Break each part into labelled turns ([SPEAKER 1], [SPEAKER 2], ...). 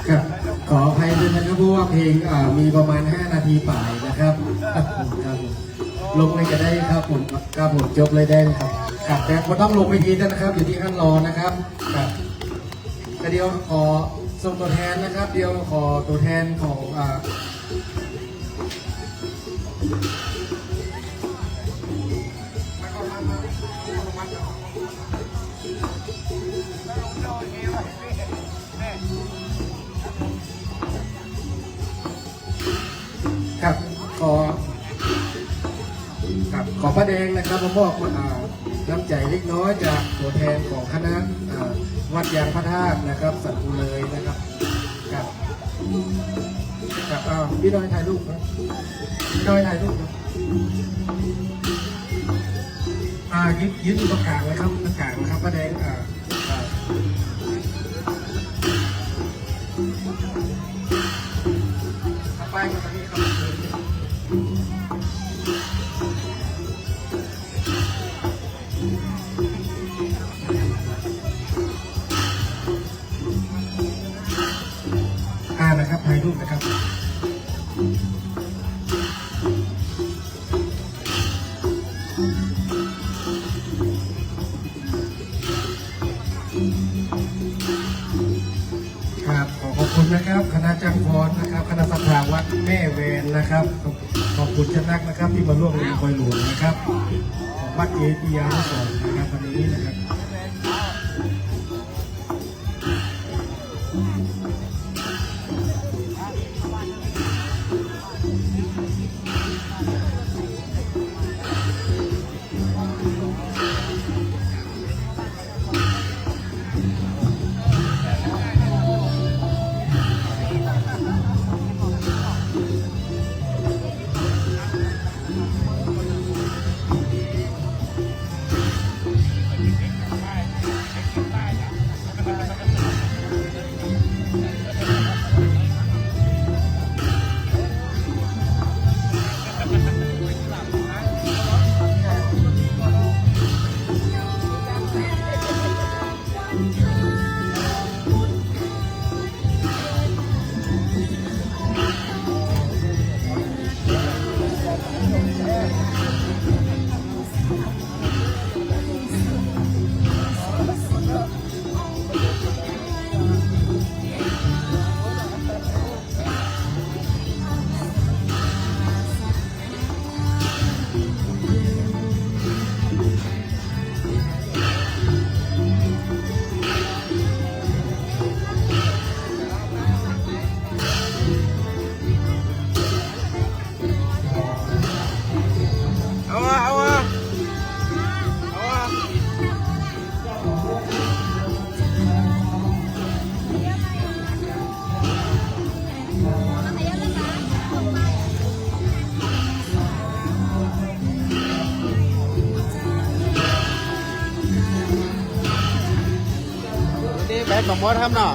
[SPEAKER 1] ครับขออภัยด้วยนะครับเพราะว่าเพลงมีประมาณ5 นาทีป่ายนะครับครับผมลงเลยจะได้ครับผมครับผมจบเลยได้ครับครับแต่ก็ต้องลงไปทีนะครับอยู่ที่ขั้นรอนะครับครับแต่เดี๋ยวขอส่งตัวแทนนะครับเดี๋ยวขอตัวแทนของครับขอพระแดงนะครับมามอบน้ำใจเล็กน้อยจากตัวแทนของคณะวัดยางพระธาตุนะครับสัตว์เลยนะครับกับพี่น้อยถ่ายรูปครับพี่น้อยถ่ายรูปครับยืนอยู่ตรงกลางเลยครับตรงกลางนะครับพระแดงไปมาตรงนี้ครับนะครับถ่ายรูปนะครับครับขอบคุณนะครับคณะจังพรนะครับคณะสัทธาวัดแม่เวนนะครับขอบคุณชนักนะครับที่มาร่วมเรียนคอยหลวงนะครับของวัดเอเดียสอนนะครับวันนี้นะครับ
[SPEAKER 2] แบกของมดครับเนาะ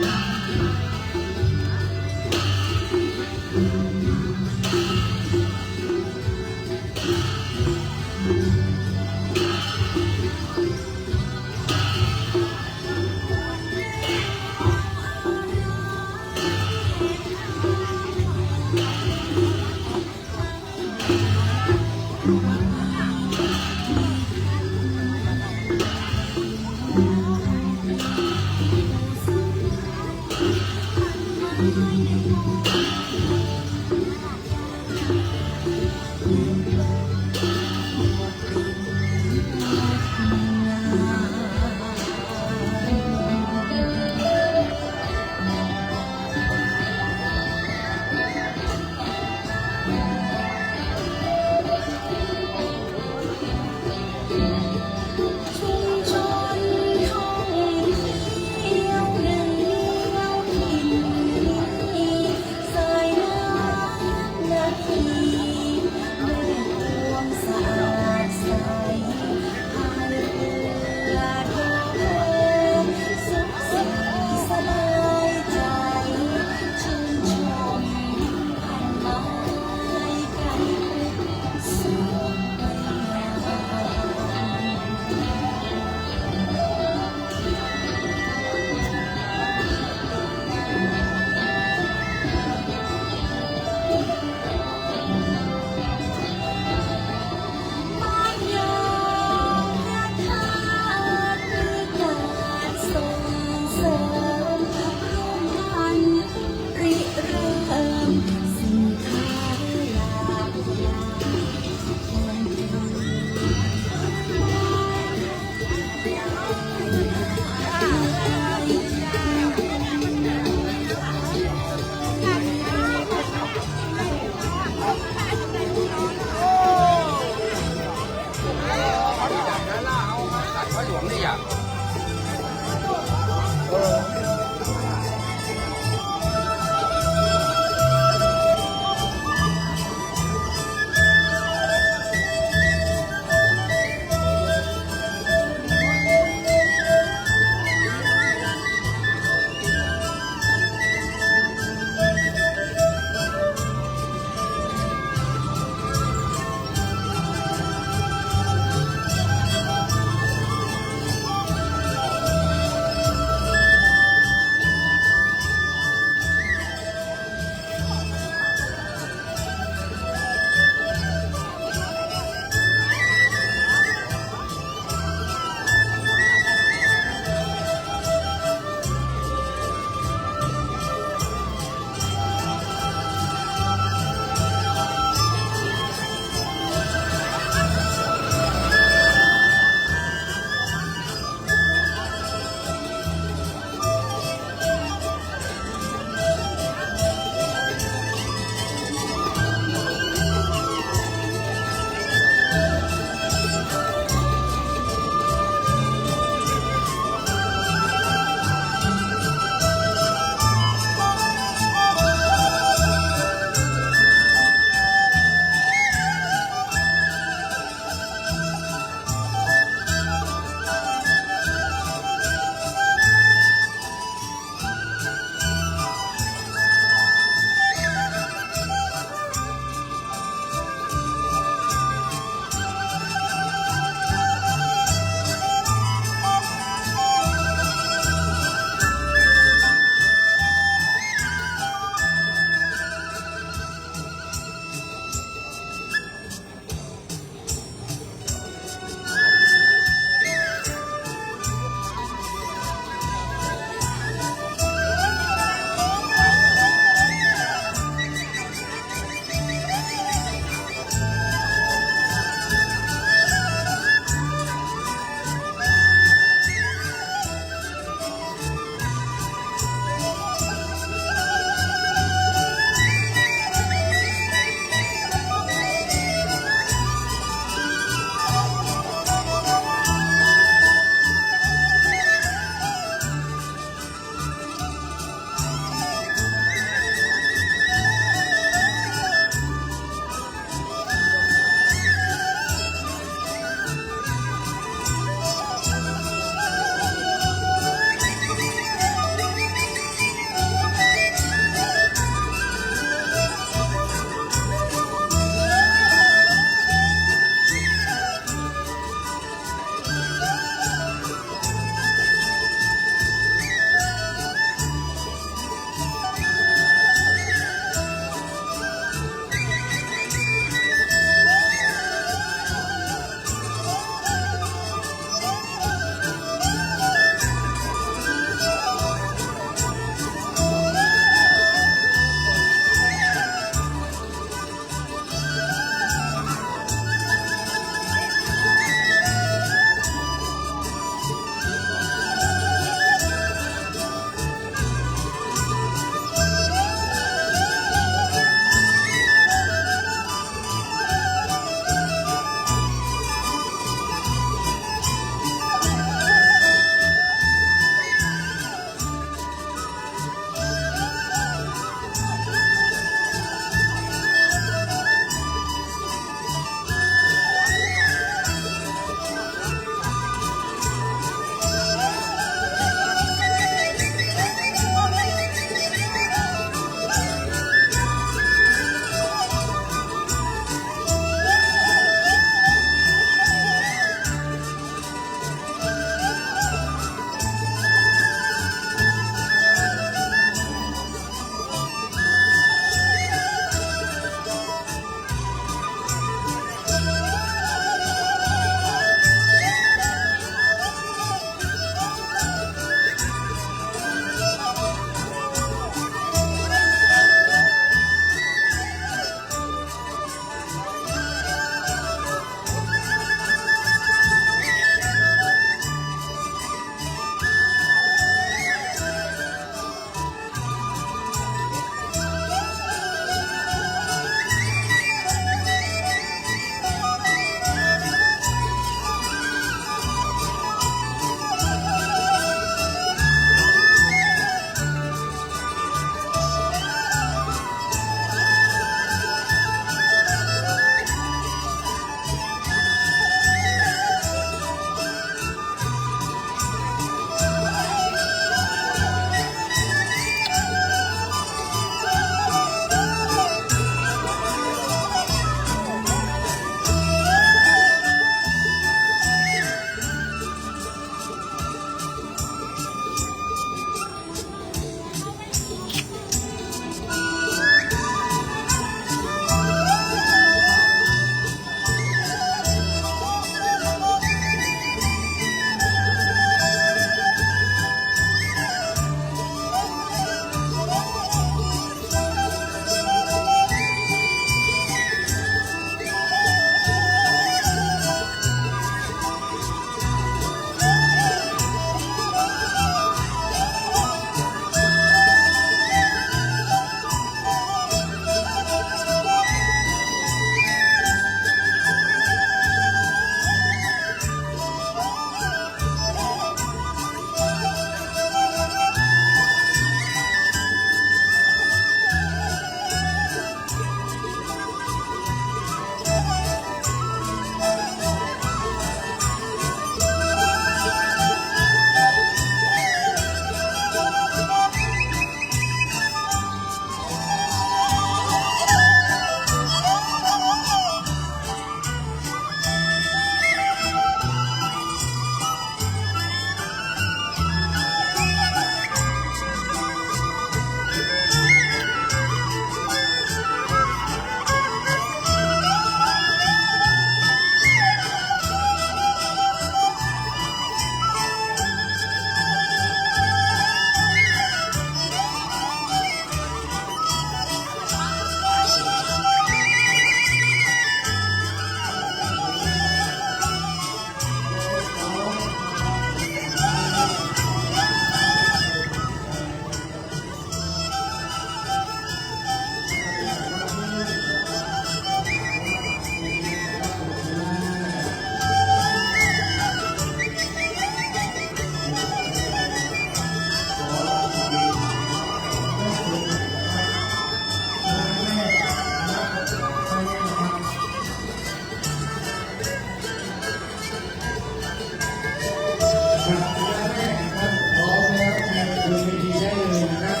[SPEAKER 1] ครับคณะแรกนะครับพร้อมแล้วแทนบนเวทีได้เลยนะครับ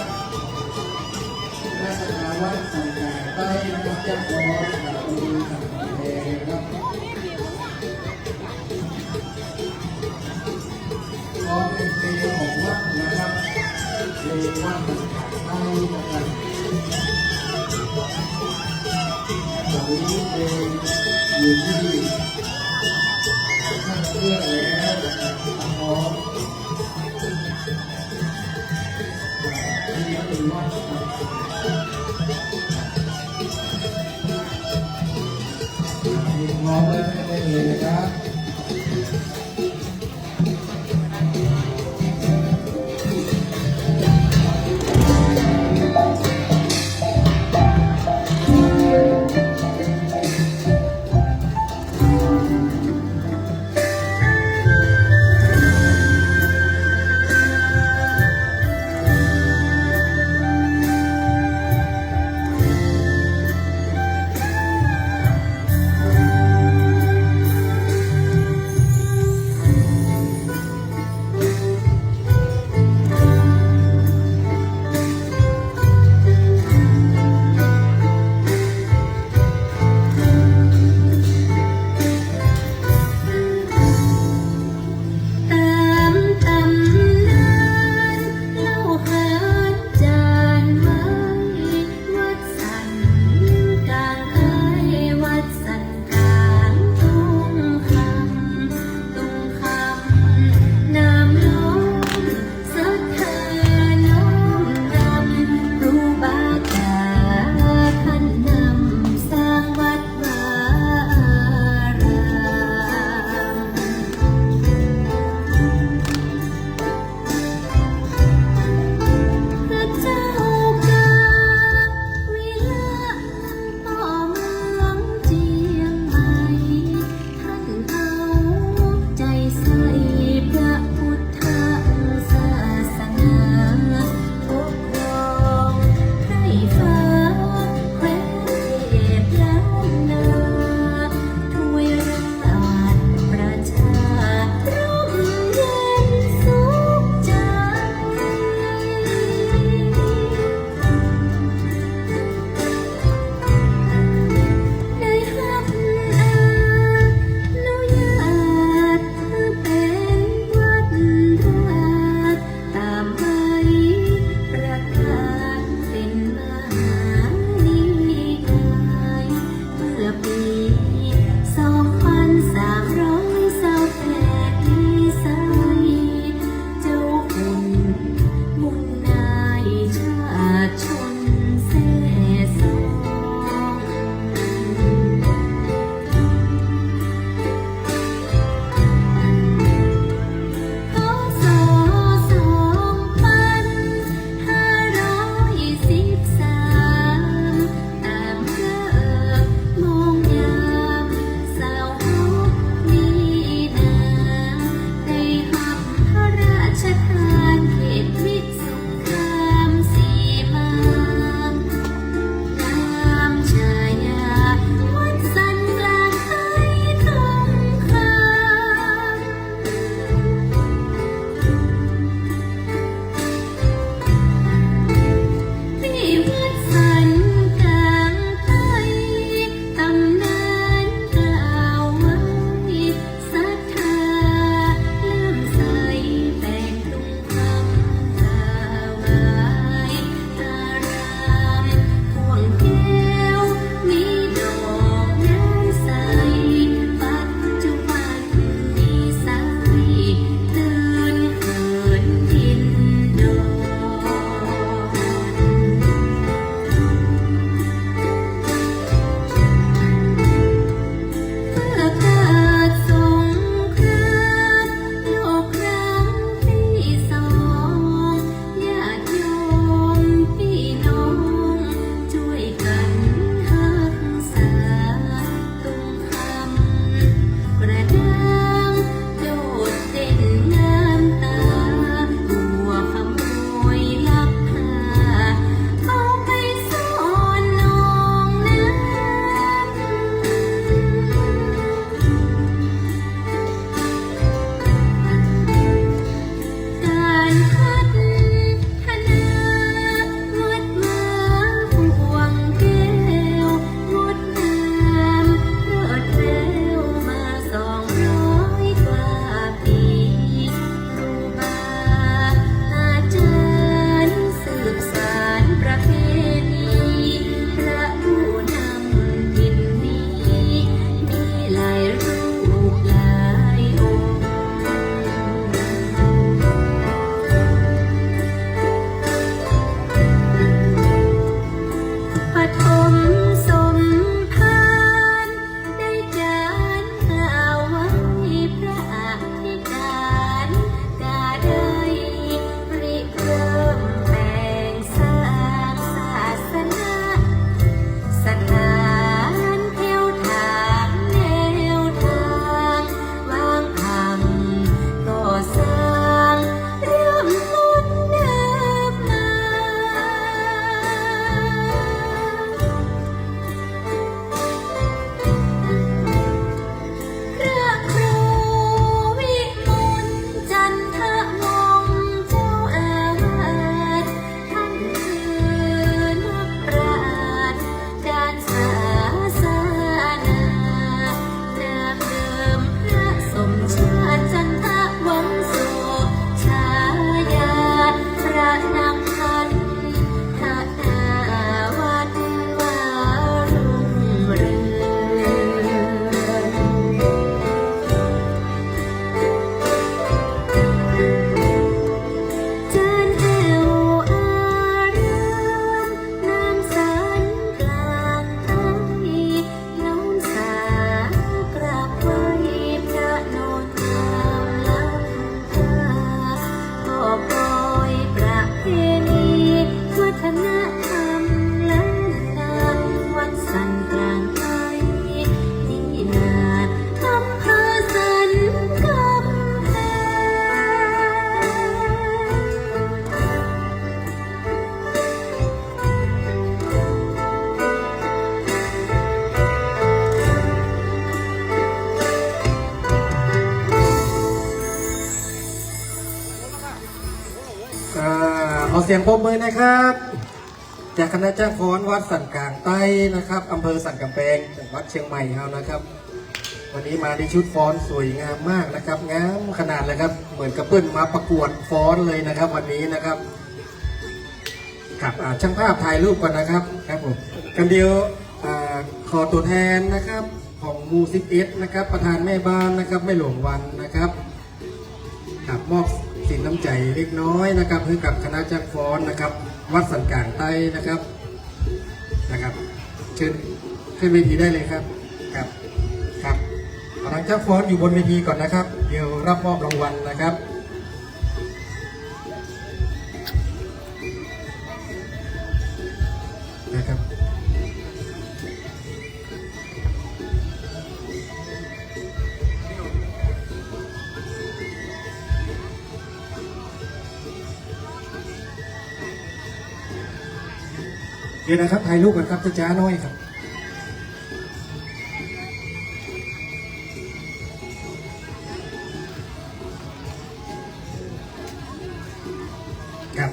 [SPEAKER 1] ราชการวัดสังกาใต้นะครับจะพร้อมกับมือสังกาแดงครับพร้อมเป็นเพลงของวัดนะครับเพลงวัดสังกาใต้นะครับตอนนี้เพลงอยู่ที่ท่านเพื่อนแล้วนะครับพร้อมที่เป็นวัดสังกาพร้อมแล้วได้เลยนะครับ ขอเสียงปรบมือนะครับ จากคณะเจ้าฟ้อนวัดสันกลางใต้นะครับอำเภอสันกำแพงจังหวัดเชียงใหม่เฮานะครับ วันนี้มาในชุดฟ้อนสวยงามมากนะครับงามขนาดเลยครับเหมือนกับเปิ้ลมาประกวดฟ้อนเลยนะครับ วันนี้นะครับครับช่างภาพถ่ายรูปก่อนนะครับครับผมกันเดียวขอตัวแทนนะครับของมู11นะครับประธานแม่บ้านนะครับไม่หลวงวันนะครับครับมอบสินน้ำใจเล็กน้อยนะครับให้กับคณะจ้างฟ้อนนะครับวัดสันกลางใต้นะครับเชิญขึ้นเวทีได้เลยครับครับครับทางเจ้าฟ้อนอยู่บนเวทีก่อนนะครับเดี๋ยวรับมอบรางวัลนะครับนะครับเดี๋ยวนะครับถ่ายรูปกันครับจ้าน้อยครับ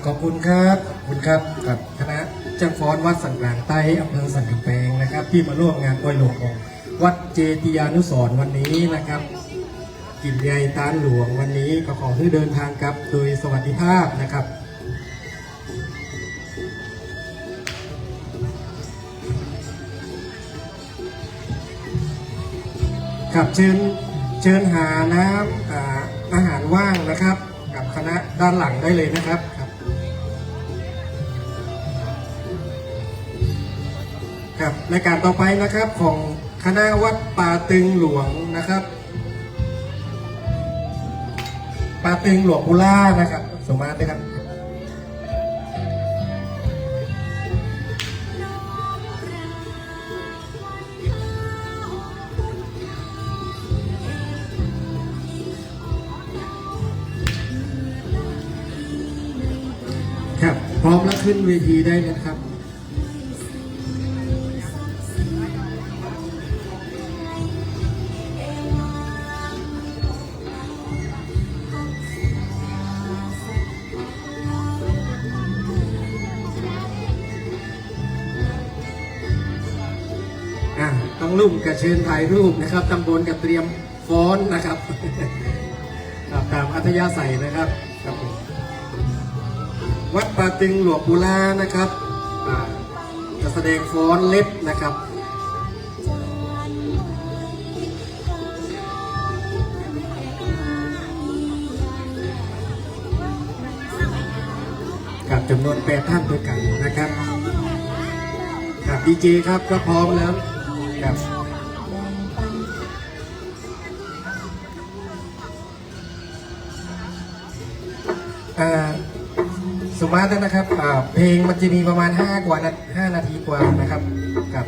[SPEAKER 1] ขอบคุณครับขอบคุณครับกับคณะจ้างฟ้อนวัดสันกลางใต้อำเภอสันกำแพงนะครับที่มาร่วมงานปล่อยหลวงของวัดเจติยานุสรณ์วันนี้นะครับกินใหญ่ตาหลวงวันนี้ก็ขอให้เดินทางกลับโดยสวัสดิภาพนะครับครับเชิญหาน้ำอาหารว่างนะครับกับคณะด้านหลังได้เลยนะครับครับรายการต่อไปนะครับของคณะวัดป่าตึงหลวงนะครับป่าตึงหลวงปุล่านะครับสมมาตรนะครับครับพร้อมแล้วขึ้นเวทีได้เลยครับต้องลุ่มกับเชิญถ่ายรูปนะครับตำบลกับเตรียมฟ้อนนะครับตามอัธยาศัยนะครับครับวัดป่าตึงหลวงปุล่านะครับจะแสดงฟ้อนเล็บนะครับกับจำนวน8ท่านด้วยกันนะครับครับดีเจครับก็พร้อมแล้วครับสมมาตรนะครับเพลงมันจะมีประมาณ5 นาทีกว่านะครับครับ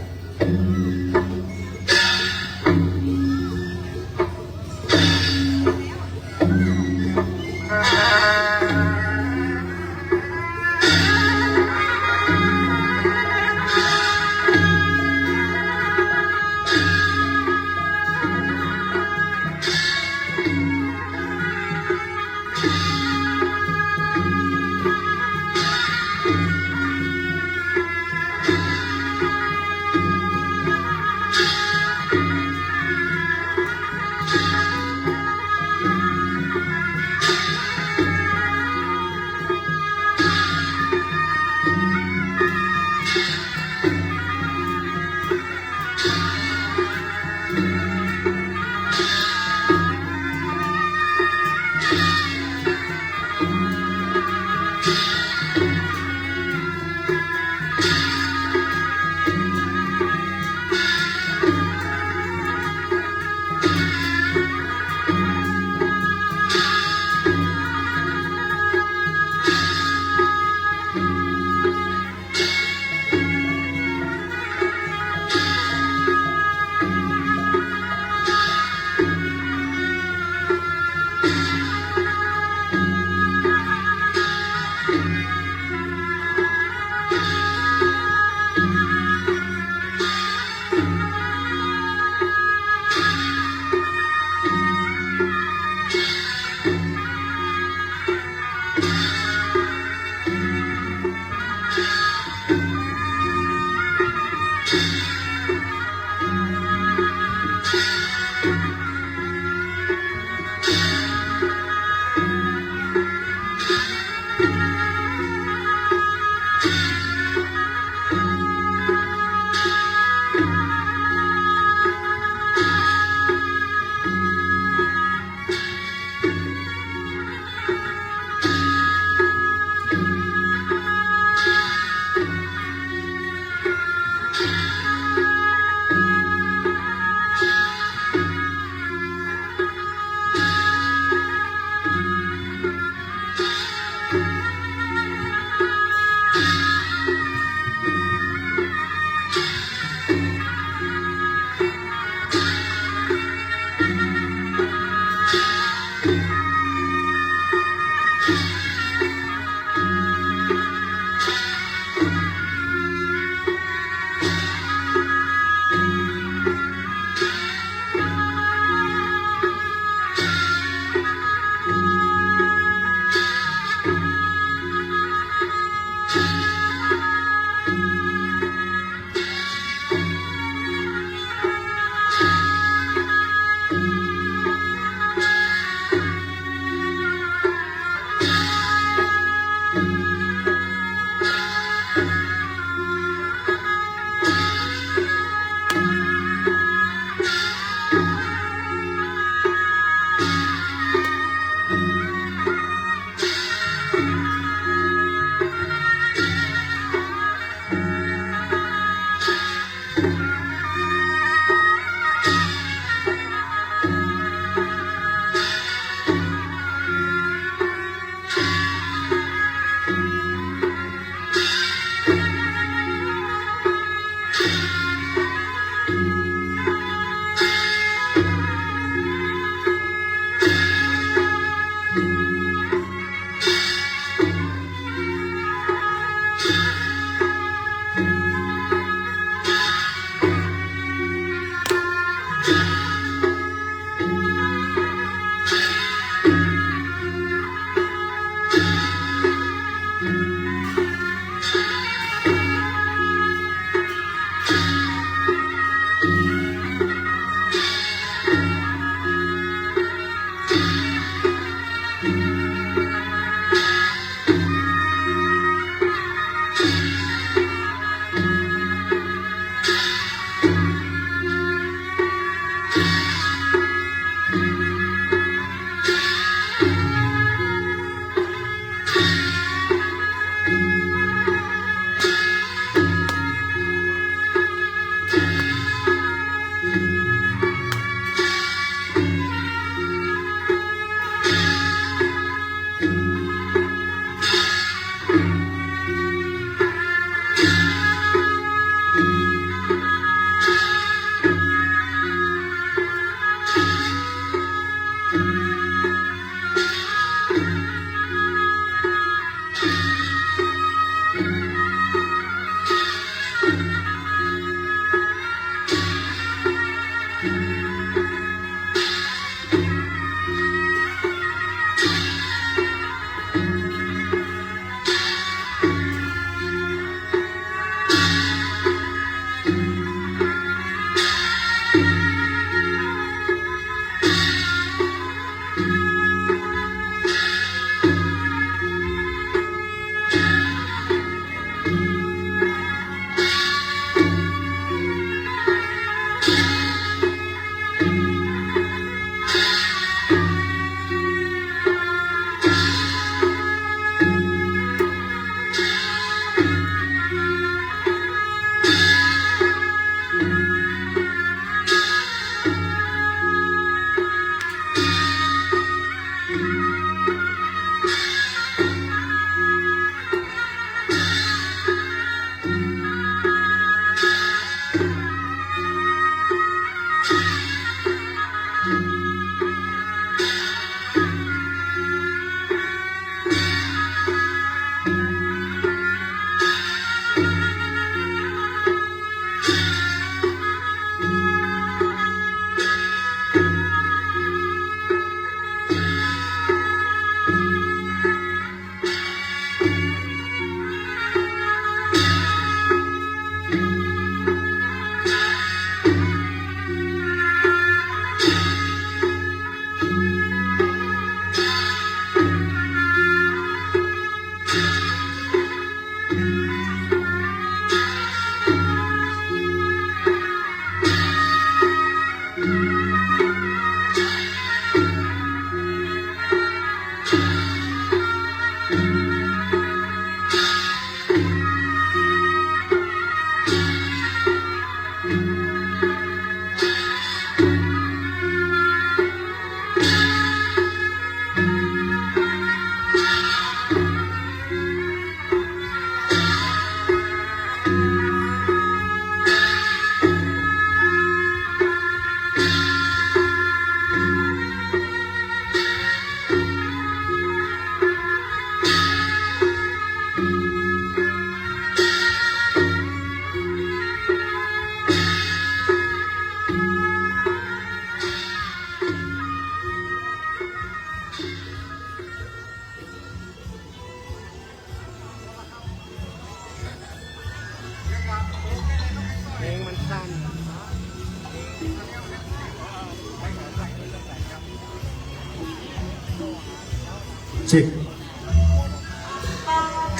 [SPEAKER 1] เช็ค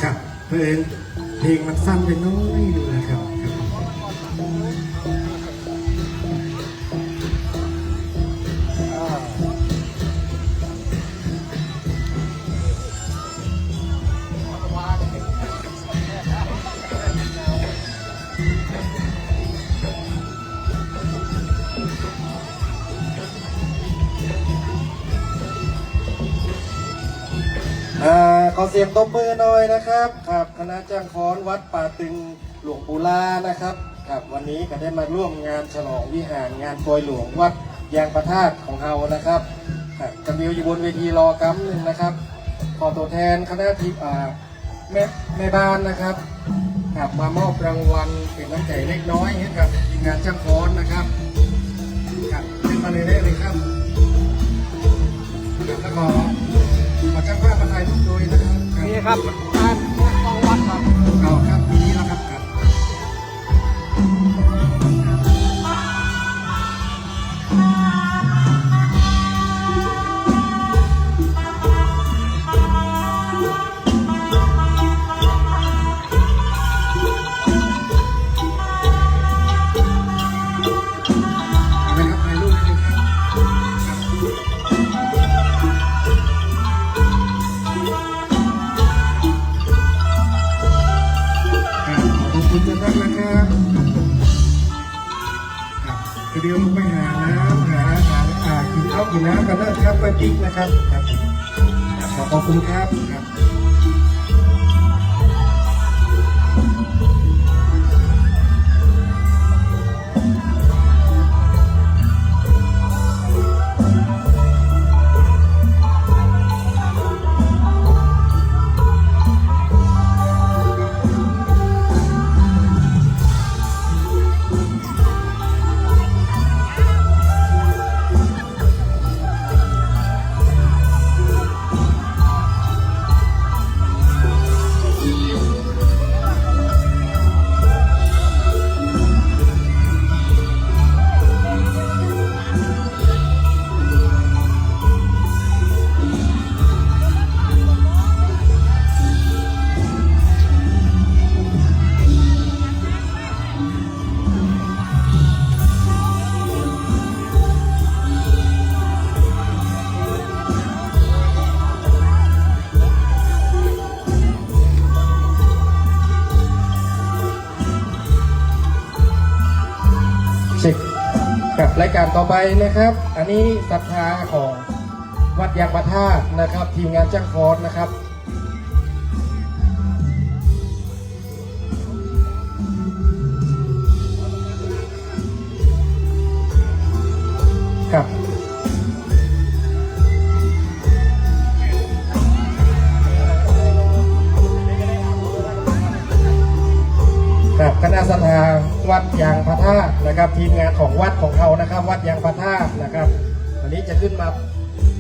[SPEAKER 1] ครับเพลงมันสั้นไปน้อยนึงนะครับขอเสียงตบมือหน่อยนะครับครับคณะจ้างฟ้อนวัดป่าตึงหลวงปู่ลานะครับครับวันนี้ก็ได้มาร่วมงานฉลองวิหารงานโปรยหลวงวัดยางประทาดของเรานะครับครับกำลังอยู่บนเวทีรอกำหนึ่งนะครับขอตัวแทนคณะทีมแม่บ้านนะครับครับมามอบรางวัลเป็นน้ำใจเล็กน้อยให้กับทีมงานจ้างฟ้อนนะครับครับขึ้นมาเลยได้เลยครับแล้วก็ขอจ้างภาพมาถ่ายรูปโดยนะครับ
[SPEAKER 2] นี่ครับงานกองวัดครับ
[SPEAKER 1] เอาครับปีนี้แล้วครับครับเอาไหมครับถ่ายรูปเลยครับขอบคุณท่านนะครับเดี๋ยวลงไปหาน้ำกินข้าวกินน้ำกันนะครับไปปิ๊กนะครับครับขอบคุณครับครับเช็คกับรายการต่อไปนะครับ อันนี้ศรัทธาของวัดยางประทาดนะครับทีมงานจ้างฟ้อนนะครับครับครับคณะศรัทธาวัดยางพระธาตุนะครับทีมงานของวัดของเขานะครับวัดยางพระธาตุนะครับวันนี้จะขึ้นมา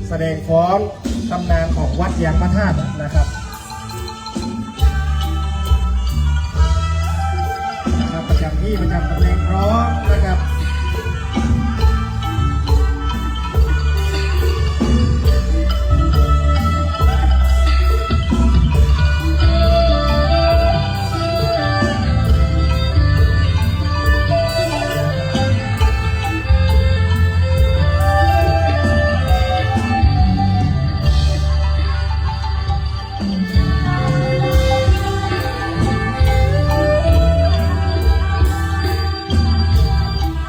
[SPEAKER 1] แสดงฟ้อนตำนานของวัดยางพระธาตุนะครับประจำที่ประจำตำแหน่งพร้อมนะครับ ค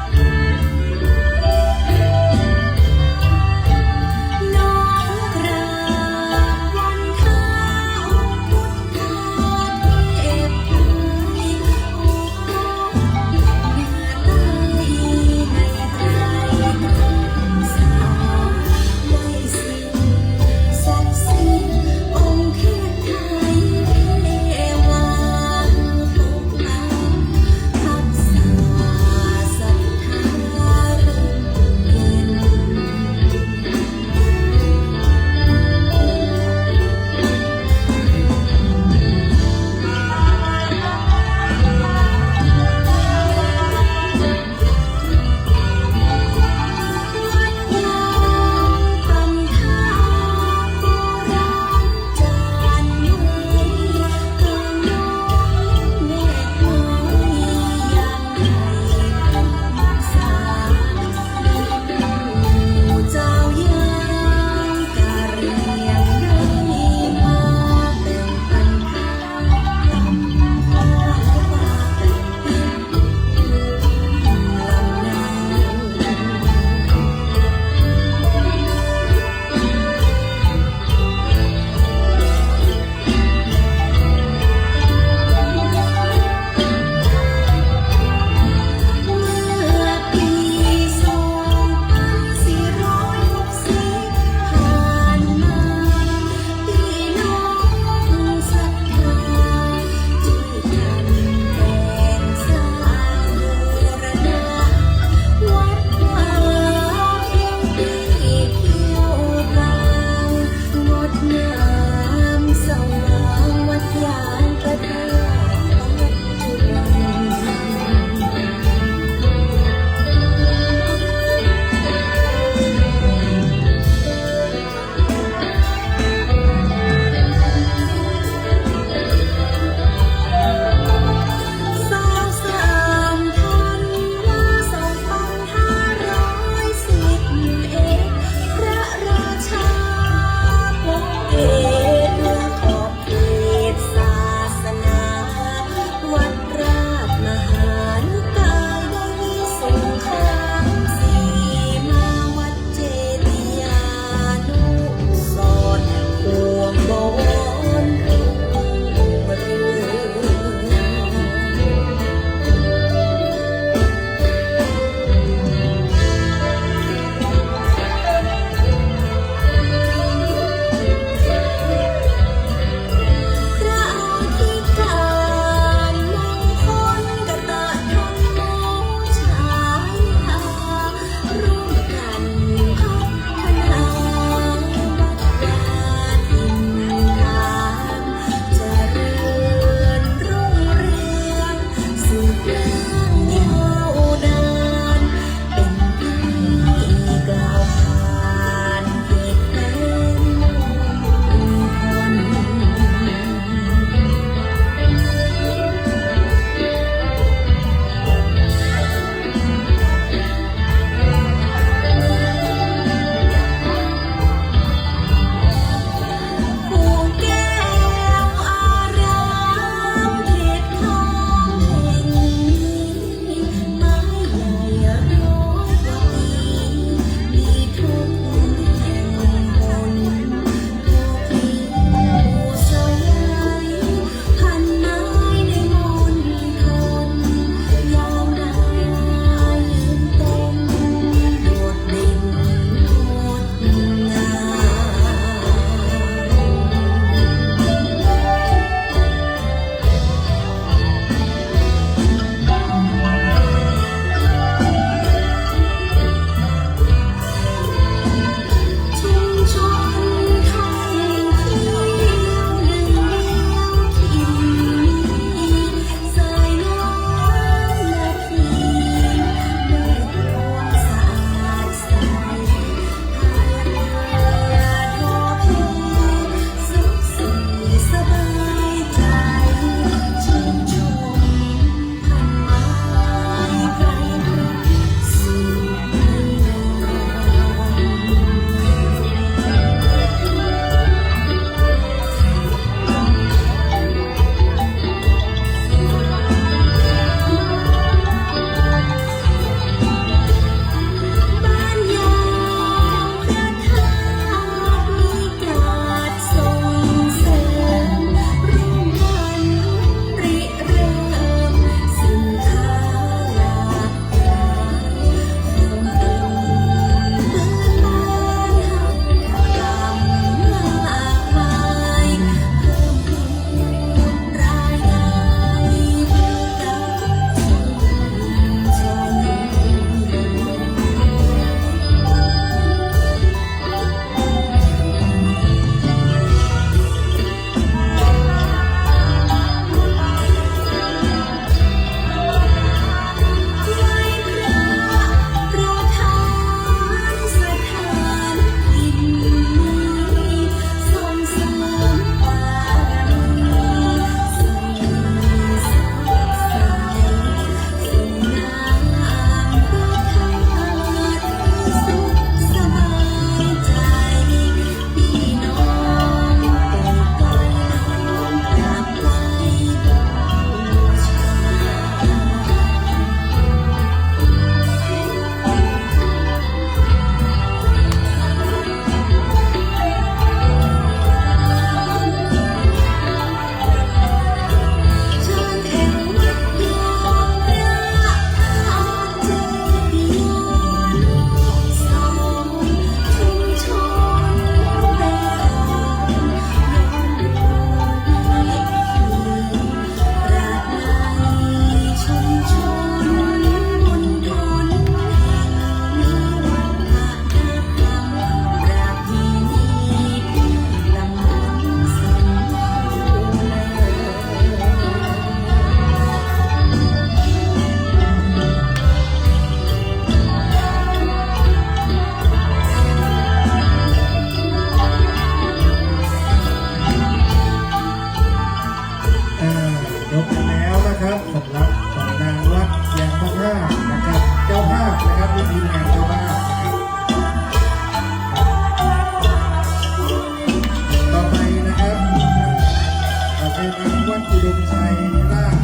[SPEAKER 1] เป็นวัดอุดมชัยราช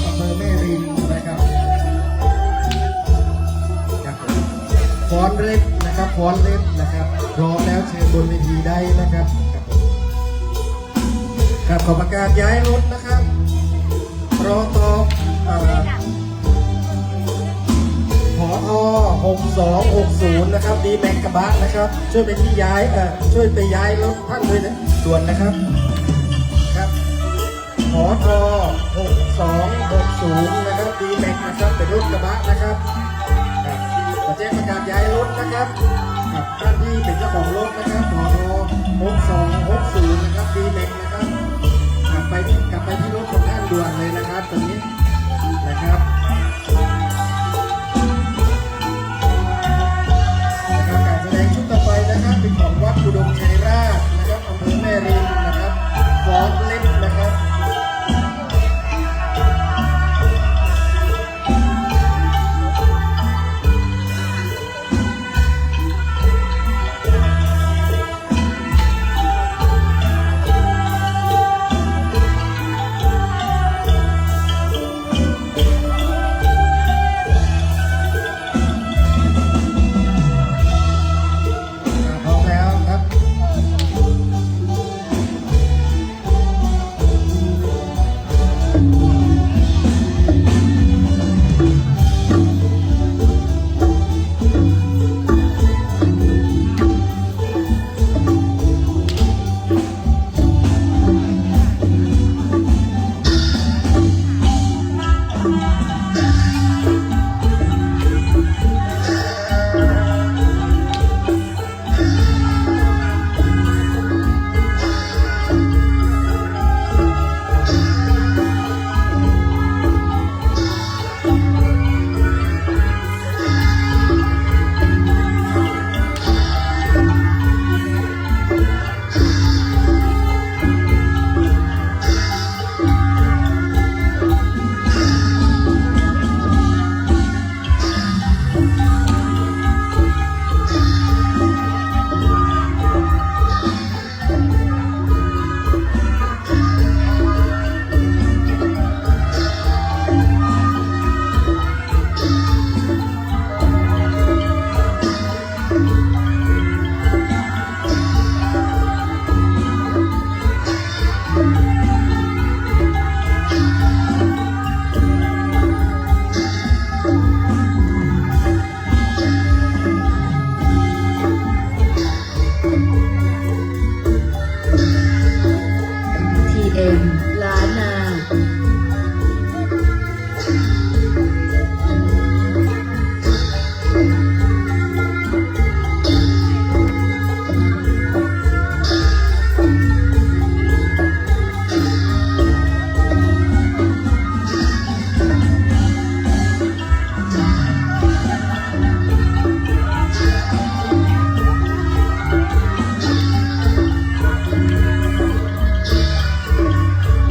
[SPEAKER 1] อำเภอแม่ริมนะครับครับฟ้อนเล็บนะครับฟ้อนเล็บนะครับพร้อมแล้วเชิญบนเวทีได้นะครับครับขอประกาศย้ายรถนะครับรอตอผอ6260นะครับดีแม็กกระบะนะครับช่วยไปที่ย้ายช่วยไปย้ายรถท่านด้วยนะด่วนนะครับครับผอ6260นะครับดีแม็กนะครับเป็นรถกระบะนะครับครับขอแจ้งประกาศย้ายรถนะครับครับท่านที่เป็นเจ้าของรถนะครับผอ6260นะครับดีแม็กนะครับกลับไปที่รถของท่านด่วนเลยนะครับตรงนี้นะครับการแสดงชุดต่อไปนะครับเป็นของวัดอุดมชัยราชนะครับอำเภอแม่ริมนะครับฟ้อนเล็บนะครับ
[SPEAKER 3] ข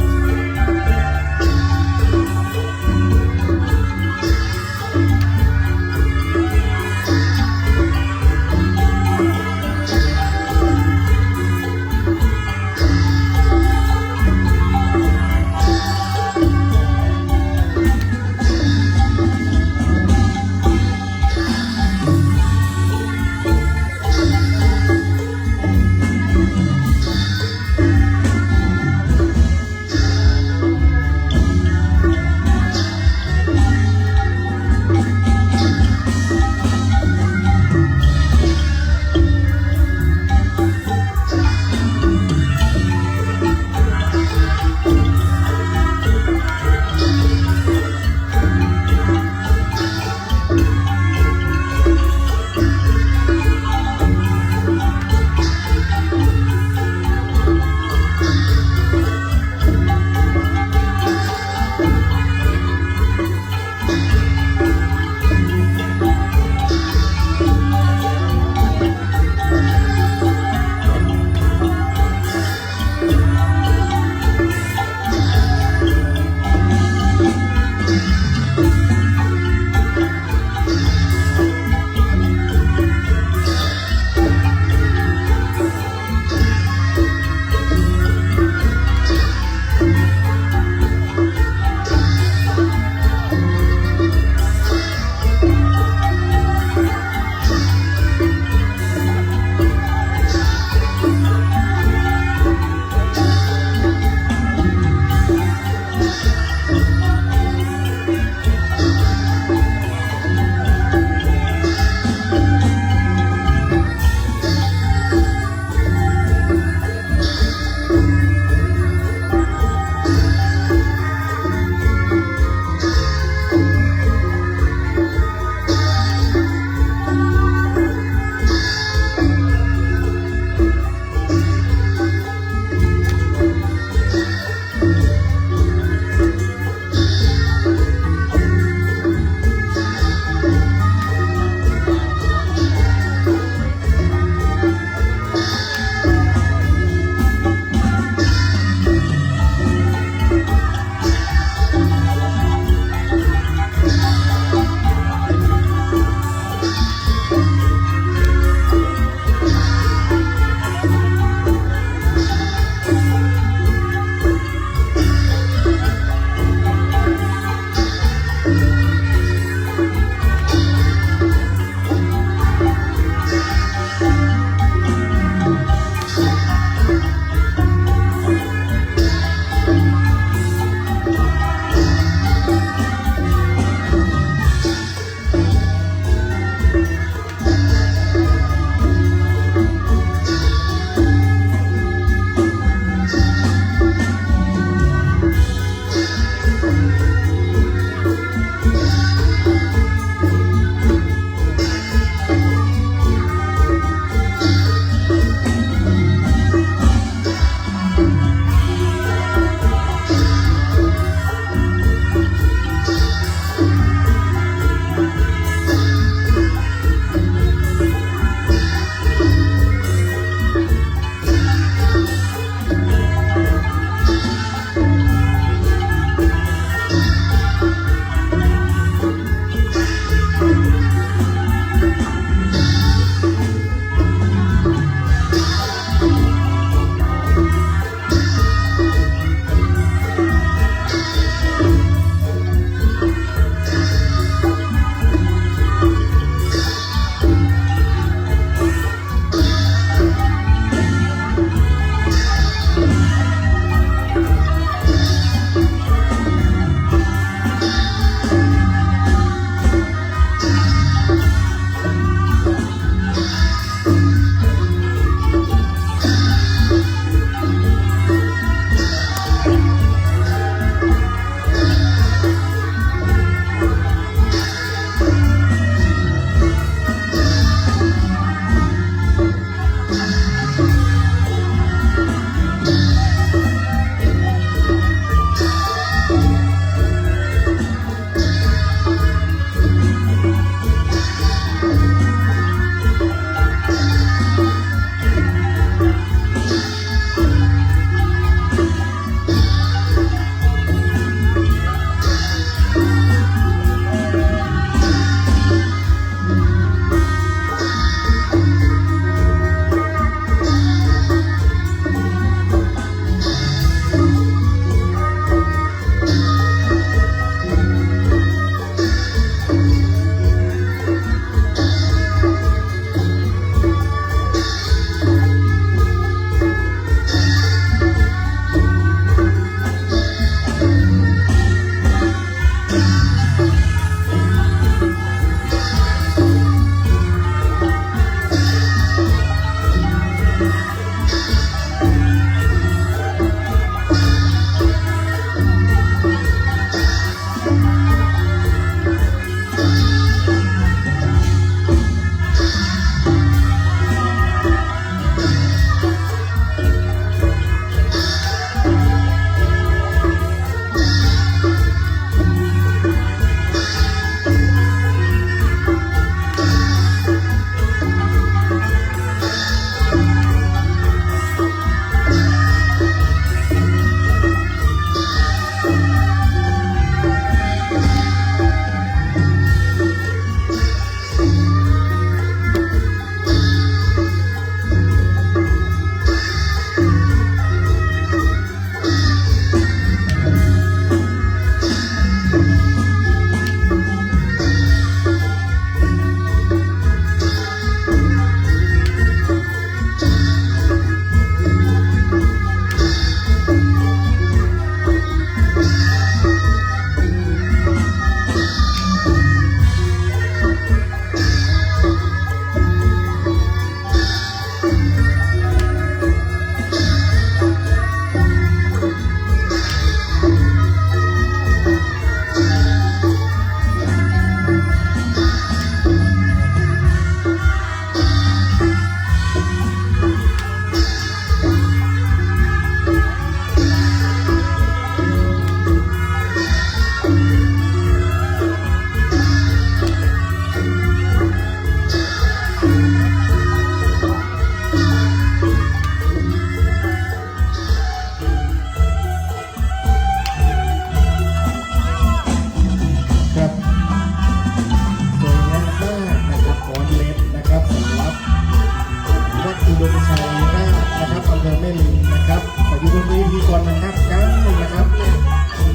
[SPEAKER 1] นะครับครั้งหนึ่งนะครับ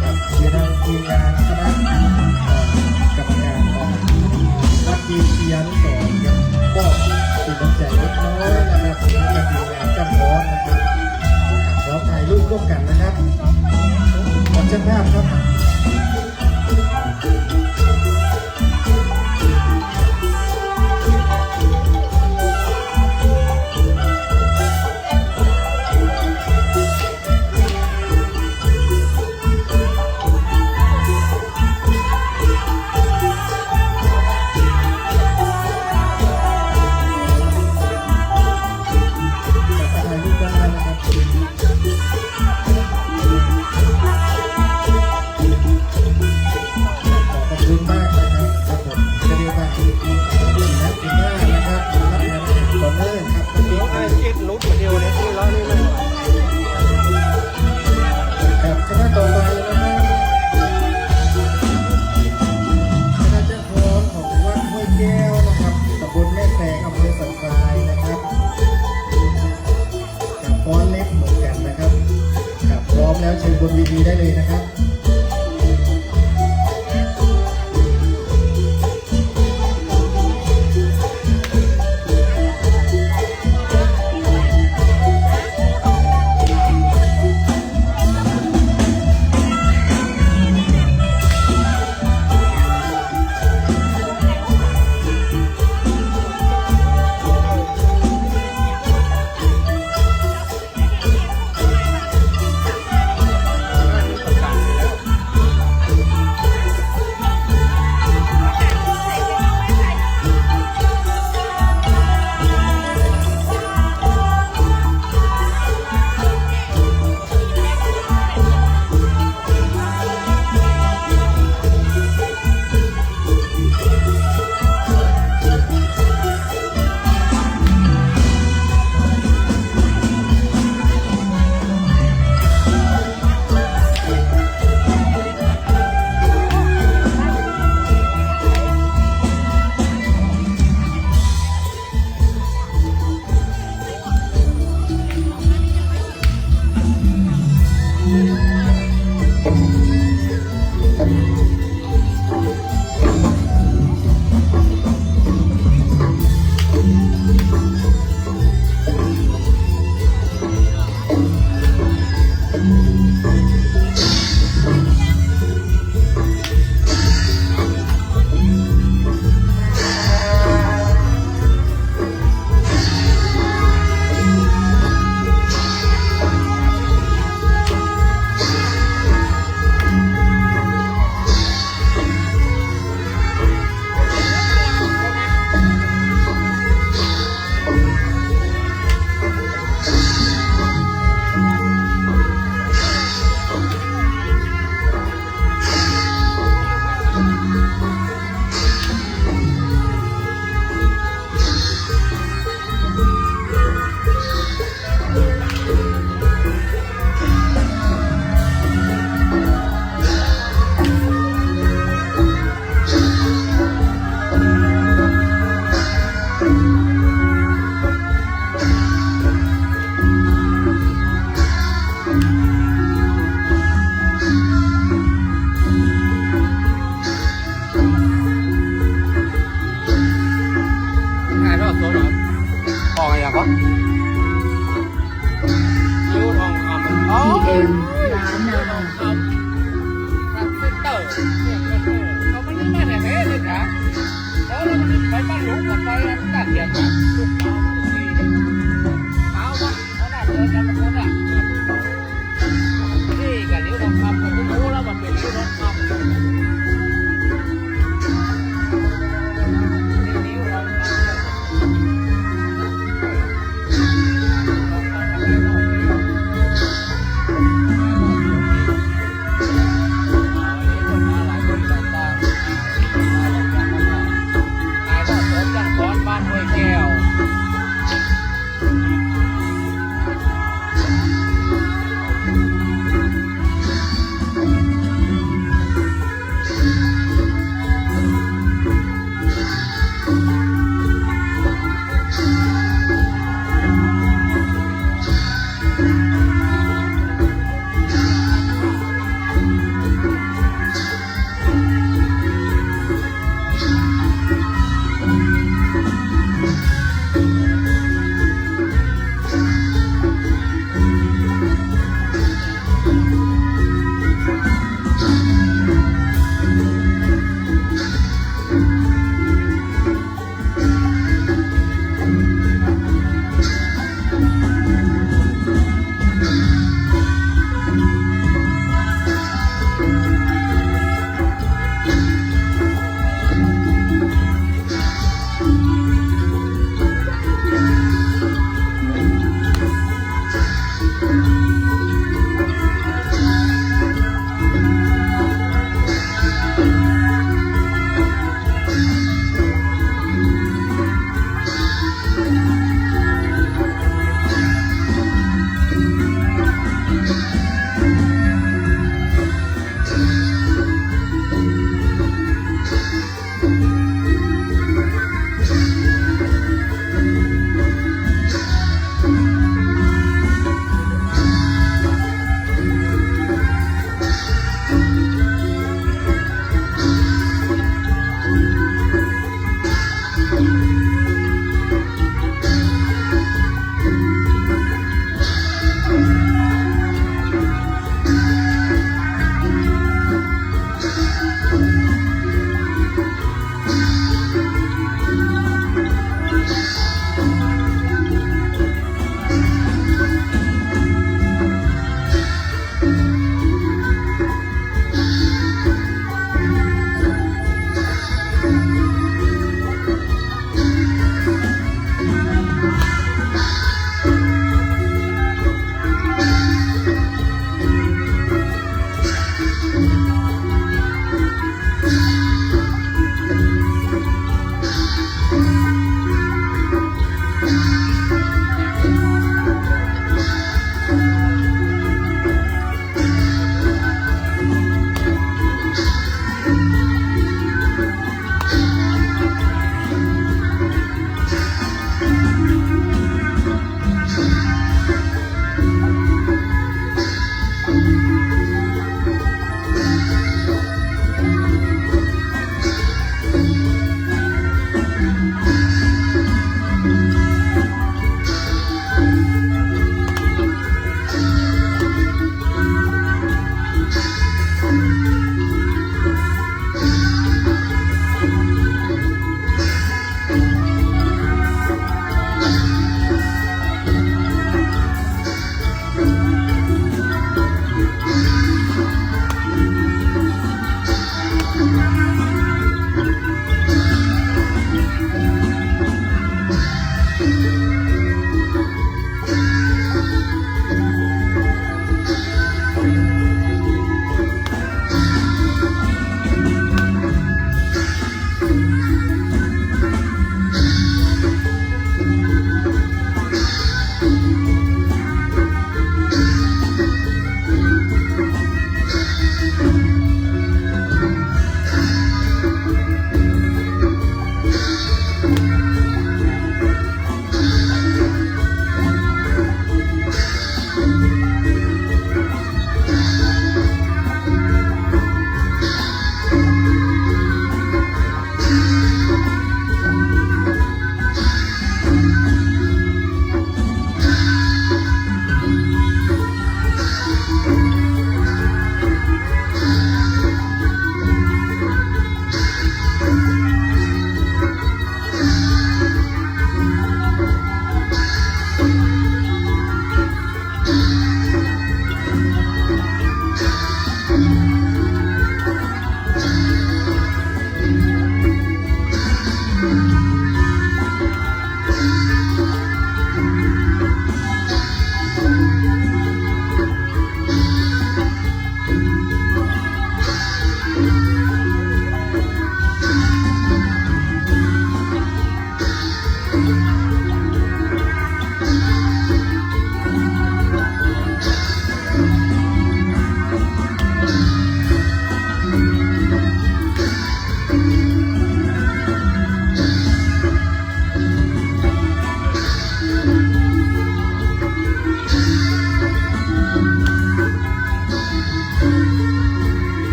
[SPEAKER 1] กับเชียร์ทางทีมงานคณะกรรมการของวัดดีเชียร์สอนครับก็ติดน้ำใจเล็กน้อยนะครับกับทีมงานจันทร์นะครับขอถ่ายรูปร่วมกันนะครับขอบเจ้าภาพครับแล้วเชิญบนวีดีได้เลยนะครับ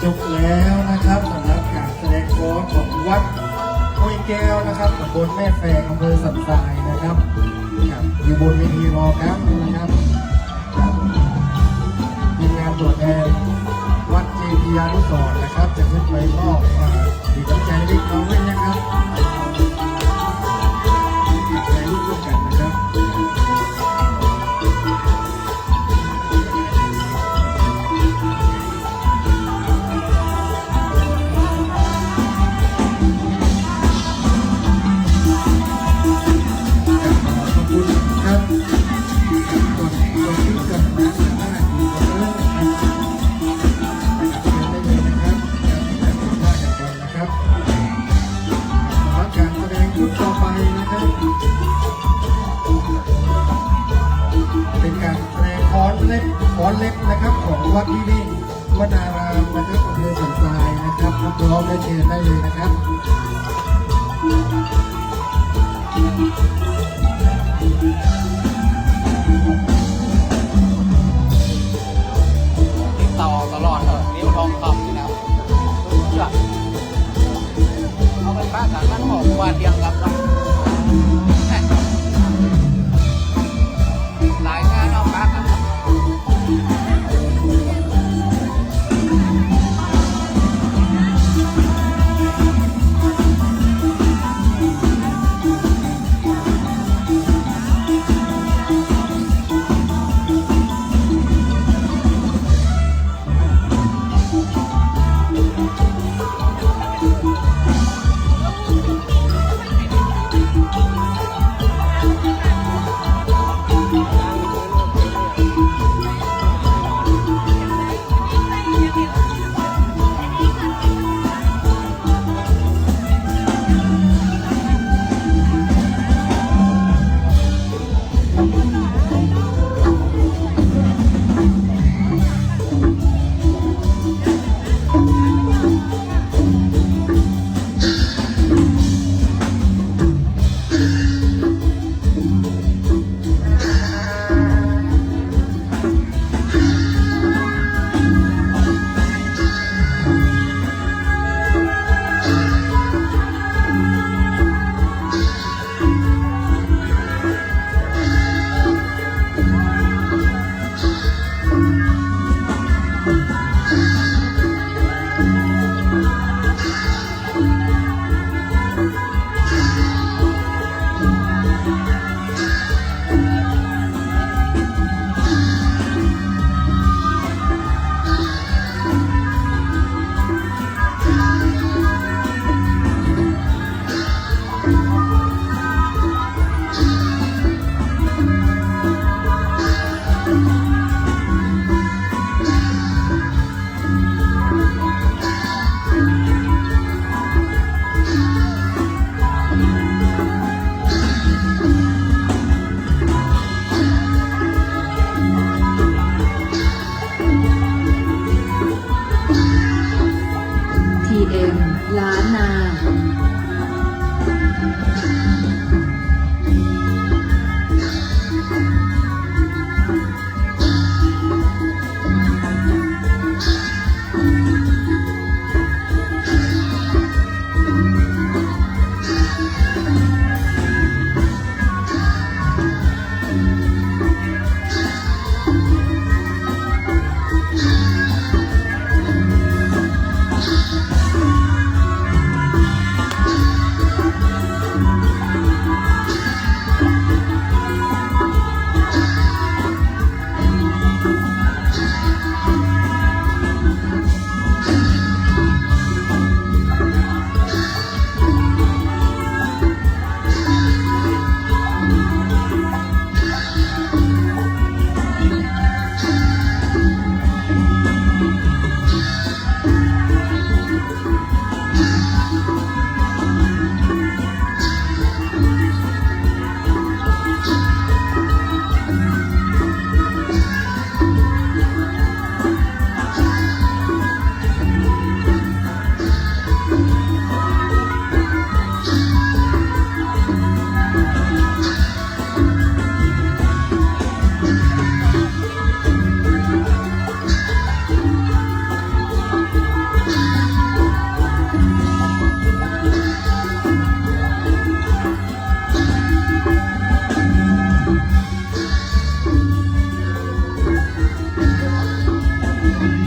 [SPEAKER 1] จบแล้วนะครับสำหรับการแสดงโขนของวัดห้วยแก้วนะครับตำบลแม่แฝกอำเภอสันทรายนะครับครับอยู่บนเวทีรอครับนะครับทีมงานตัวแทนวัดเจดีย์อนุสรณ์นะครับจะขึ้นไปมอบดีน้ำใจเล็กน้อยนะครับในรูปร่วมกันนะครับ ขอบคุณครับกดที่เกิดนะได้ดีกว่าเรื่องนะครับได้เลยนะครับได้จากคนนะครับรับการแสดงชุดต่อไปนะครับ เป็นการแสดงฟ้อนเล็บนะครับของวัดที่นี่วนารามนะครับอำเภอสันทรายนะครับรับร้องได้เชิญได้เลยนะครับ
[SPEAKER 2] ติดต่อตลอดนิ้วทองคำนี่นะเชื่อเอาไปป้ากันมันบอกว่าเดียงกับหลายงานเอาป้ากัน
[SPEAKER 3] TM ล้านนา
[SPEAKER 1] ค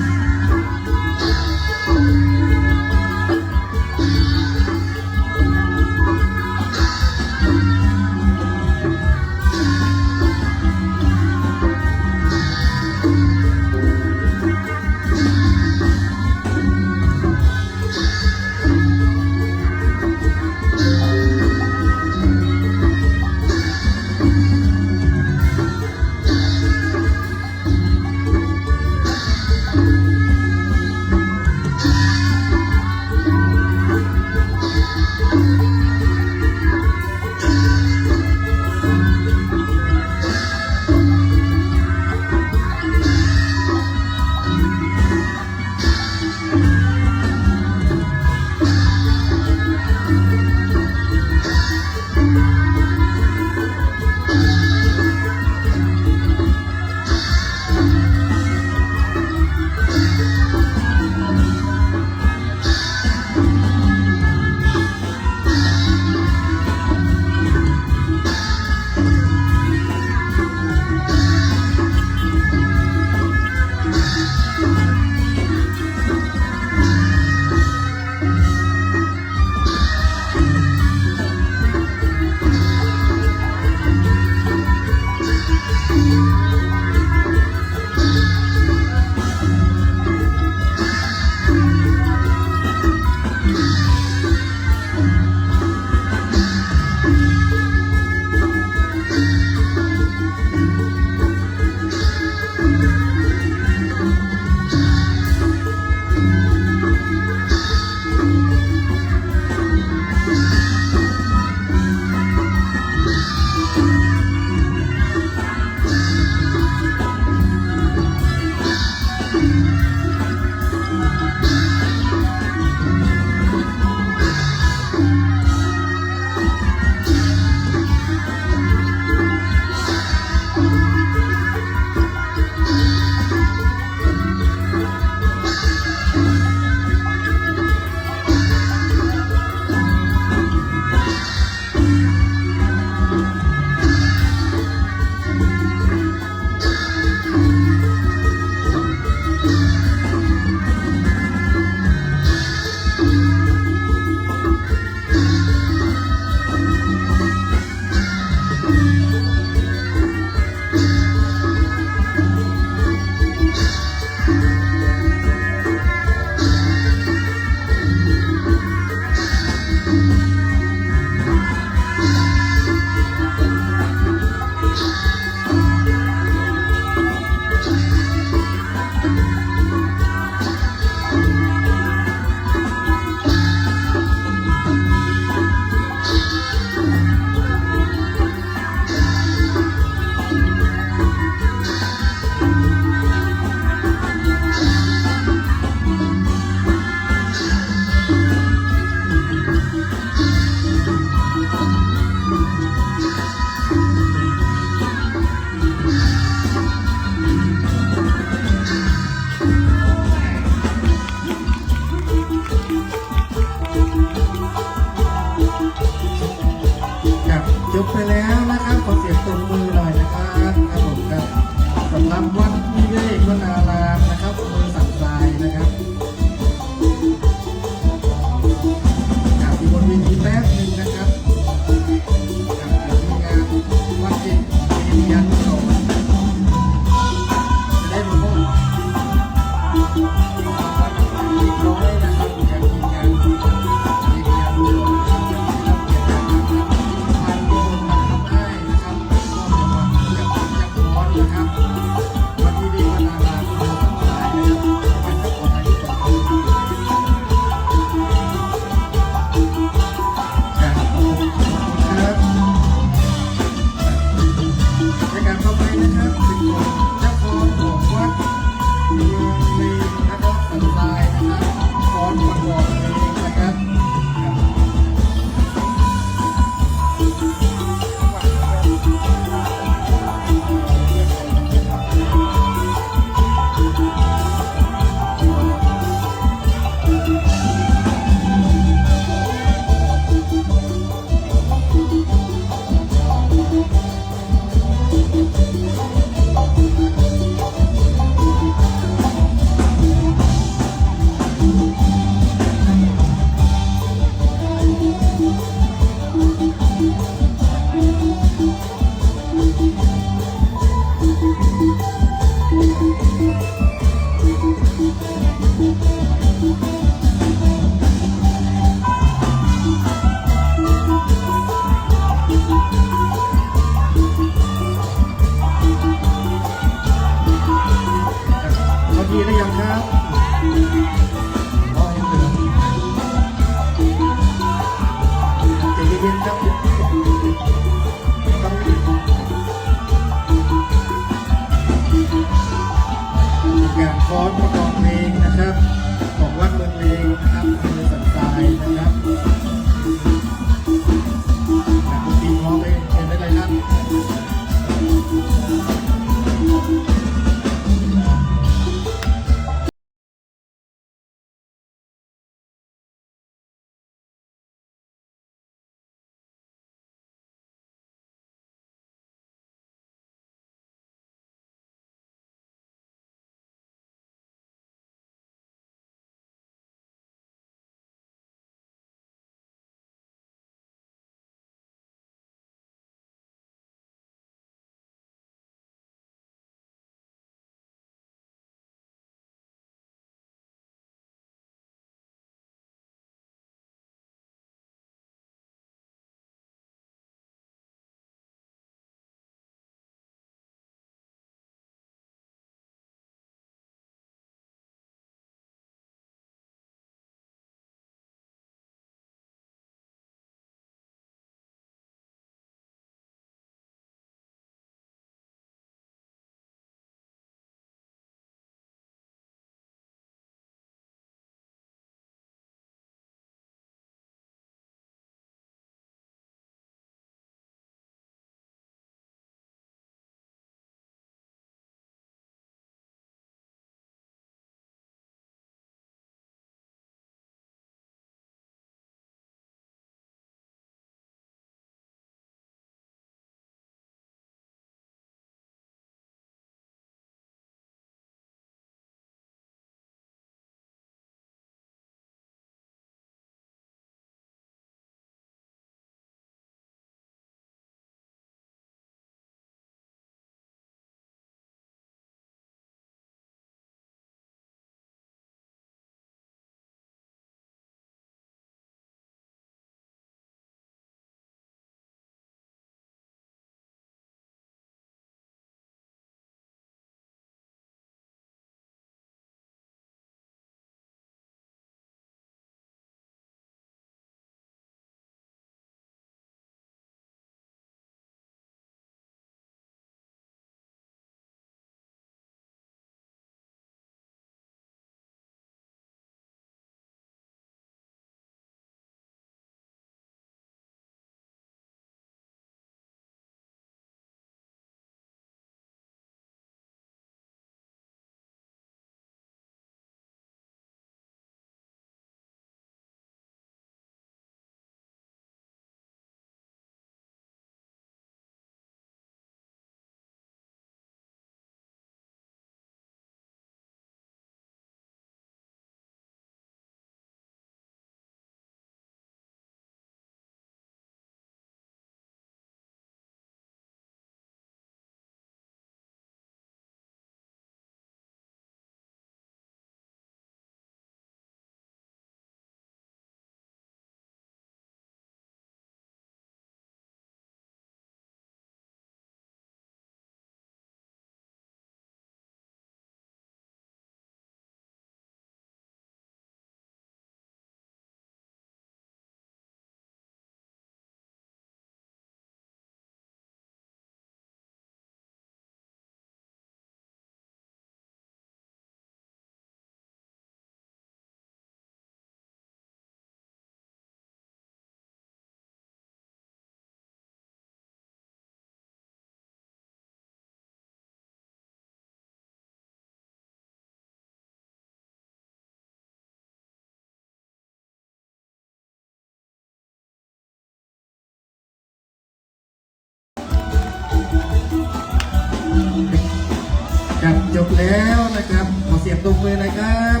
[SPEAKER 1] ครับจบแล้วนะครับขอเสียงตบมือหนะครับ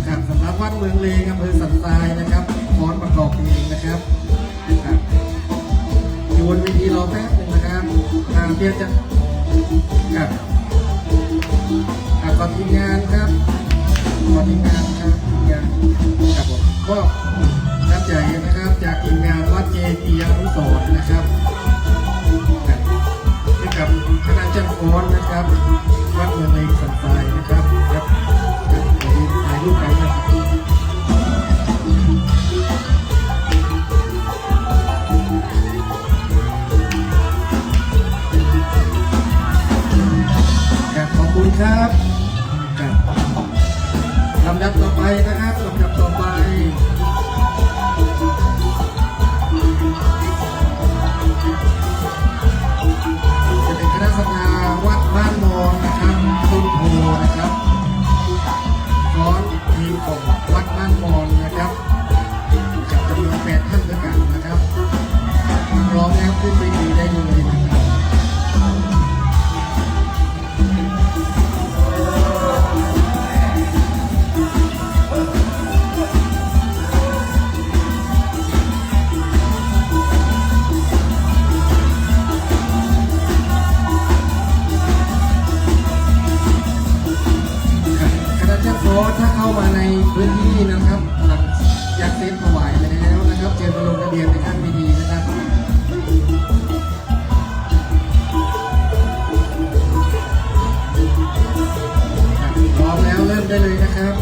[SPEAKER 1] ครับสำหรับวัดเมืองเลงอำเภอสันทรายนะครับฟ้อนประกอบเพลงนะครับครับอยู่บนเวทีรอแป๊บหนึ่งนะครับเดี๋ยวจะครับขอทีมงานครับขอทีมงานครับทีมงานครับผมก็น้ำใจนะครับจากทีมงานวัดเจดีย์อนุสรณ์นะครับให้กับคณะจังฟ้อนนะครับวัดเมืองเลงสันทรายนะครับครับถ่ายรูปกันนะครับขอบคุณครับลำดับต่อไปนะครับลำดับต่อไปจะเป็นคณะสภาวัดบ้านมอนนะครับต้นโพนะครับฟ้อนทีมของวัดบ้านมอนนะครับกับจำนวน8 ท่านด้วยกันนะครับร้องแล้วขึ้นไปดีได้เลยนะครับถ้าเข้ามาในพื้นที่นะครับหลังจากเซ็ตถวายแล้วนะครับเชิญมาลงทะเบียนในขั้นดีๆนะครับพร้อมแล้วเริ่มได้เลยนะครับ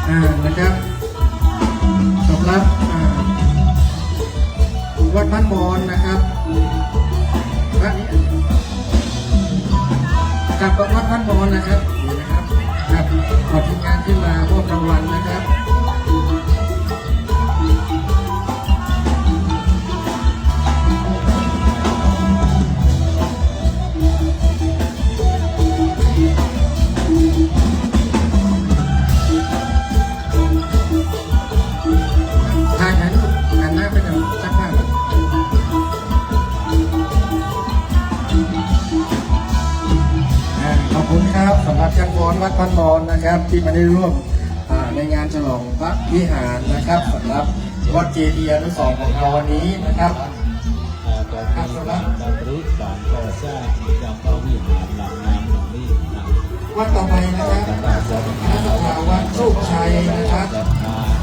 [SPEAKER 1] นะครับสำหรับวัดบ้านมอนนะครับวัดนี้กับวัดบ้านมอนนะครับนี่นะครับครับขอทีมงานขึ้นมามอบรางวัลนะครับทางนั้นหันหน้าไปทางสักข้างขอบคุณครับสำหรับจังหวัดวัดพันมอนนะครับที่มาได้ร่วมในงานฉลองพระวิหารนะครับสำหรับวัดเจดีย์อนุสรณ์ของเราวันนี้นะครับ
[SPEAKER 3] การสร้างการรื้อการก่อสร้างจากพระวิหารหลังน้ำหลังนี้นะ
[SPEAKER 1] วัดต่อไปนะครับพระสถาวัดโชคชัยนะครับ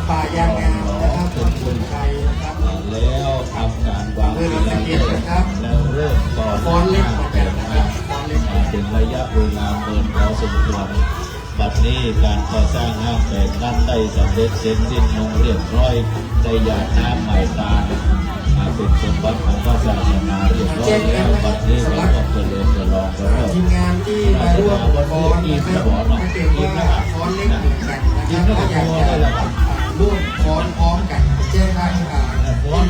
[SPEAKER 1] ป่ายางงามนะครับวัดโชคชัยนะครับ
[SPEAKER 3] แล้วทำการวางแล้วเริ่มก่อส
[SPEAKER 1] ฟอนเล็กเหมือนกันนะครับฟอนเล็ก
[SPEAKER 3] เป็นระยะเวลาเดินพอสมควรบัดนี้การก่อสร้างห้างแปลงนั้นได้สำเร็จเสร็จสิ้นลงเรียบร้อยได้หยาดน้ำใหม่ตาเป็นสมบัติของพระศาสนาเรียบร้อยแล้วบัดนี้เราก็เจริญเจริญไปแล้ว
[SPEAKER 1] ทีมงานที่มาร่วมฟอนนะครับถ้าเกิดว่าฟอนเล็กเหมือนกันนะครับก็อยากจะร่วมฟอนพร้อมกันแจ้งได้ที่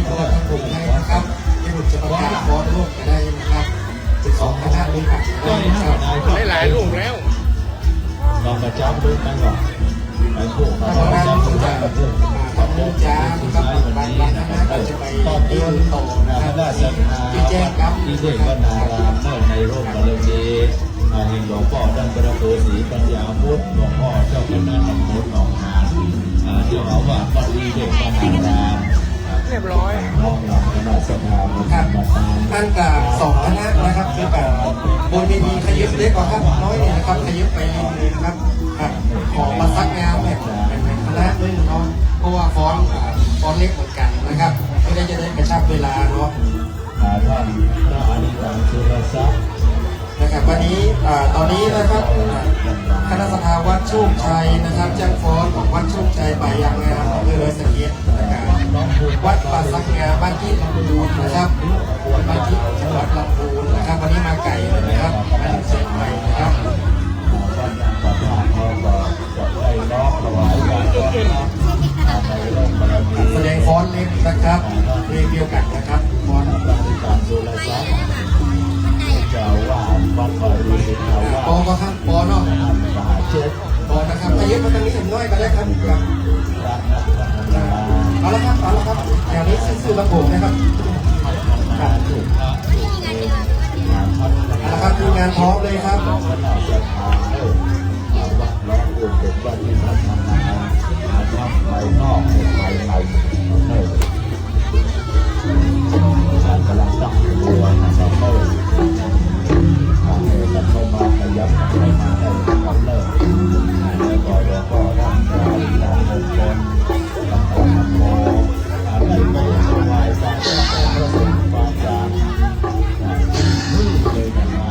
[SPEAKER 1] ตัวทางผมให้นะครับให้ผมจะประกาศฟอนร่วมกันได้นะครับเป็น2คณะด้วยกันนะครับ
[SPEAKER 2] ได้หลายลูกแล้ว
[SPEAKER 3] ลองมาจับดูกันก่อนไอ้พวก
[SPEAKER 1] ถ้า
[SPEAKER 3] เรา
[SPEAKER 1] เรา
[SPEAKER 3] จับดู
[SPEAKER 1] จะ
[SPEAKER 3] กันพวก
[SPEAKER 1] ทำลูกจ้านะครับบ้านนะครับเราจะไปที่อื่นต่อนะครับ
[SPEAKER 3] ราชธา
[SPEAKER 1] ที่แจ้งครับ
[SPEAKER 3] ที่เด็กวนารามเมื่อในร่มบารมีแห่งหลวงพ่อท่านพระโพสีปัญญาพุทธหลวงพ่อเจ้าคณะตำบลหนองหานเจ้าอาวาสวัดที่เด็กวนาราม
[SPEAKER 2] เรียบร้อย
[SPEAKER 3] น้องนำคณะสภามา
[SPEAKER 1] ครับ
[SPEAKER 3] มาตาม
[SPEAKER 1] ท่านกับ2คณะนะครับคือแบบบนเวทีขยับเล็กกว่าครับน้อยเนี่ยนะครับขยับไปนิดนึงนะครับครับของมาซักงามเนี่ยเป็นคณะนึงเนาะเพราะว่าฟอนเล็กเหมือนกันนะครับไม่ได้จะได้กระชับเวลาเนาะ
[SPEAKER 3] ท่านพระอริยสุรศักดิ์
[SPEAKER 1] นะครับวันนี้ตอนนี้นะครับคณะสภาวัดโชคชัยนะครับจ้างฟ้อนของวัดโชคชัยป่ายางงามอำเภอเลยสะเก็ดนะครับวัดป่าสักงามบ้านที่ลำพูนนะครับบ้านที่จังหวัดลำพูนนะครับวันนี้มาไก่เลยนะครับมาถึงเชียงใหม่นะครับ
[SPEAKER 3] วันประธานเขาก็จะได้น้อมถวายการต้อนรับในร่มบารมี
[SPEAKER 1] แสดงฟ้อนเล็กนะครับเพลงเดียวกันนะครับฟ้อน
[SPEAKER 3] พระอริยสุรศักดิ์เจ้าว่าวัดบริสุทธิ์เจ้าว่า
[SPEAKER 1] ปอก็ครับปอเนาะ
[SPEAKER 3] มหาเจ็ด
[SPEAKER 1] ปอนะครับขยับมาทางนี้เห็นน้อยก็ได้ครับครับ
[SPEAKER 3] พระนักพัฒนา
[SPEAKER 1] เอาละครับแถวนี้ซื่อๆลำโพงนะครับ
[SPEAKER 3] การถูกพระถูกเองงานพัฒนา
[SPEAKER 1] เอาละครับทีมงานพร้อมเลยครับ
[SPEAKER 3] คณะสภาเลิกวัดร้องอุ่นเป็นวัดที่พัฒนาทำภายนอกเป็นภายในเลิกการกำลังตั้งตัวนะครับเลิกทางเดินเข้ามาขยับเข้ามาได้กับเลิกแล้วก็แล้วก็ร่างกายการเดินคนลำบากลำบากอะไรไม่สบายใจก็ประสบความสำเร็จเลยกันมา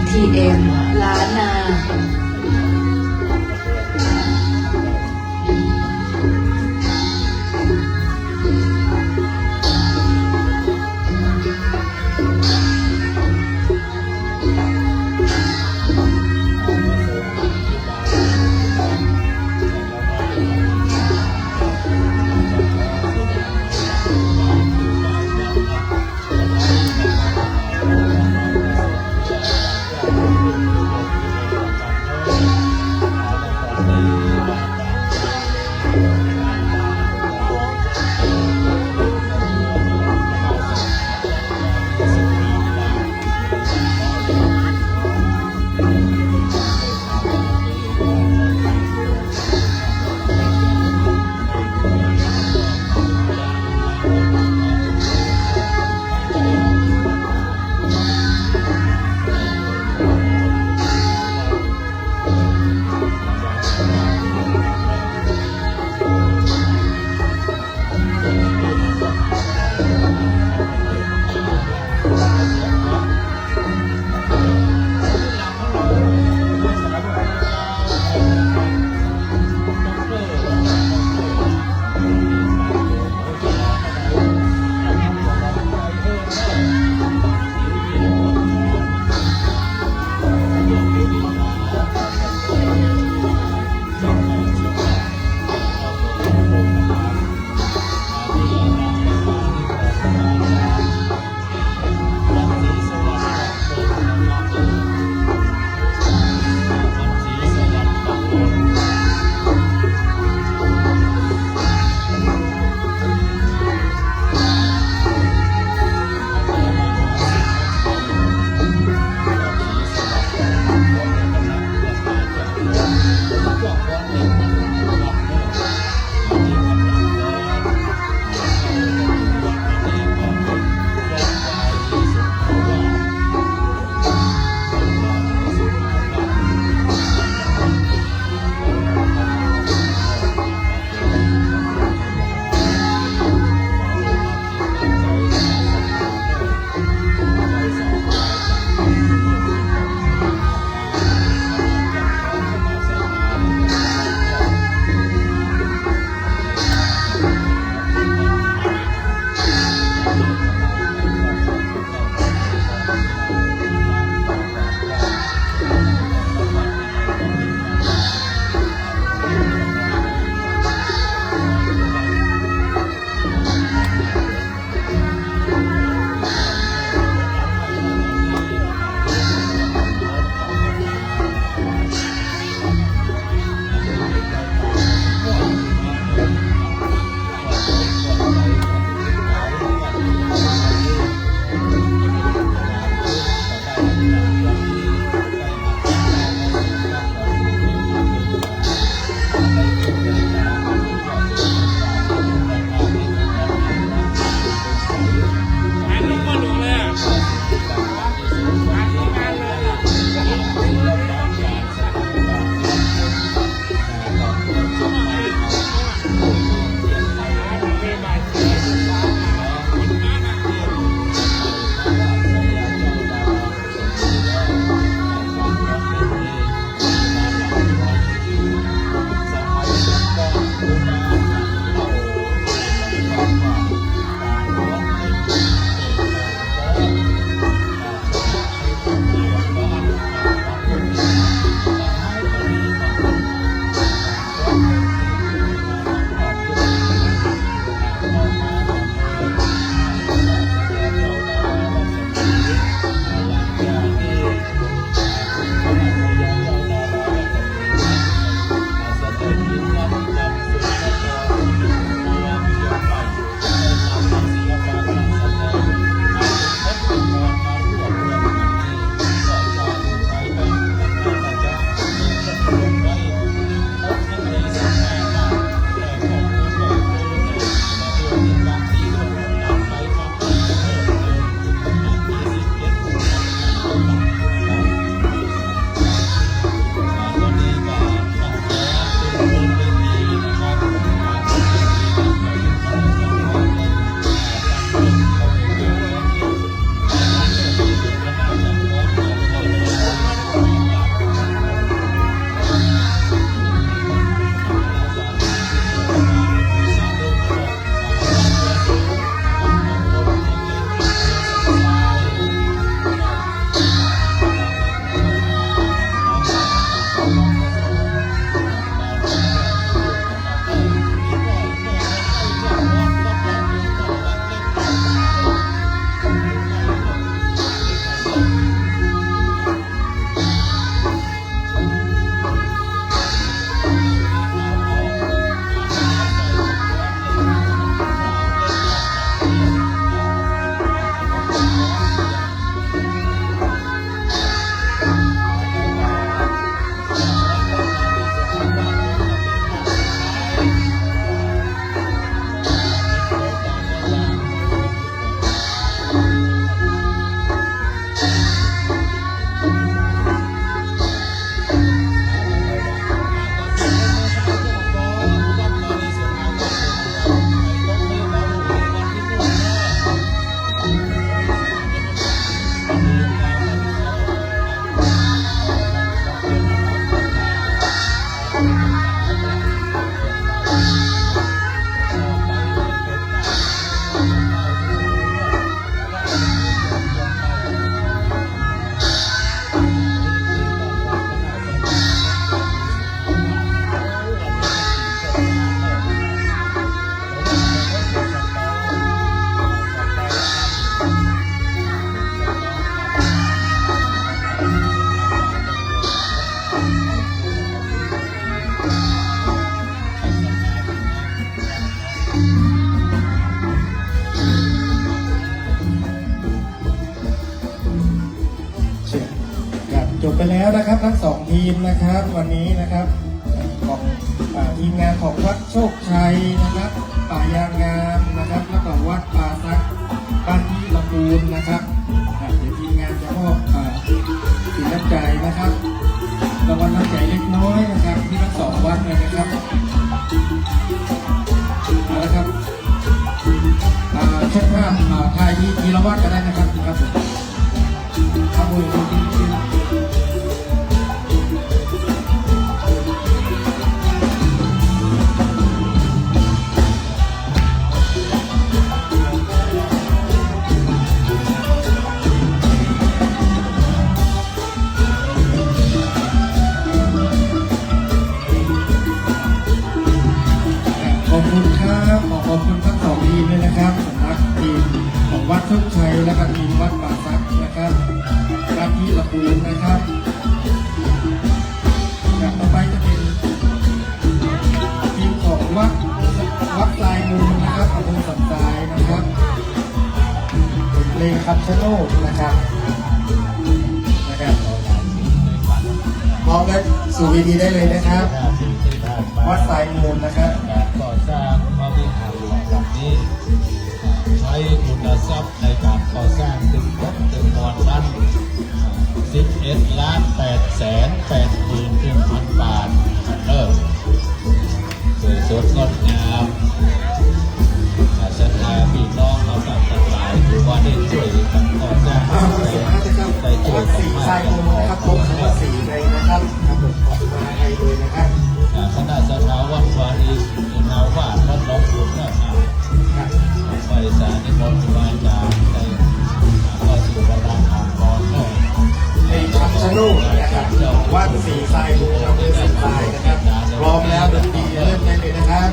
[SPEAKER 4] TM ล้านนา
[SPEAKER 1] จบไปแล้วนะครับทั้งสองทีมนะครับวันนี้นะครับของทีมงานของวัดโชคชัยนะครับป่ายางงามนะครับแล้วก็วัดป่าซักบ้านที่ลำพูนนะครับเดี๋ยวทีมงานจะมอบสินน้ำใจนะครับรางวัลน้ำใจเล็กน้อยนะครับที่ทั้งสองวัดเลยนะครับเอาละครับช่างภาพถ่ายทีละวัดก็ได้นะครับครับผมขโมยคนที่ขอบคุณครับขอบคุณทั้งสองทีมเลยนะครับสำหรับทีมของวัดโชคชัยและก็ทีมวัดป่าซักนะครับบ้านที่ลำพูนนะครับต่อไปจะเป็นทีมของวัดลายมูลนะครับอำเภอสันทรายนะครับเป็นเพลงคำชะโนดนะครับมองกันสู่วีดีได้เลยนะครับวัดสายมูลนะครับ
[SPEAKER 3] การก่อสร้างพระวิหารหลวงหลังนี้ใช้ทุนทรัพย์ในการก่อสร้างถึงงบถึงมวลตั้ง11,881,000 บาทสวยสดงดงามศรัทธาพี่น้องเราต่างหลายถือว่าได้ช่วยกันก่อสร้างได้ช่วยกัน
[SPEAKER 1] สี
[SPEAKER 3] มา
[SPEAKER 1] ทราย
[SPEAKER 3] ก
[SPEAKER 1] มูลนะครับครบทั้งสีเลยนะครับครับผมขอบคุณมาให้เลยนะครับ
[SPEAKER 3] คณะสถาวัดวารีนาวาสวัดหนองบุญนะครับไปสารนิมนต์มาจากในก็สู่บรรดาทางกรเนอะ
[SPEAKER 1] ในคำชะโนดนะครับวัดสีทรายมูลอำเภอสันทรายนะครับพร้อมแล้วดนตรีเริ่มได้เลยนะครับ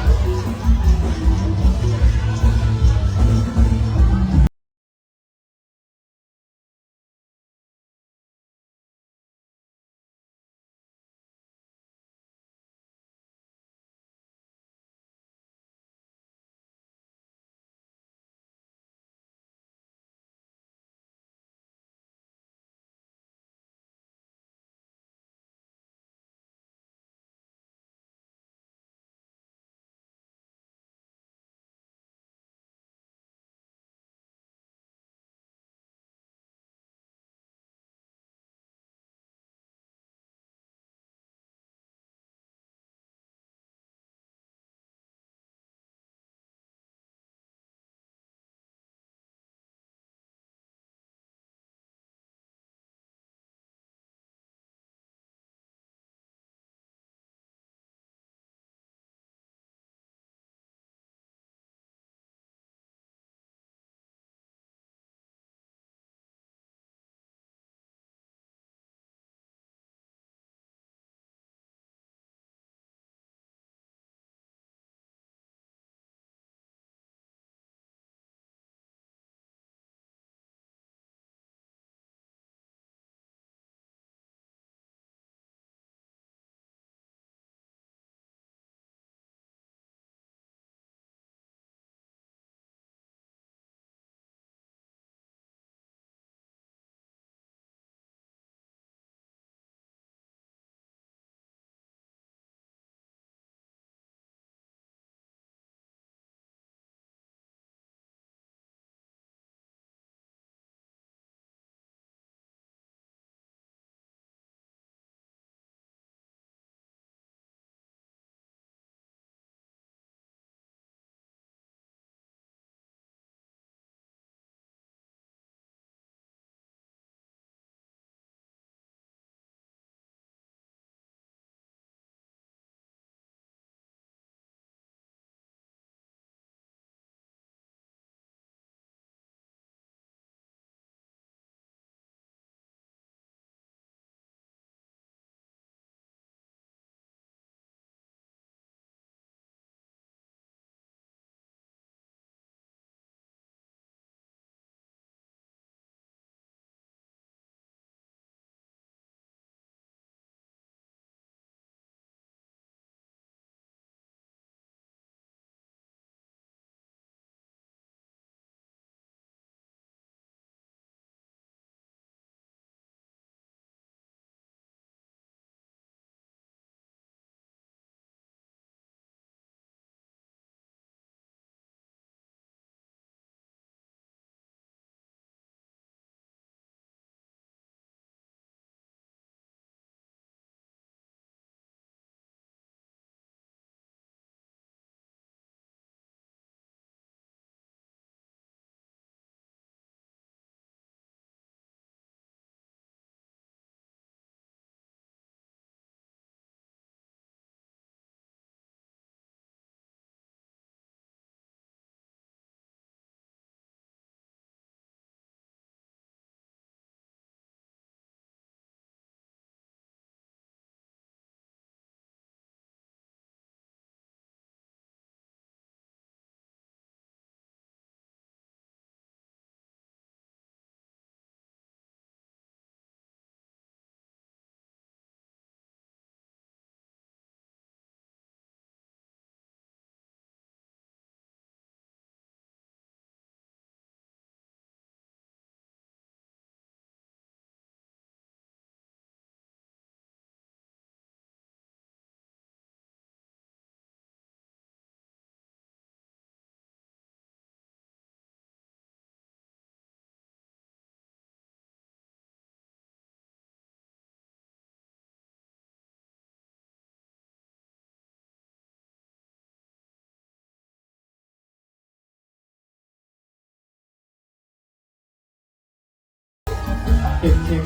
[SPEAKER 1] เช็ค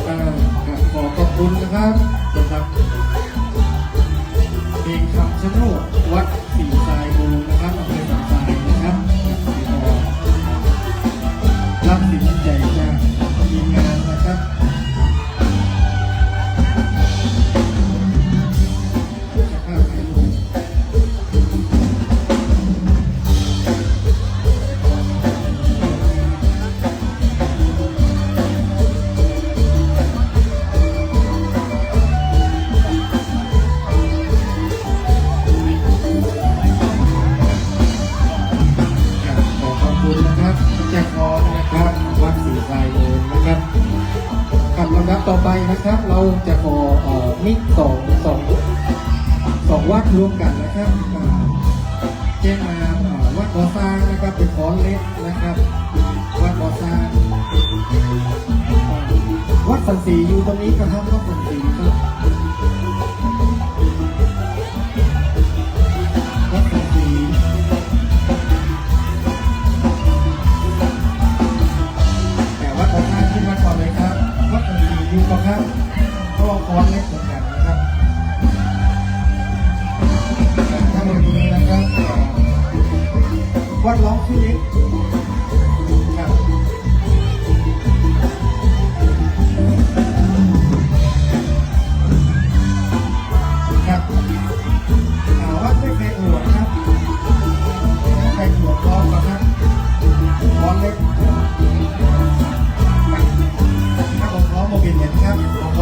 [SPEAKER 1] ครับขอขอบคุณนะครับสำหรับเพลงคำชะโนดวัดศรีทรายมูลนะครับอำเภอสันทรายนะครับรับสินใจจากทีมงานนะครับจะภาพถ่ายรูปขอขอบคุณนะครับแจ็คพอนะครับวัดศรีทรายมูลนะครับกับลำดับต่อไปนะครับ เราจะขอมิกสองวัดรวมกันนะครับแจ้งมาวัดบ่อซางนะครับเป็นขอเล็กนะครับวัดบ่อซางวัดสันสีอยู่ตรงนี้ครับวัดสันสีครับวัดสันสีแต่วัดบ่อซางขึ้นมาก่อนเลยครับวัดสันสีอยู่ก่อนครับเพราะเราขอเล็กเหมือนกันนะครับทั้งหมดนี้นะครับวัดร้องฟิลิปครับครับวัดไม่เคยหัวครับใครหัวร้องครับร้องเล็กถ้าผมร้องโมบิลเนี่ยครับผม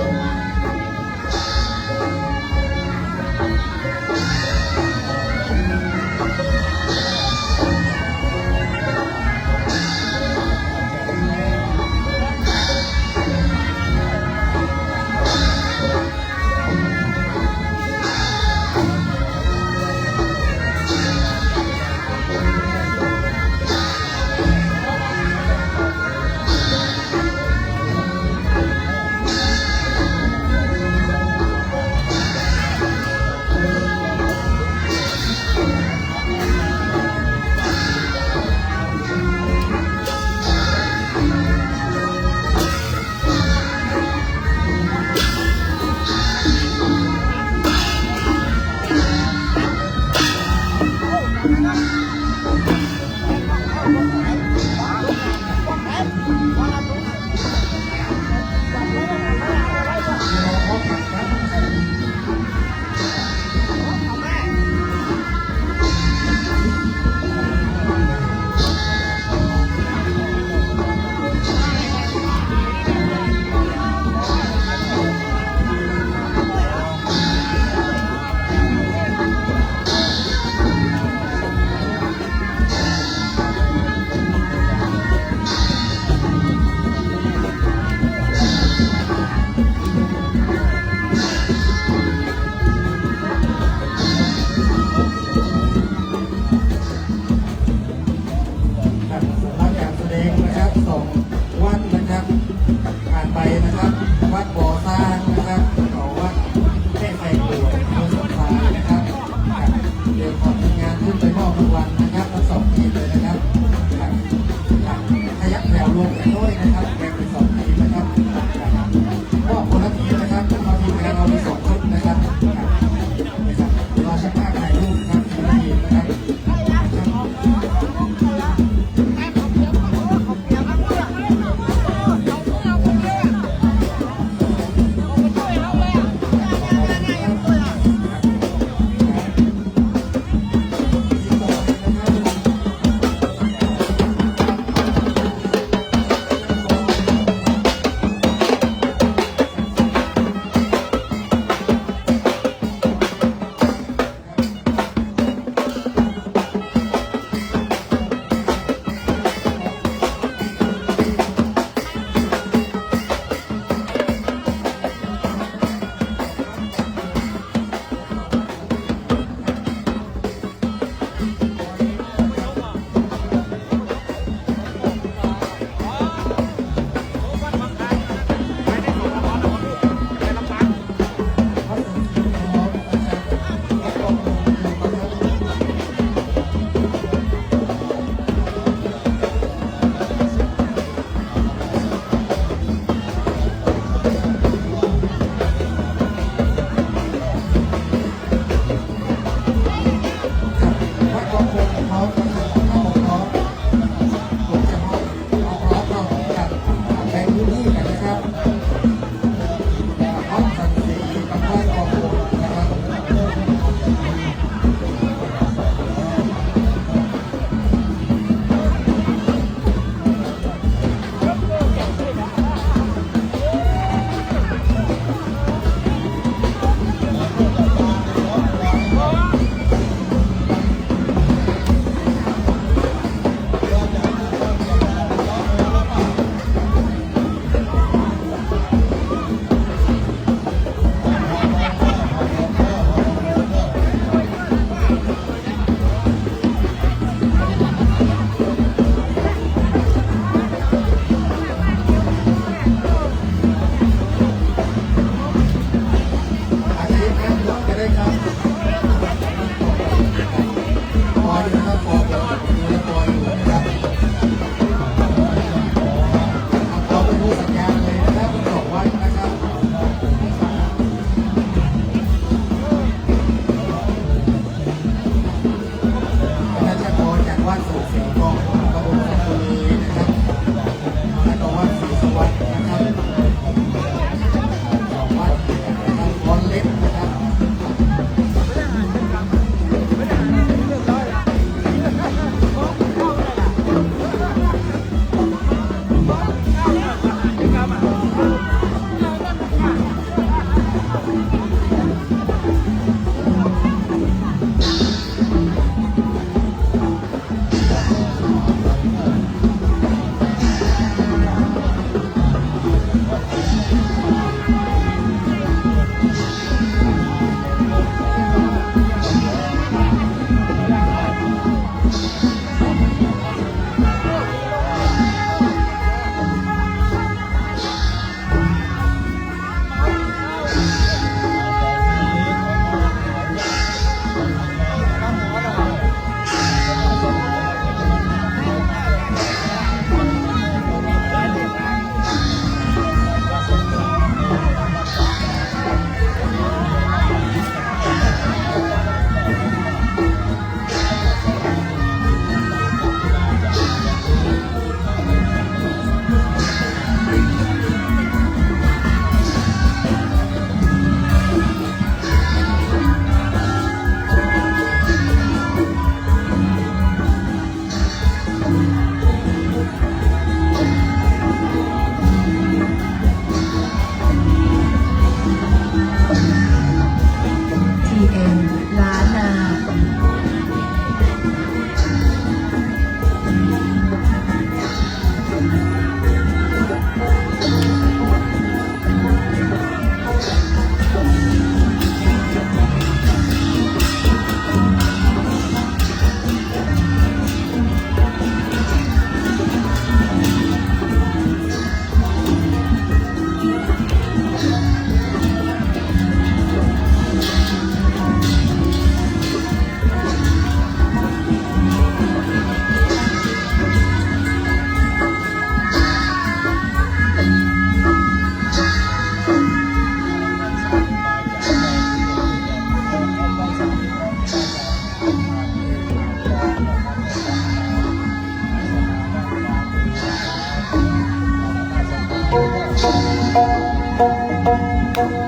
[SPEAKER 3] ข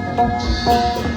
[SPEAKER 3] เ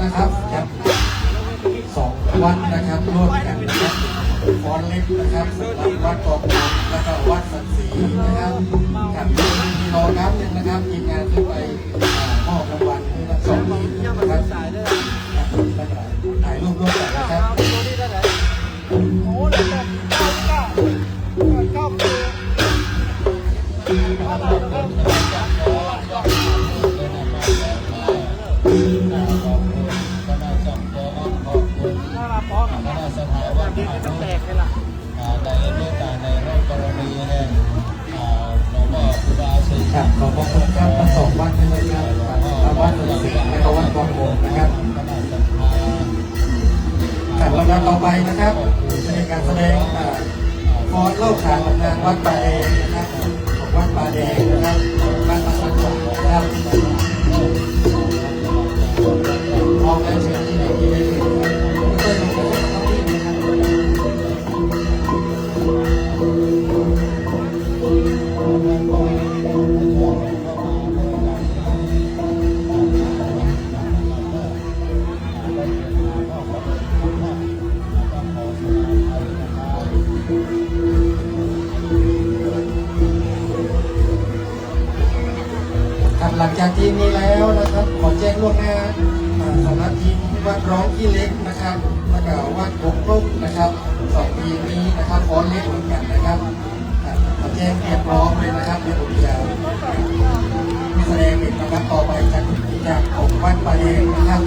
[SPEAKER 1] นะครับจัด2 วัดนะครับร่วมกันนะครับฟ้อนเล็กนะครับสำหรับวัดกองบุญแล้วก็วัดสันสีนะครับกับมีรอน้ำหนึ่งนะครับทีมงานขึ้นไปมอบรางวัลให้ทั้ง2 ทีมนะครับถ่ายรูปร่วมกันนะครับครับขอบคุณครับทั้ง2 วัดเลยนะครับวัดสันสีและก็วัดกองบุญนะครับครับลำดับต่อไปนะครับจะเป็นการแสดงฟ้อนเล่าขานตำนานวัดป่าแดงนะครับของวัดป่าแดงนะครับบ้านป่าสันสงนะครับมองและเชิญที่ไหนที่ได้เลยเปิดลงไปทั้งที่นะครับหลังจากทีมนี้แล้วนะครับขอแจ้งล่วงหน้าสำหรับทีมวัดร้องที่เล็กนะครับแล้วก็วัดกกลุ่มนะครับ2 ทีมนี้นะครับฟ้อนเล็กเหมือนกันนะครับขอแจ้งเตรียมพร้อมเลยนะครับเดี๋ยวผมจะมีแสดงเป็นนะครับต่อไปจากของวัดป่าแดงนะครับ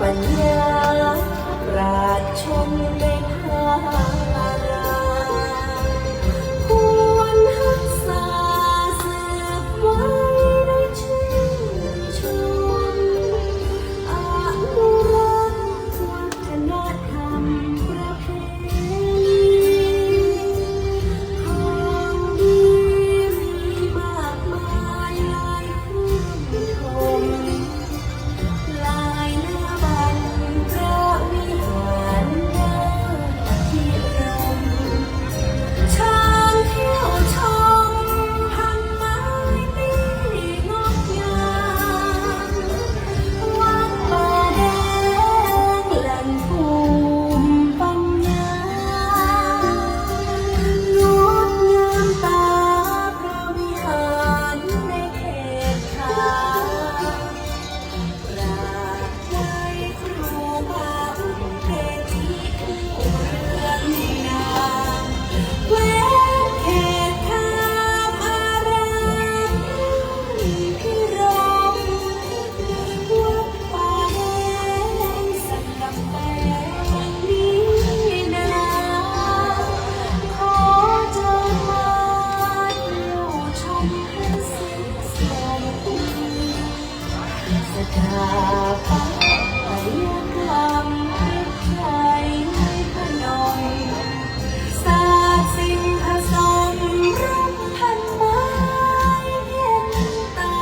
[SPEAKER 4] ปัญญาปราชญ์ชนในภาราควรรักษาสืบไว้ในชื่นชมอนุรักษ์วัฒนธรรมประเพณีของดีมีมากมายหลายพื้นชม ลายหน้าบันพระวิหารหน้าที่รมช้างเที่ยวชมพันไม้ปีงดงามวัดป่าแดงแหล่งภูมิปัญญางดงามตาพระวิหารในเขตขาว ปราบใจครูบาอุเทศีผู้เรืองนามแคว้นเขตคามอารามพิรมวัดป่าแดงสักกำแพงนี้นาขอเชิญมาดูชมให้สิ้นสม สถาปัตยกรรมพริกไทยให้พนมศาสตร์สิ่งผสมรูปพันไม้เย็นตา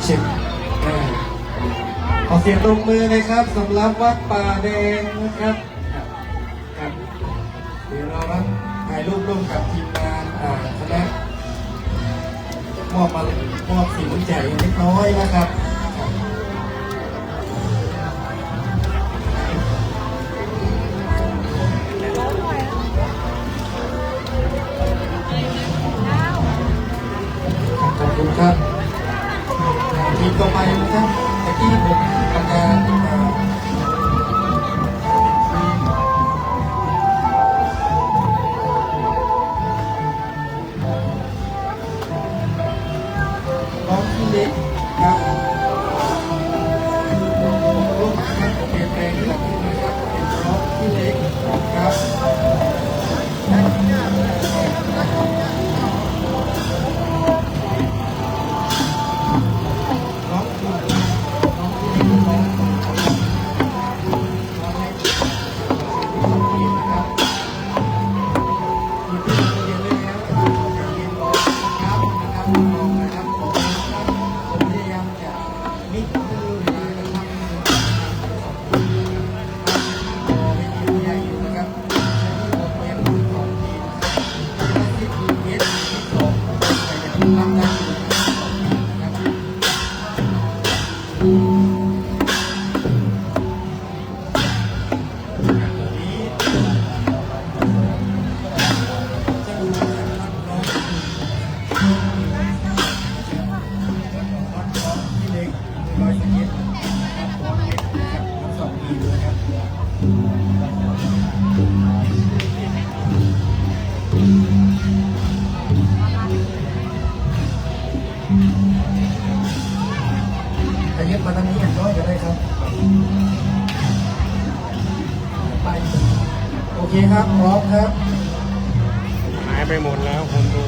[SPEAKER 1] เช็คขอเสียงตบมือเลยครับสำหรับวัดป่าแดงนะครับครับเดี๋ยวเรารับถ่ายรูปร่วมกับทีมงานคณะมอบสิ่งแจกเล็กน้อยนะครับขอบคุณครับทีมต่อไปนะครับตะกี้ผมกำลังน้องที่เล็กครับร่วมกันเปลี่ยนแปลงที่หลังนี้นะครับเป็นน้องที่เล็กครับน้องที่เล็กนะครับมีที่เรียนเลยนะครับเรียนร้อยครับนะครับลองนะครับผมพยายามจะมิกซ์ดูนะครับไม่มีผู้ใหญ่อยู่นะครับใช้ที่ผมเรียนของทีมนะครับที่คือเวทที่สองแต่ยังทำได้อยู่นะครับที่เล็กร้อยสิบเอ็ดสองปีนะครับแต่ยึดมาทางนี้อย่างน้อยก็ได้ครับไปโอเคครับพร้อมครับ
[SPEAKER 5] หายไปหมดแล้วคนดู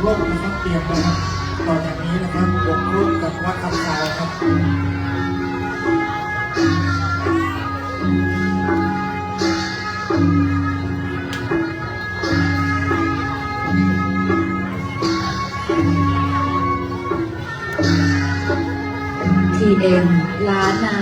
[SPEAKER 1] โลกนะครับเตรียมนะครับต่อจากนี้นะครับวงรุ่นกับวัดคำสาวครับ
[SPEAKER 4] TM ล้านนา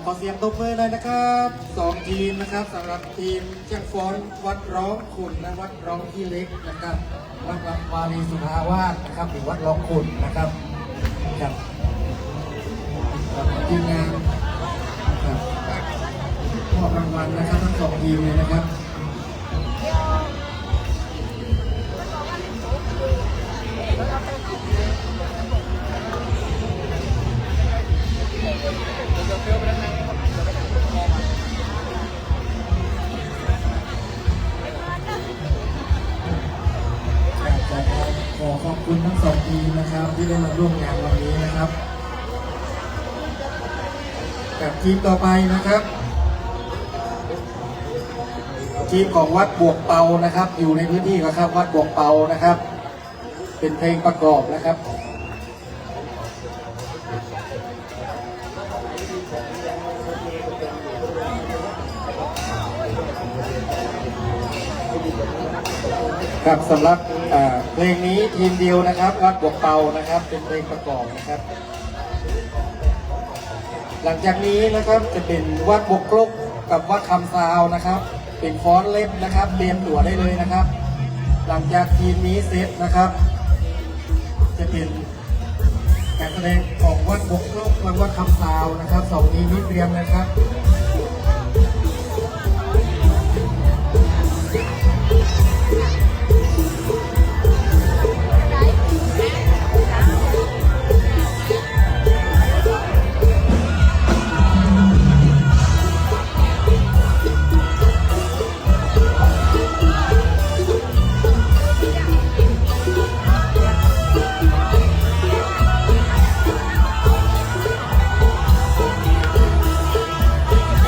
[SPEAKER 1] อเสียงตบมือเลยนะครับสองทีมนะครับสำหรับทีมเชียงฟ้อนวัดร้องขุนและวัดร้องที่เล็กนะครับวัดวารีสุภาวาสนะครับหรือวัดร้องขุนนะครับครับทีมงานครับมอบรางวัลนะครับทั้งสองทีมเลยนะครับขอขอบคุณทั้งสองทีมนะครับที่ได้มาร่วมงานวันนี้นะครับกับทีมต่อไปนะครับทีมของวัดบวกเปานะครับ อยู่ในพื้นที่นะครับวัดบวกเปานะครับ เป็นเพลงประกอบนะครับครับสำหรับเพลงนี้ทีมเดียวนะครับวัดบวกเปานะครับเป็นเพลงประกอบนะครับหลังจากนี้นะครับจะเป็นวัดบวกกลกกับวัดคำซาวนะครับเป็นฟ้อนเล็บนะครับเตรียมตัวได้เลยนะครับหลังจากทีมนี้เสร็จนะครับจะเป็นการแสดงของวัดบวกกลกและวัดคำซาวนะครับสองทีมนี้เตรียมนะครับค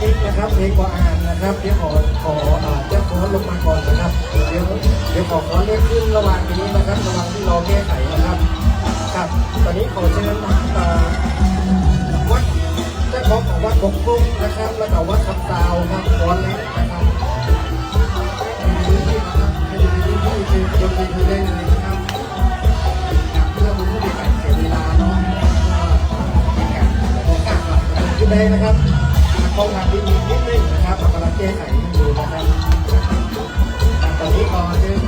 [SPEAKER 1] มิกนะครับเพลงกว่าอ่านนะครับเดี๋ยวขอจะขอลงมาก่อนนะครับเดี๋ยวขอเรียกขึ้นระหว่างนี้นะครับระหว่างที่รอแก้ไขนะครับครับตอนนี้ขอเชิญวัดเจ้าของวัดบกกรุงนะครับแล้วก็วัดคำตาวครับร้อนเล็กนะครับให้ดูที่คือยกมือได้เลยนะครับเพื่อผู้ที่การเสียเวลาเนาะขึ้นได้นะครับห้องน้ำที่มีนิดนึงนะครับกำลังแก้ไขอยู่นะครับตอนนี้ขอเชิญ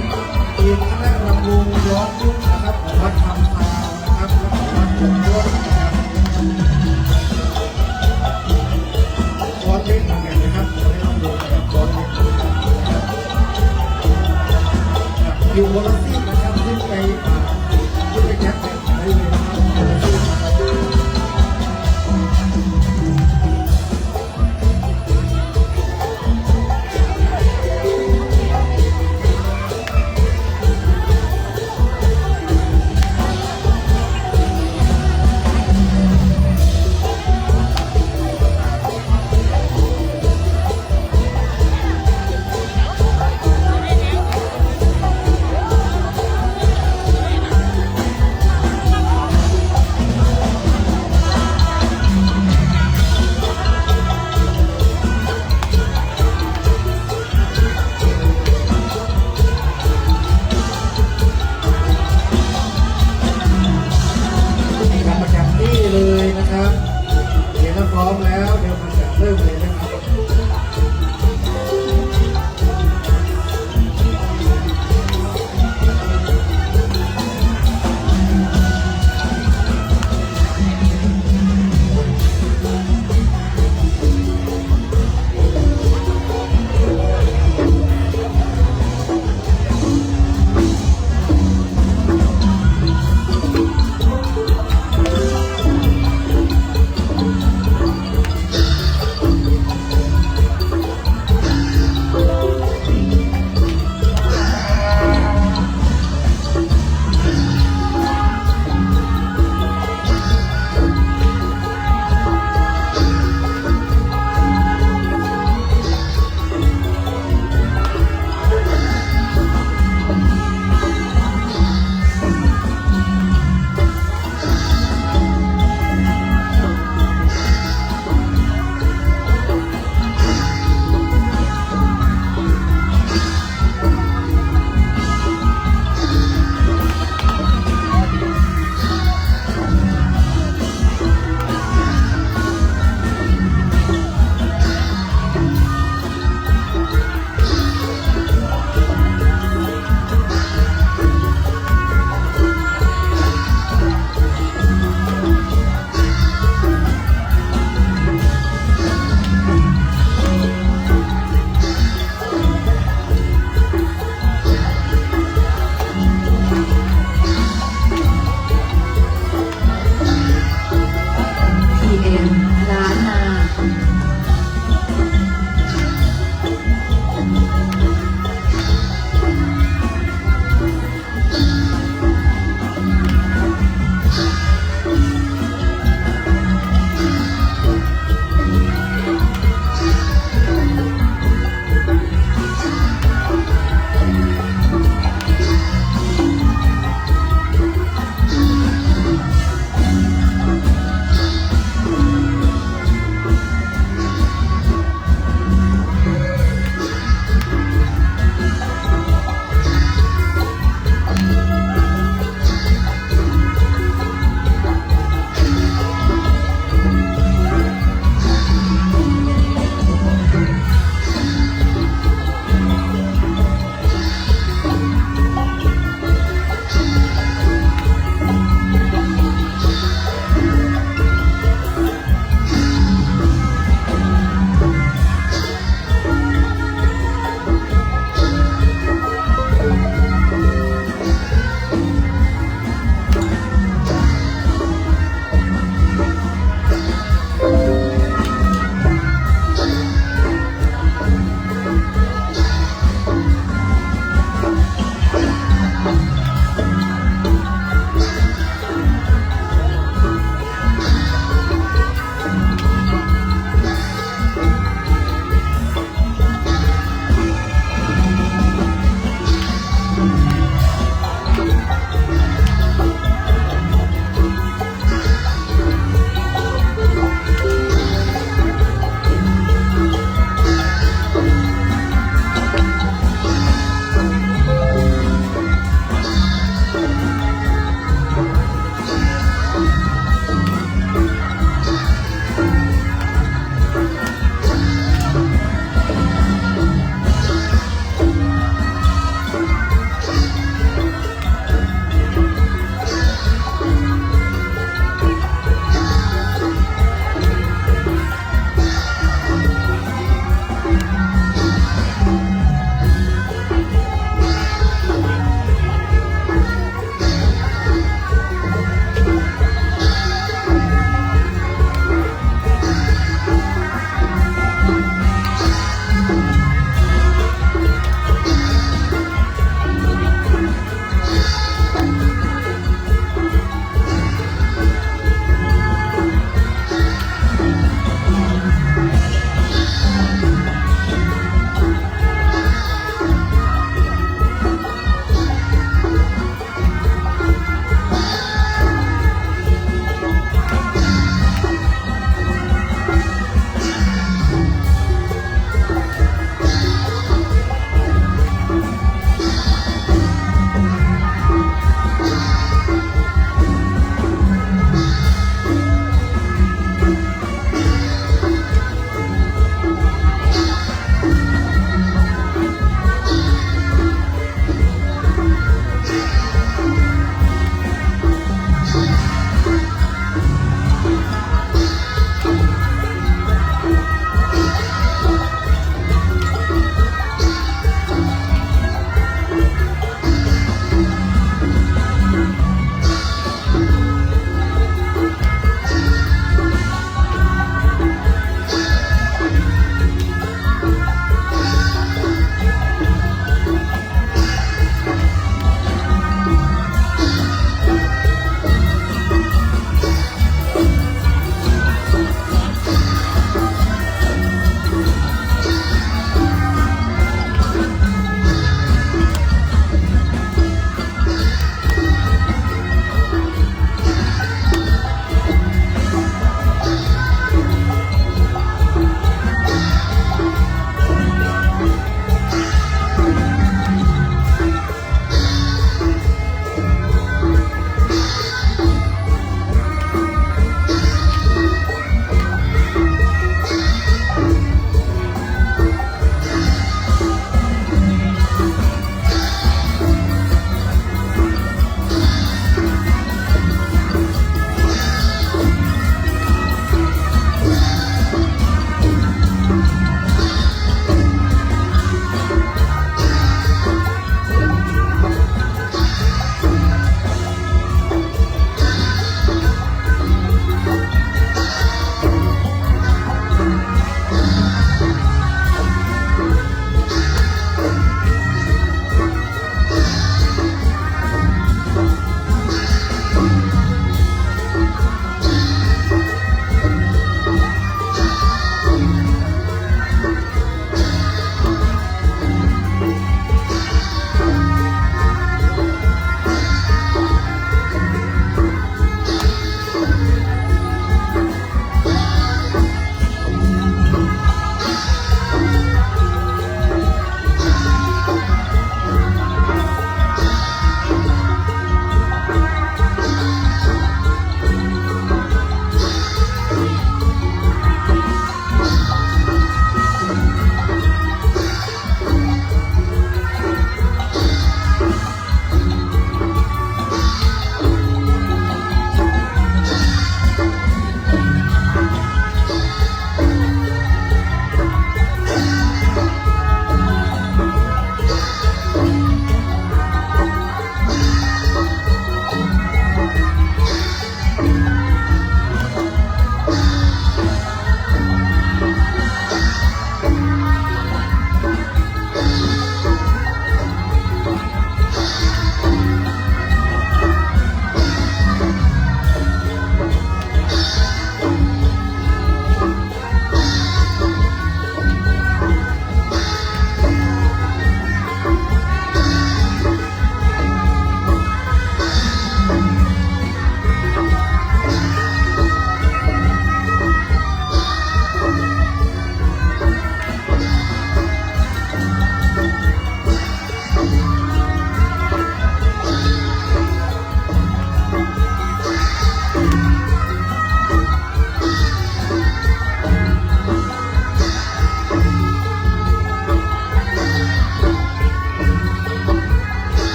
[SPEAKER 1] ทีมคณะรำวงย้อนยุคนะครับของวัดคำตาวนะครับและของวัดบกกรุงนะครับร้อนเล็กเหมือนกันนะครับเราได้ลองดูนะครับร้อนเล็กนะครับอยู่บนรถซีนะครับขึ้นไปแจ็คได้เลยนะครับ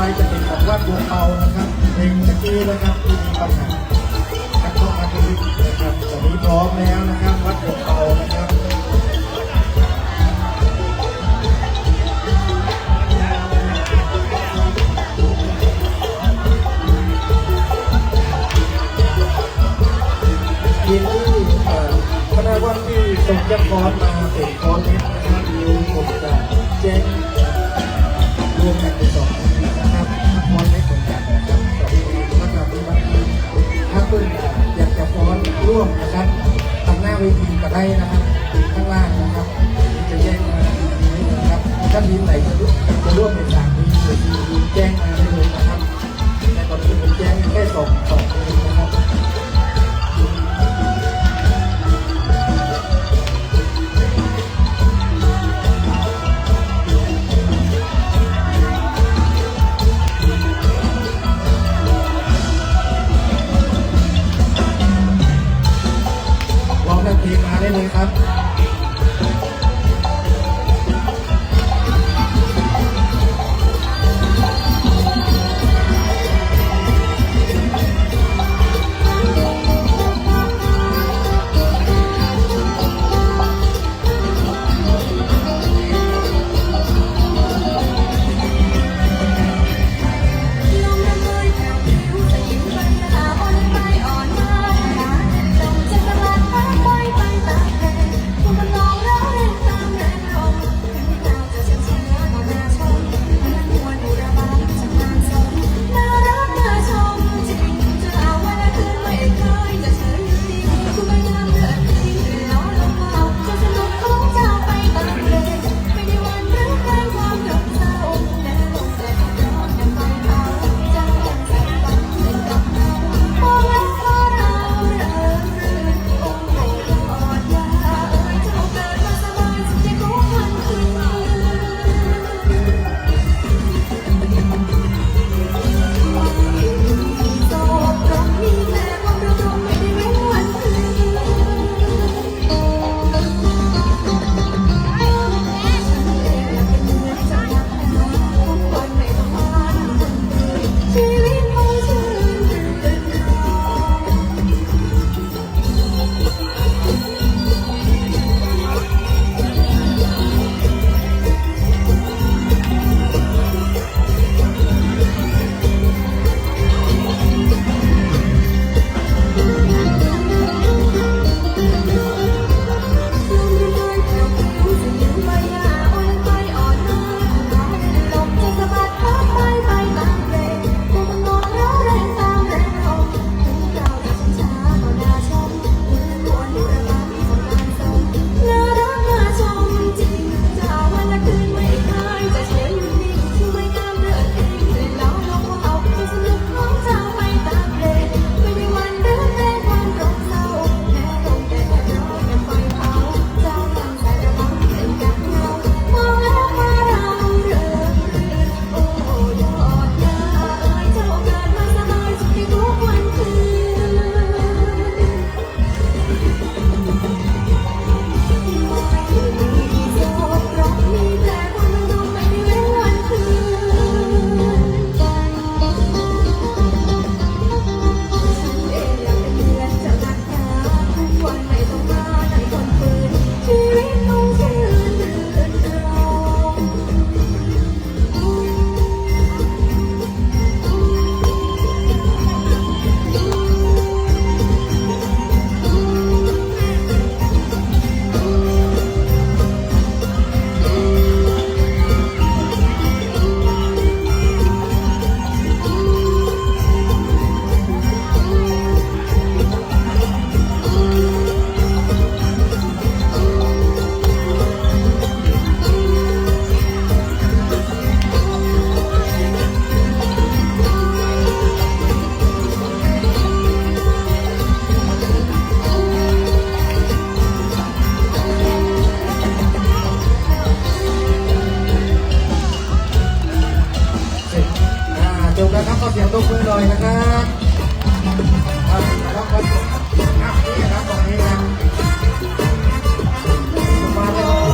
[SPEAKER 1] ไปจะเป็นของวัดบัวเปานะครับเพลงตะกี้นะครับที่มีปัญหาการเข้ามาที่นะครับตอนนี้พร้อมแล้วนะครับวัดบัวเปานะครับทีมที่คณะวัดที่ส่งเจ้าคอนมาเป็นคอนนี้นะครับมีผมจะแจ้งรวมกันเป็น2ทีมนะครับคอนไม่เหมือนกันนะครับ2ทีมแล้วก็มีบางทีถ้าเพื่อนอยากจะฟ้อนร่วมนะครับทางหน้าเวทีก็ได้นะครับข้างล่างนะครับจะแจ้งมาทีนี้นะครับถ้าทีมไหนจะร่วมใน3ทีมหรือทีมแจ้งมาได้เลยนะครับแต่ตอนนี้ผมแจ้งแค่2ทีมนะครับ ร้องเพลงมาได้เลยครับ เสียงตบมือหน่อยนะครับครับนี่ครับตรงนี้ครับมาเลย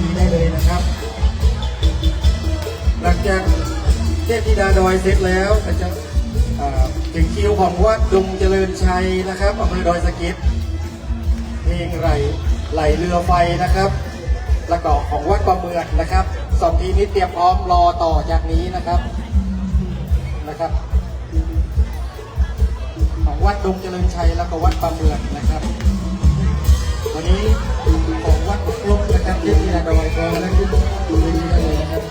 [SPEAKER 1] ทีได้เลยนะครับ หลังจากเทพธิดาดอยเสร็จแล้วก็จะถึงคิวของวัดดงเจริญชัยนะครับอำเภอดอยสะเก็ดเพลงไหลเรือไฟนะครับแล้วก็ของวัดประเมืองนะครับสองทีมนี้เตรียมพร้อมรอต่อจากนี้นะครับของวัดดงเจริญชัยแล้วก็วัดประเมืองนะครับวันนี้ของวัดกลมนะครับเทพธิดาดอยก็และขึ้นเวทีได้เลยนะครับ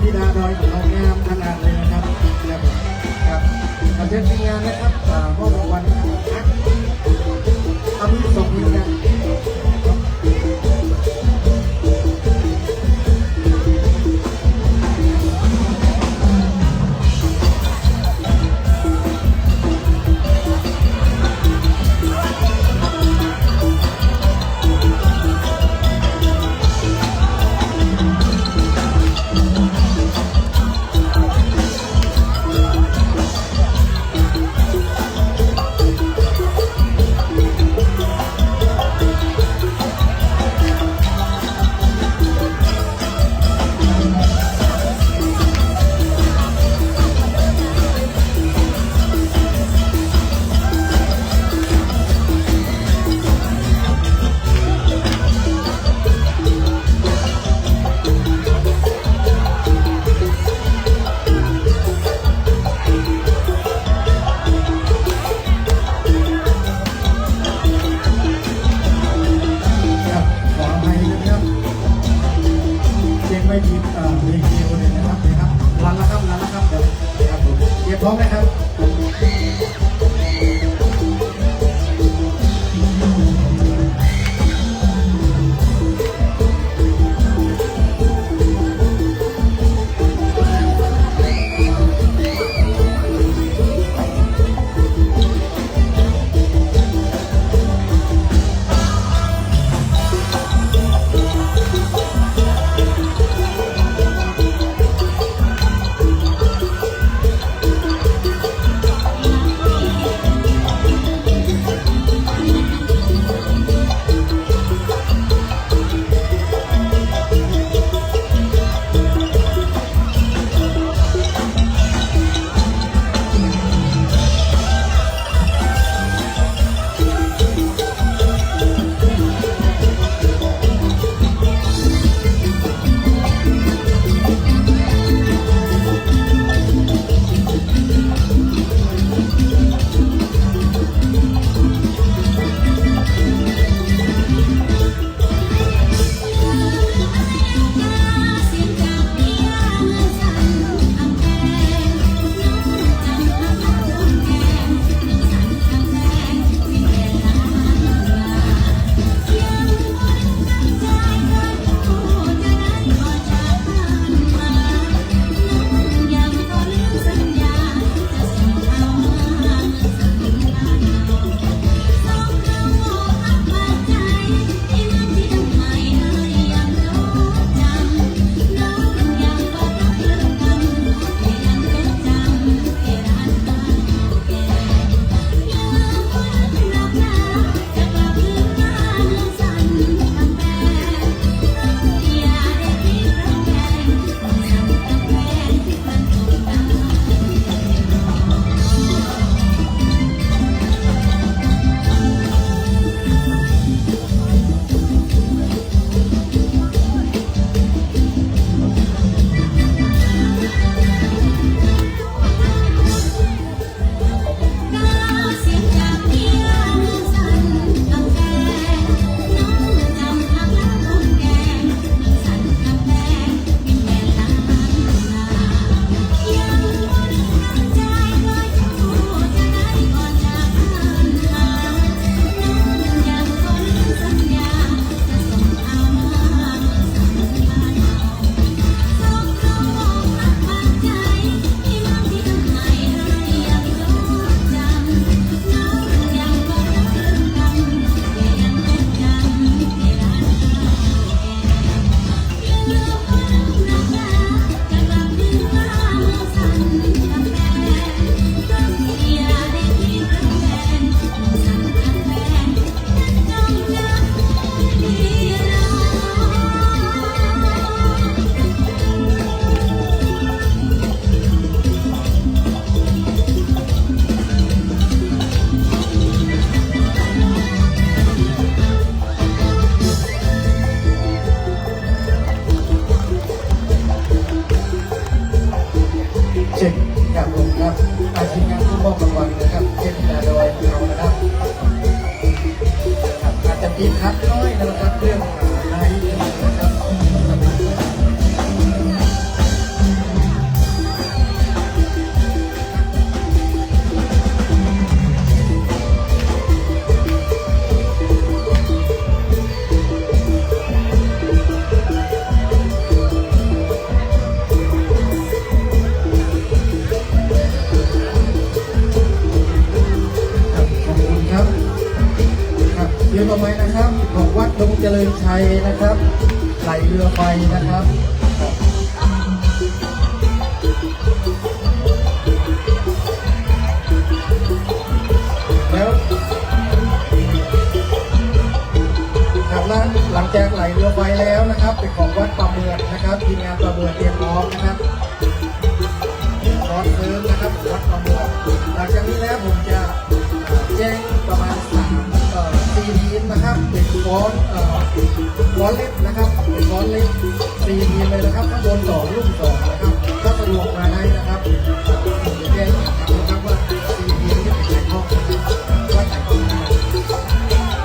[SPEAKER 1] ธิดาดอยของเรางามขนาดเลยนะครับครับผมครับขอเชิญทีมงานนะครับมอบรางวัลนะครับเอาพี่ส่งทีมงานไม่ผิดเพลงเดียวเลยนะครับนะครับรันแล้วครับเดี๋ยวครับผมเตรียมพร้อมไหมครับ นะครับไหลเรือไฟนะครับแล้วหลังจากไหลเรือไฟแล้วนะครับเป็นของวัดประเมือนนะครับทีมงานประเมือนเตรียมพร้อมนะครับตอนเดิมนะครับวัดประเมือนหลังจากนี้แล้วผมจะแจ้งประมาณ4 ทีมนะครับเป็นฟ้อนเล็กนะครับเป็นฟ้อนเล็ก4 ทีมเลยนะครับข้างบน2รุ่ม2นะครับถ้าสะดวกมาได้นะครับผมจะแจ้งนะครับว่า4 ทีมที่เป็นในห้องนะครับวัดไหนบ้างนะครับ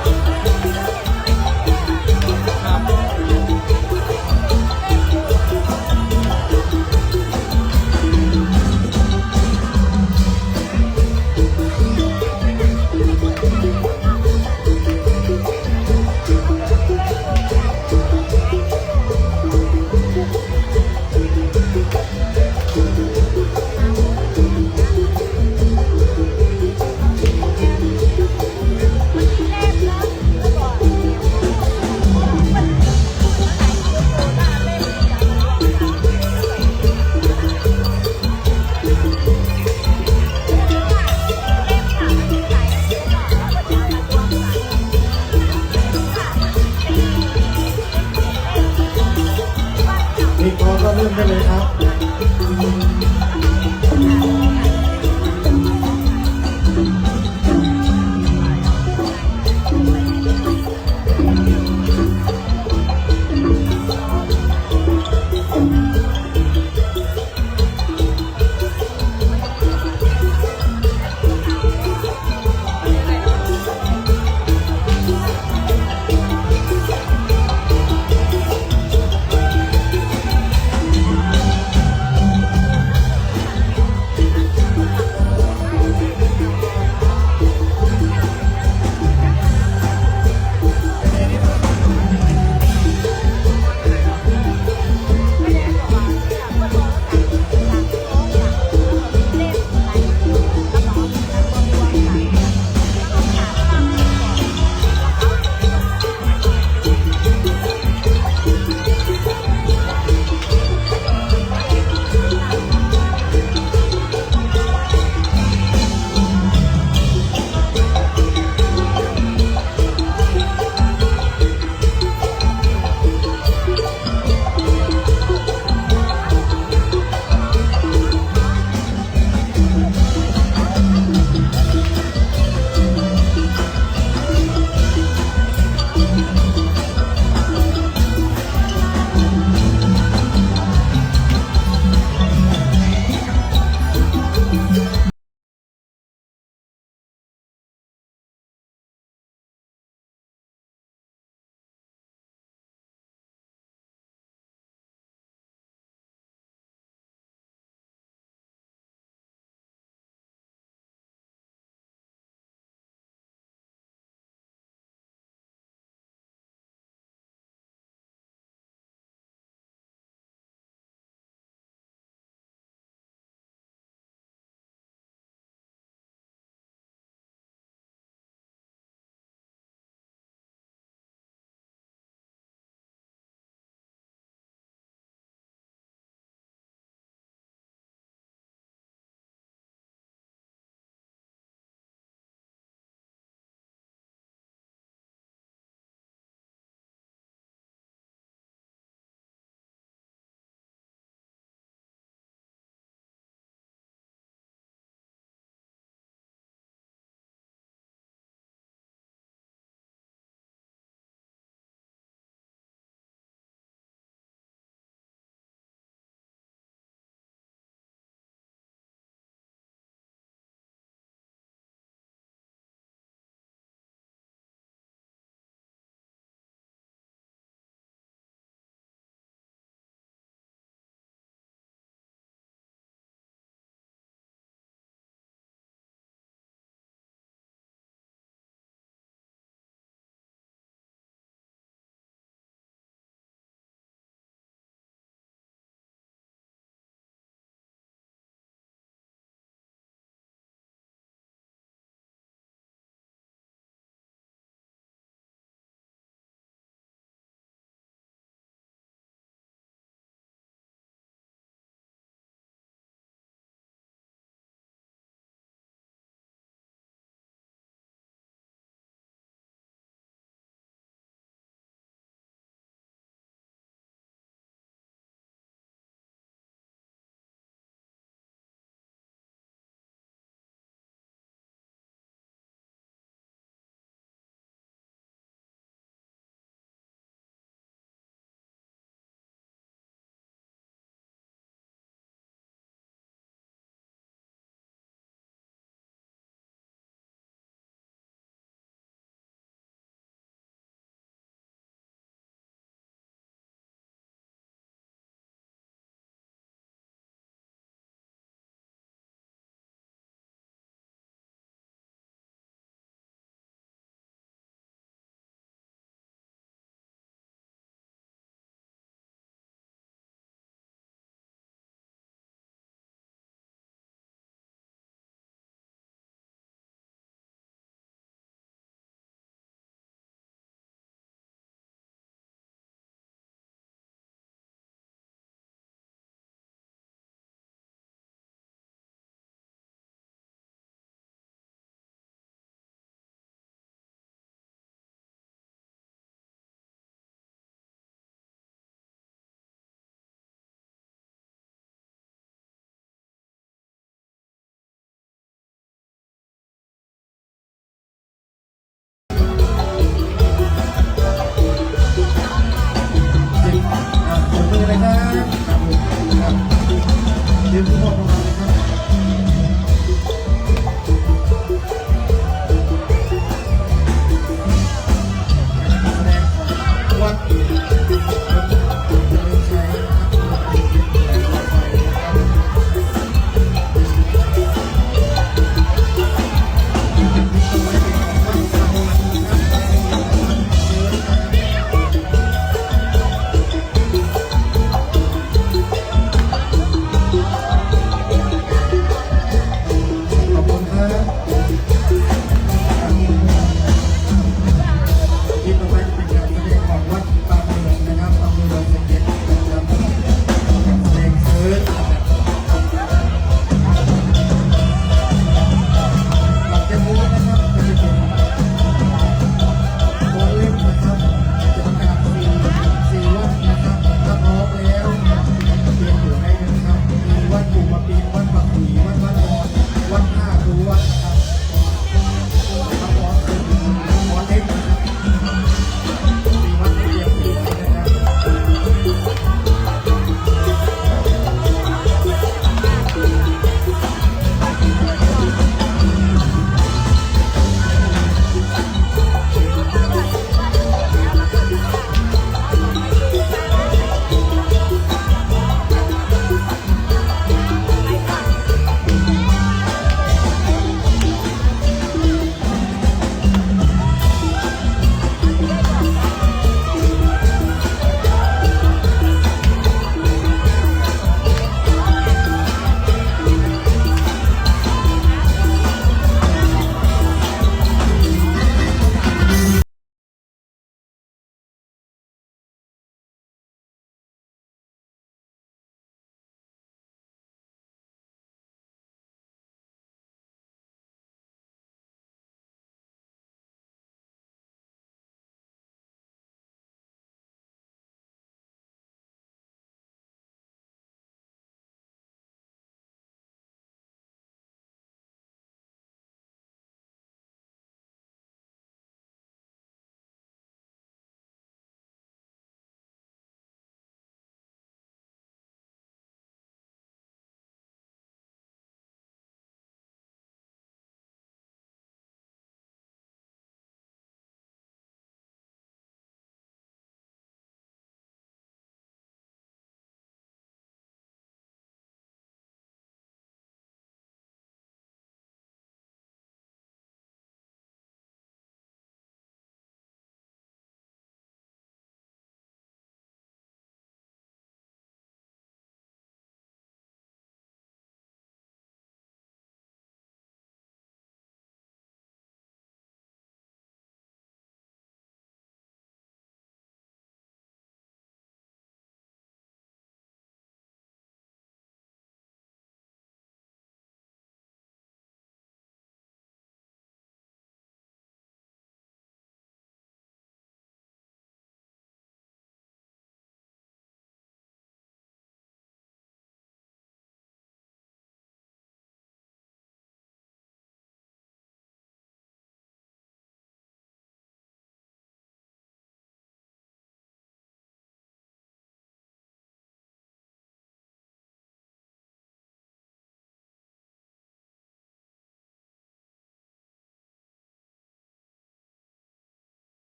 [SPEAKER 1] มีพร้อมก็เริ่มได้เลยครับ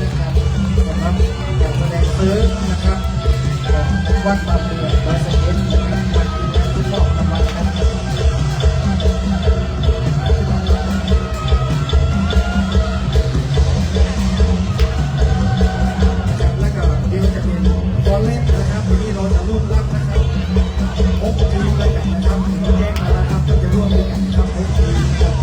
[SPEAKER 1] นะครับสำหรับการแสดงเซิร์ฟนะครับของวัดบางเดือนบางเสด็จนะครับวันที่2รางวัลนะครับแล้วก็เดี๋ยวจะเป็นตัวเล่นนะครับวันนี้เราจะร่วมรับนะครับ6 ทีมเลยกันนะครับแยกมาแล้วครับก็จะร่วมด้วยกันนะครับ6 ทีมครับ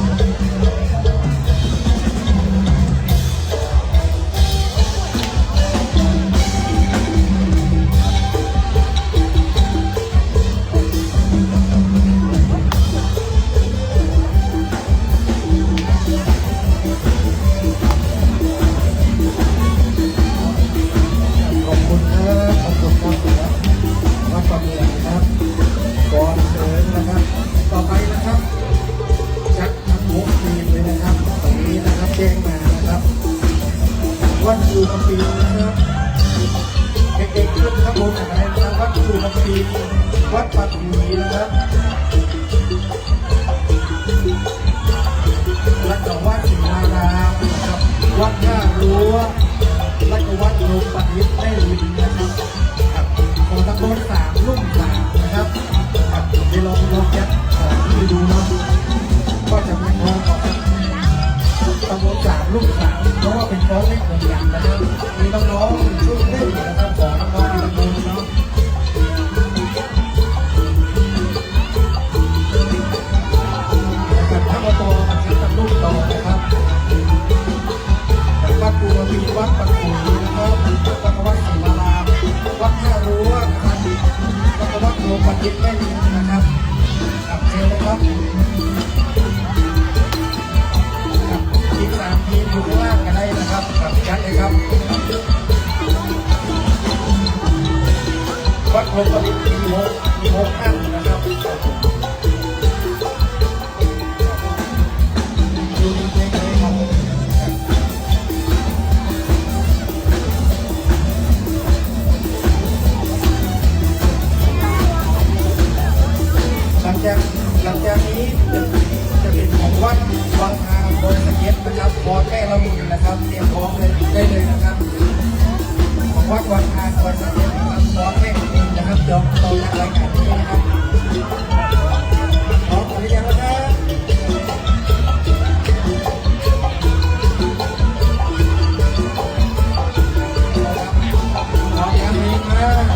[SPEAKER 1] ขอบคุณครับขอบคุณครับวัดประเมืองครับก่อนเชิญนะครับ ต่อไปนะครับจัดทั้ง6 ทีมเลยนะครับตรงนี้นะครับแจ้งมานะครับวัดอยู่กับปีนะครับเด็กๆขึ้นข้างบนอะไรนะครับวัดอยู่กับปีวัดปัตตุนีนะครับและก็วัดศิลารามนะครับวัดท่ารั้วและก็วัดลงปฏิษฐ์ได้ลินนะครับของตำบล3 ลุ่ม 3นะครับไปลองแก๊ปที่ดูเนาะก็จะมีของของตำบล3 ลุ่ม 3เพราะว่าเป็นของเล็กเหมือนกันนะครับมีน้องๆช่วยเล่นนะครับของน้องๆในตำบลเนาะนะครับทั้งหมดตัวนะครับทั้งลูกต่อนะครับวัดปูระวีวัดปัตตุนีนะครับวัดวัดศรีมารามวัดท่ารั้วนะครับแล้วก็วัดโลปฏิษฐ์ได้ดีนะครับกับเชิญนะครับกับอีก3 ทีมอยู่ข้างล่างกันได้นะครับกับยัดเลยครับวัดโลปฏิษฐ์มี6 ท่านนะครับดูดีเลยครับ หลังจากนี้จะเป็นของวัดวังทางโดยสเก็ตนะครับพอแก้เรามีนะครับเตรียมพร้อมเลยได้เลยนะครับของวัดวังทางโดยสเก็ตนะครับพอแก้เรามีนะครับเดี๋ยวเราจะรายการนี้นะครับพร้อมหรือยังนะครับพร้อมยังมีมา ข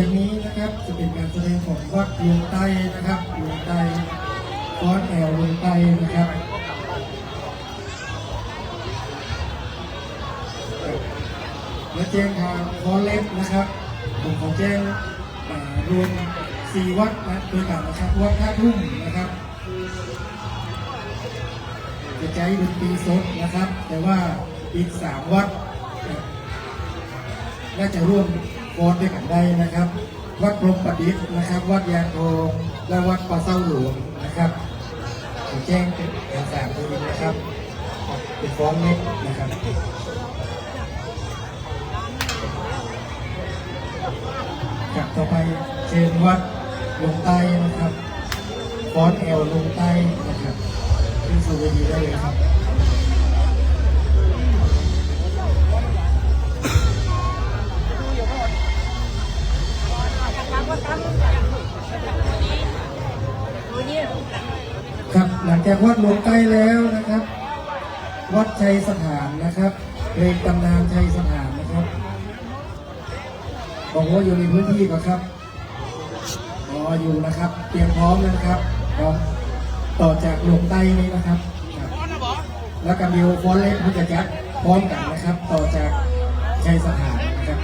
[SPEAKER 1] จากนี้นะครับจะเป็นการแสดงของวัดลวงไตนะครับลวงไตฟ้อนแอวลวงไตนะครับและแจ้งทางคอเล็บนะครับผมขอแจ้งรวม4 วัดนะโดยกันนะครับวัดท่าทุ่มนะครับจะใช้ดนตรีสดนะครับ แต่ว่าอีก3 วัดน่าจะร่วมฟ้อนด้วยกันได้นะครับ วัดพรหมประดิษฐ์นะครับ วัดยางทองและวัดปลาเศร้าหลวงนะครับขอแจ้งเป็น3 ตัวนี้นะครับเป็นฟ้อนเล็กนะครับกลับต่อไปเชิญวัดลงใต้นะครับฟ้อนแอลลงใต้นะครับขึ้นสู่เวทีได้เลยครับครับหลังจากวัดลงใต้แล้วนะครับ วัดชัยสถานนะครับเพลงตำนานชัยสถานนะครับบอกว่าอยู่ในพื้นที่ป่ะครับอยู่นะครับเตรียมพร้อมแล้วนะครับพร้อมต่อจากลงใต้นี้นะครับแล้วกับมิวฟอนเล็กพุทธจักรพร้อมกันนะครับ ต่อจากชัยสถานนะครับ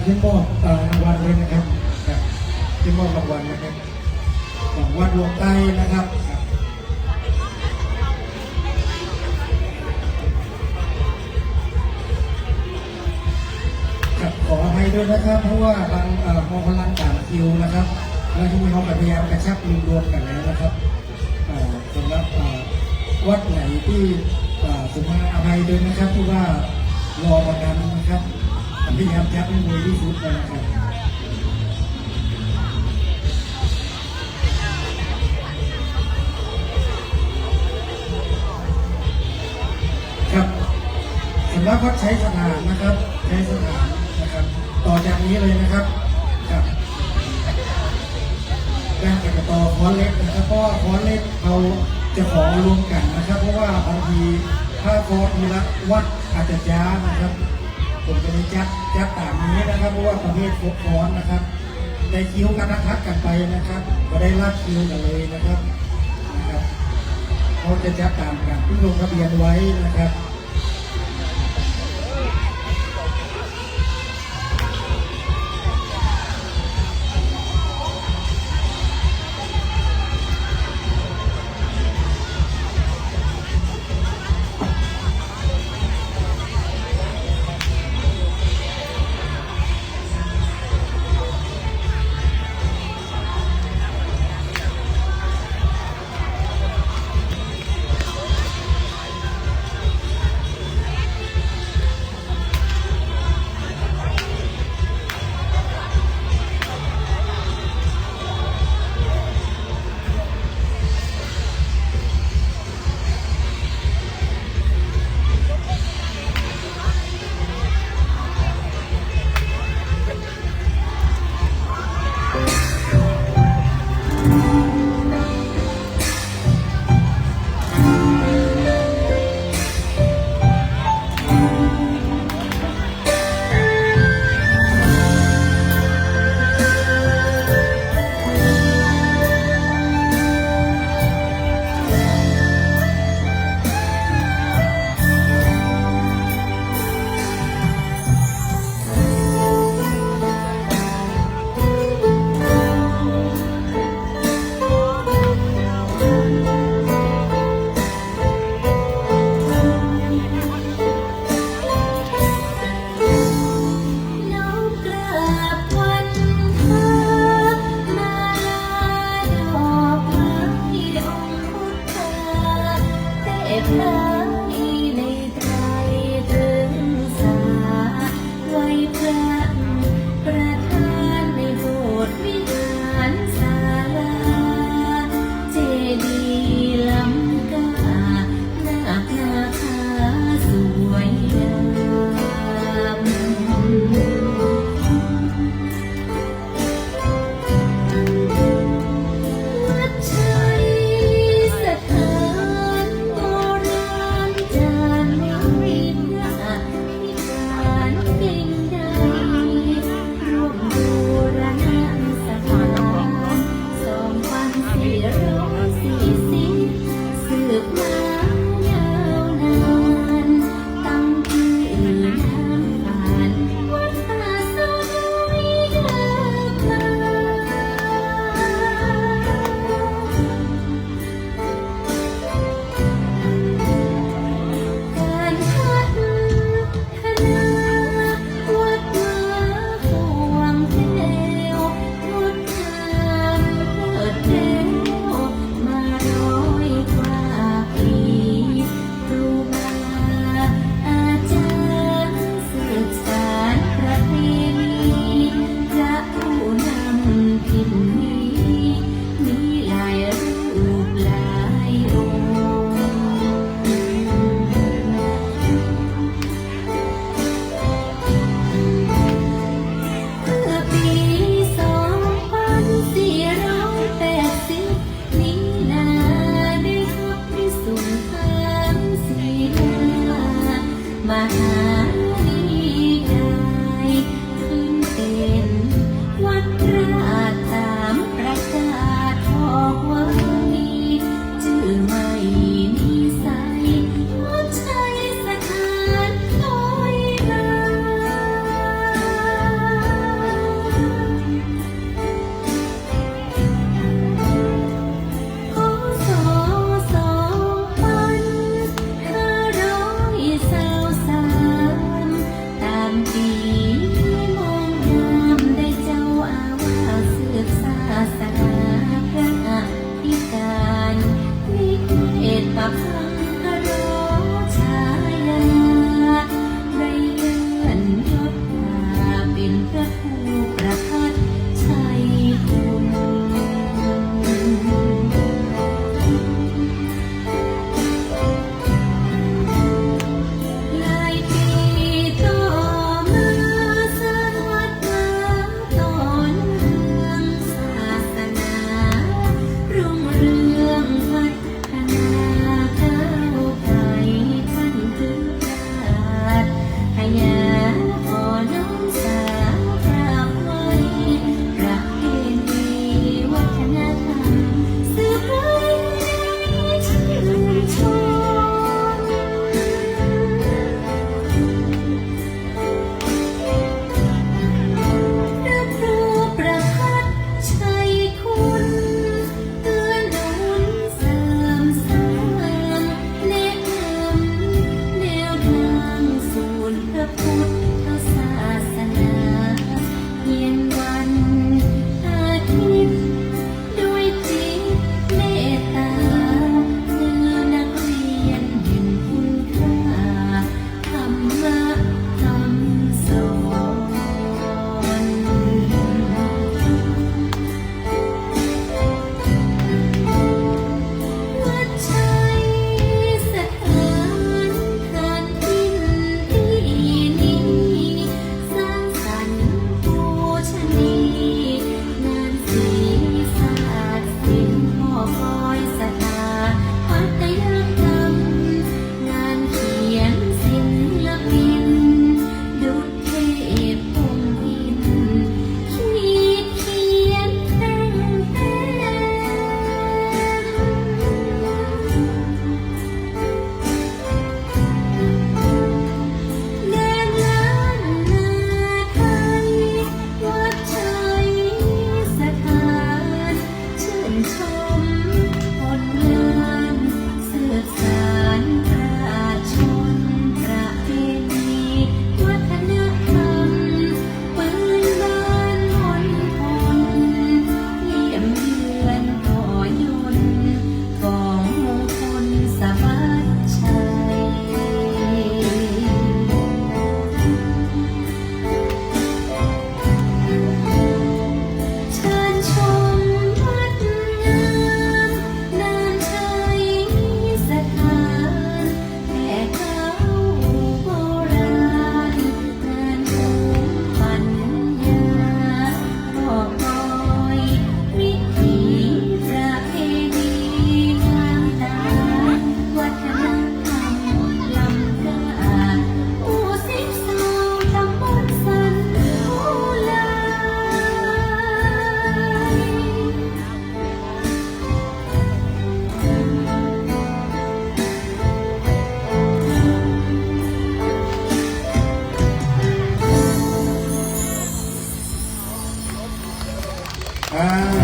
[SPEAKER 1] ขึ้นมอบรางวัลเลยนะครับครับขึ้นมอบรางวัลนะครับของวัดหลวงใต้นะครับครับขออภัยด้วยนะครับเพราะว่าบางมองพลังต่างคิวนะครับแล้วที่มีเขาพยายามกระชับรวมกันแล้วนะครับสำหรับวัดไหนที่สมมาอภัยด้วยนะครับที่ว่ารอประกันนะครับพยายามจับให้มือที่สุดนะครับครับสำหรับวัดใช้สถานนะครับใช้สถานนะครับต่อจากนี้เลยนะครับครับการกระต่อคอนเล็กนะครับเพราะว่าคอนเล็กเราจะขอรวมกันนะครับเพราะว่าบางทีถ้าคอนทีละวัดอาจจะจ้านะครับผมจะได้จัดตามนี้นะครับเพราะว่าประเภทโฟกคอนนะครับได้คิวกันทักกันไปนะครับก็ได้ลากคิวกันเลยนะครับเขาจะจัดตามกันที่ลงทะเบียนไว้นะครับ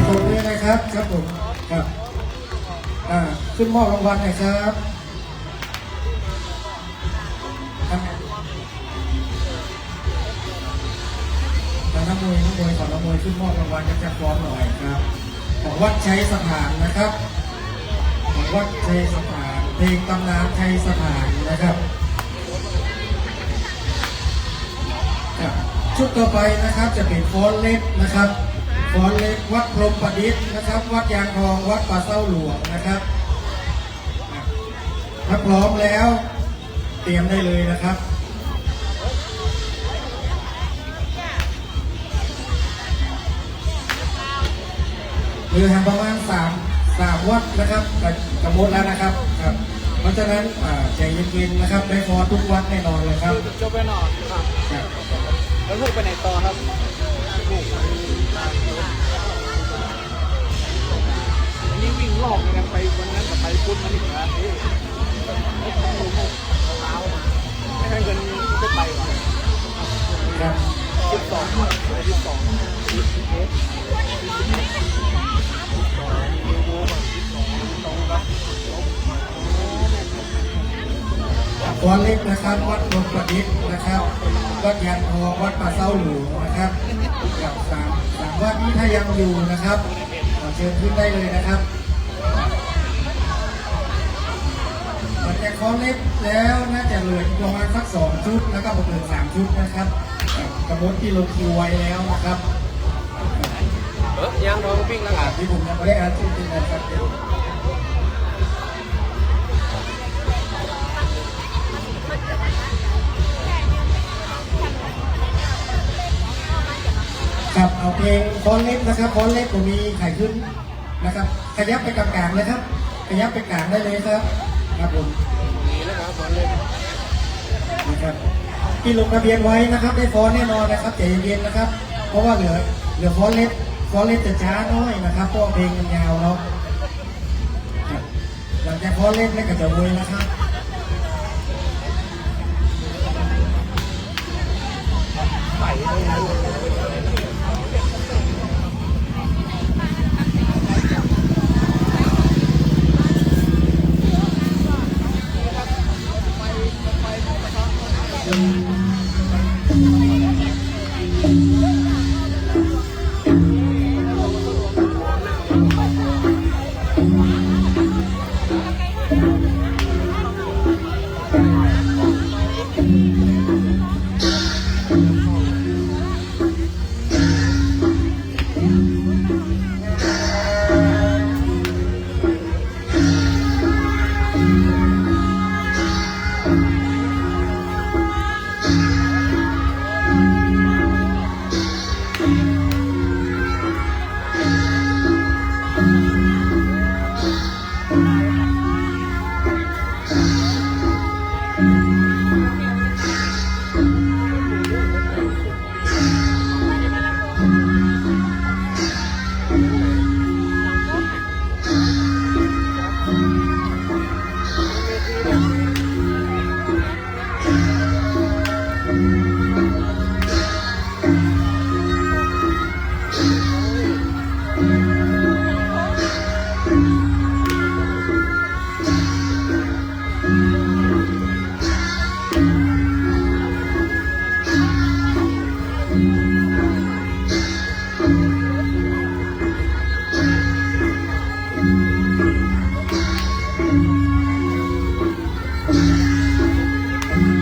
[SPEAKER 1] ตรงนี้นะครับครับผมครับขึ้นมอบรางวัลหน่อยครับนักมวยขอนักมวยขึ้นมอบรางวัลจะพร้อมหน่อยครับของวัดชัยสถานนะครับของวัดชัยสถานเพลงตำนานชัยสถานนะครับชุดต่อไปนะครับจะเป็นฟ้อนเล็บนะครับฟ้อนเล็บวัดพรหมประดิษฐ์นะครับ วัดยางทองวัดป่าเศร้าหลวงนะครับถ้าพร้อมแล้วเตรียมได้เลยนะครับเรือทางประมาณ3วัดนะครับกระโดดแล้วนะครับครับเพราะฉะนั้นใจเย็นๆนะครับได้ฟ้อนทุกวัดแน่นอนเลยครับ
[SPEAKER 2] จบไปนอนครับแล้วลูกไปไหนต่อครับลูกอันนี้วิ่งรอบในกันไปวันนั้นกับไปพุ้นมันอีกนะไม่ต้องรู้เท้าไม่ให้เงินจะไปหรอ
[SPEAKER 1] ครับ ฟ้อนเล็กนะครับวัดพรหมประดิษฐ์นะครับวัดยางทองวัดป่าเศร้าหลวงนะครับกับสามวัดนี้ถ้ายังอยู่นะครับขอเชิญขึ้นได้เลยนะครับหลังจากฟ้อนเล็กแล้วน่าจะเหลือประมาณสัก2 ชุดแล้วก็เปิด3 ชุดนะครับกระบวนที่ลงคิวไว้แล้วนะครับ
[SPEAKER 2] ยังโดนวิ่งแล้วอ่ะ
[SPEAKER 1] ที่ผมยังไม่ได้อ่านชื่อจริงนะครับครับเอาเพลงฟอนเล็บนะครับฟอนเล็บผมมีไข่ขึ้นนะครับขยับไปกลางๆเลยครับขยับไปกลางได้เลยครับครับผม
[SPEAKER 2] มีแล้วครับบอลเลย
[SPEAKER 1] นะครับที่ลงทะเบียนไว้นะครับได้ฟอนแน่นอนนะครับใจเย็นๆนะครับเพราะว่าเหลือฟอนเล็บจะช้าน้อยนะครับเพราะเพลงมันยาวเนาะหลังจากฟอนเล็บไม่กระจะเวยนะครับ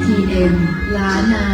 [SPEAKER 4] TM ล้านนา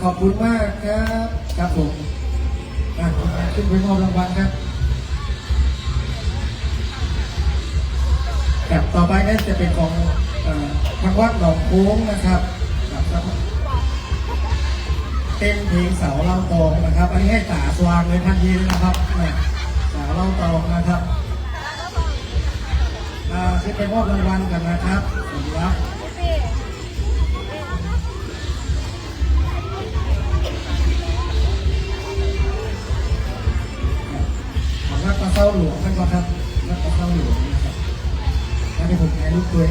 [SPEAKER 1] ขอบคุณมากครับครับผมขึ้นไปมอบรางวัลครับแบบต่อไปนั่นจะเป็นของทางวัดหนองโค้งนะครับเป็นเพลงสาวเล่าตองนะครับอันนี้ให้ตาสว่างเลยทันทีนะครับสาวเล่าตองนะครับขึ้นไปมอบรางวัลกันนะครับสวัสดีครับรักปลาเศร้าหลวงท่านก็ครับรักปลาเศร้าหลวงนะครับถ้าได้ผมถ่ายรูปด้วย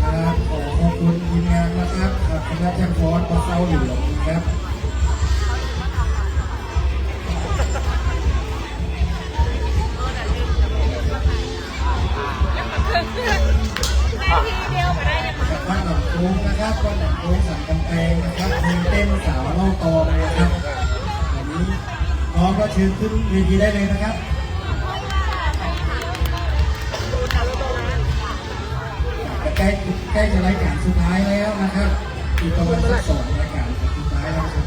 [SPEAKER 1] ขอขอบคุณทีมงานนะครับสำหรับ อสพอเศร้าเหลืองนะครับวัดหนองคูนะครับวัดหนองคูสันกำแพงนะครับมีเต้นสาวเล่าตองนะครับวันนี้น้องก็เชิญขึ้นเวทีได้เลยนะครับใกล้ใกล้จะรายการสุดท้ายแล้วนะครับอีกประมาณสัก2 รายการสุดท้ายแล้วครับ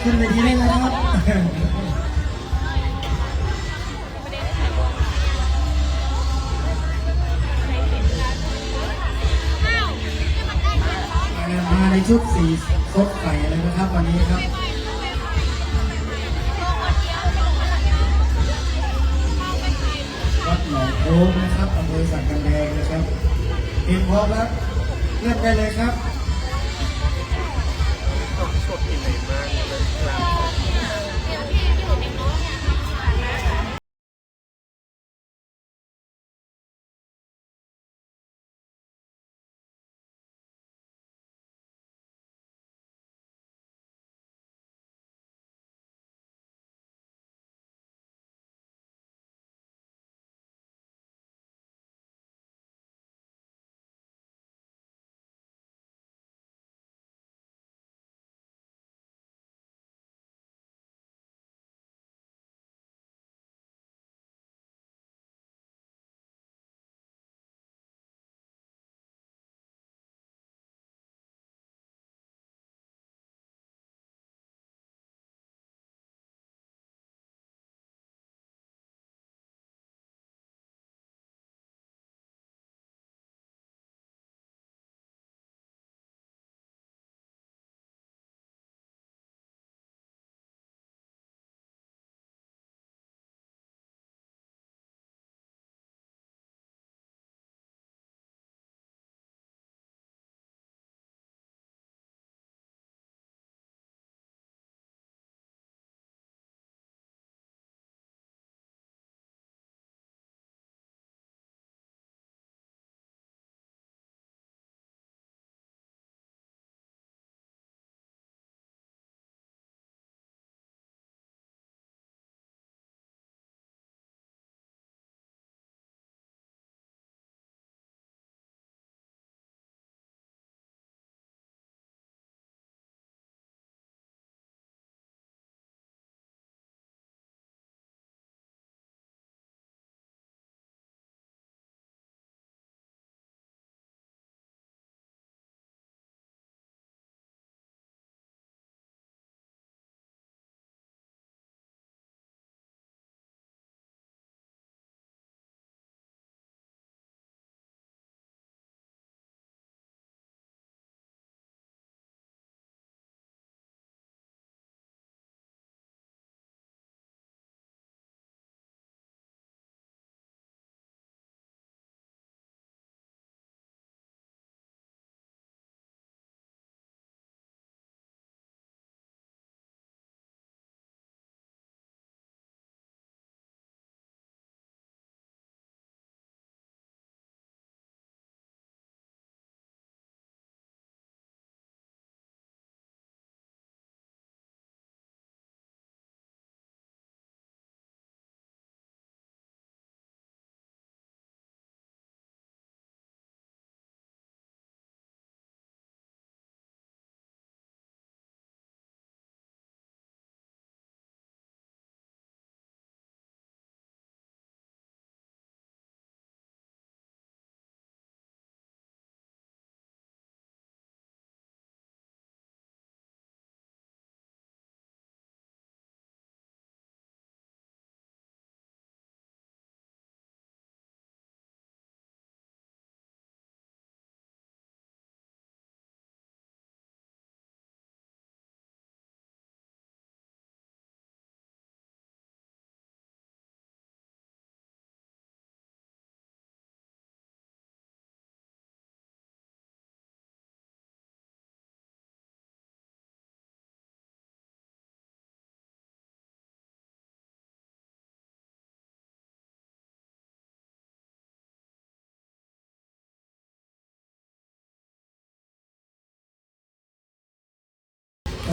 [SPEAKER 1] ขึ้นเวทีได้แล้วครับมาในชุดสีสดใสเลยนะครับวันนี้ครับวัดหนองโค้งนะครับอำเภอสันกำแพงนะครับเตรียมพร้อมแล้วเริ่มได้เลยครับ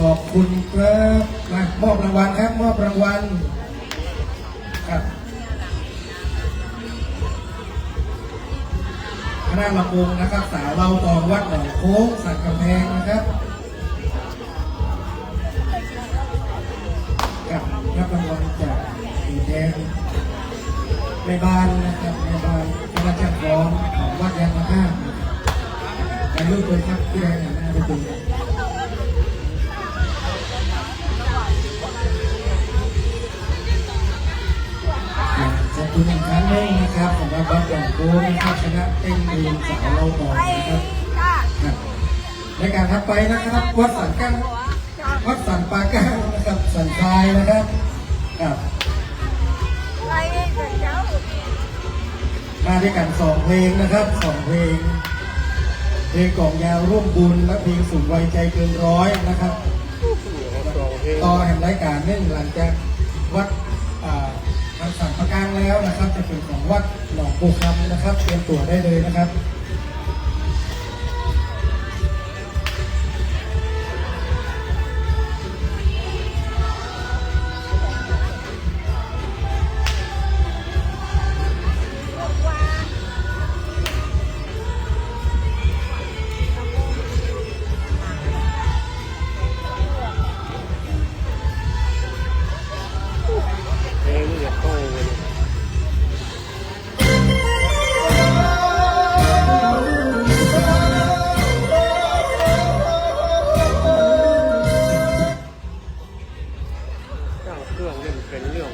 [SPEAKER 1] อบคุณครับมามอบรางวัลครับมอบรางวัลครับคณะลำวงนะครับสาวเราตองวัดหนองโค้งสันกำแพงนะครับกับรับรางวัลจากผู้แทนในบ้านนะครับในบ้านคณะจักรร้องของวัดยางมะค่าแต่รูปเลยครับที่ได้หน้าไปดูขอบคุณอีกครั้งหนึงนะครับสำหรับวัดหนองโค้งนะครับคณะเต้นเพลงสาวเราตองนะครับครับในการถัดไปนะครับวัดสันกั้งวัดสันปาก้างนะครับสันทรายนะครับครับมาด้วยกัน2เพลงนะครับ2เพลงเพลงกล่องยาวร่วมบุญและเพลงสูงวัยใจเกินร้อยนะครับต่อแห่งรายการเนื่องหลังจากวัดทางสันปาก้างแล้วนะครับจะเป็นของวัดหนองปูคำนะครับเตรียมตัวได้เลยนะครับ
[SPEAKER 5] เพลงนี่จะโตเลยเจ้าเครื่องเล่นเป็นเรื่อง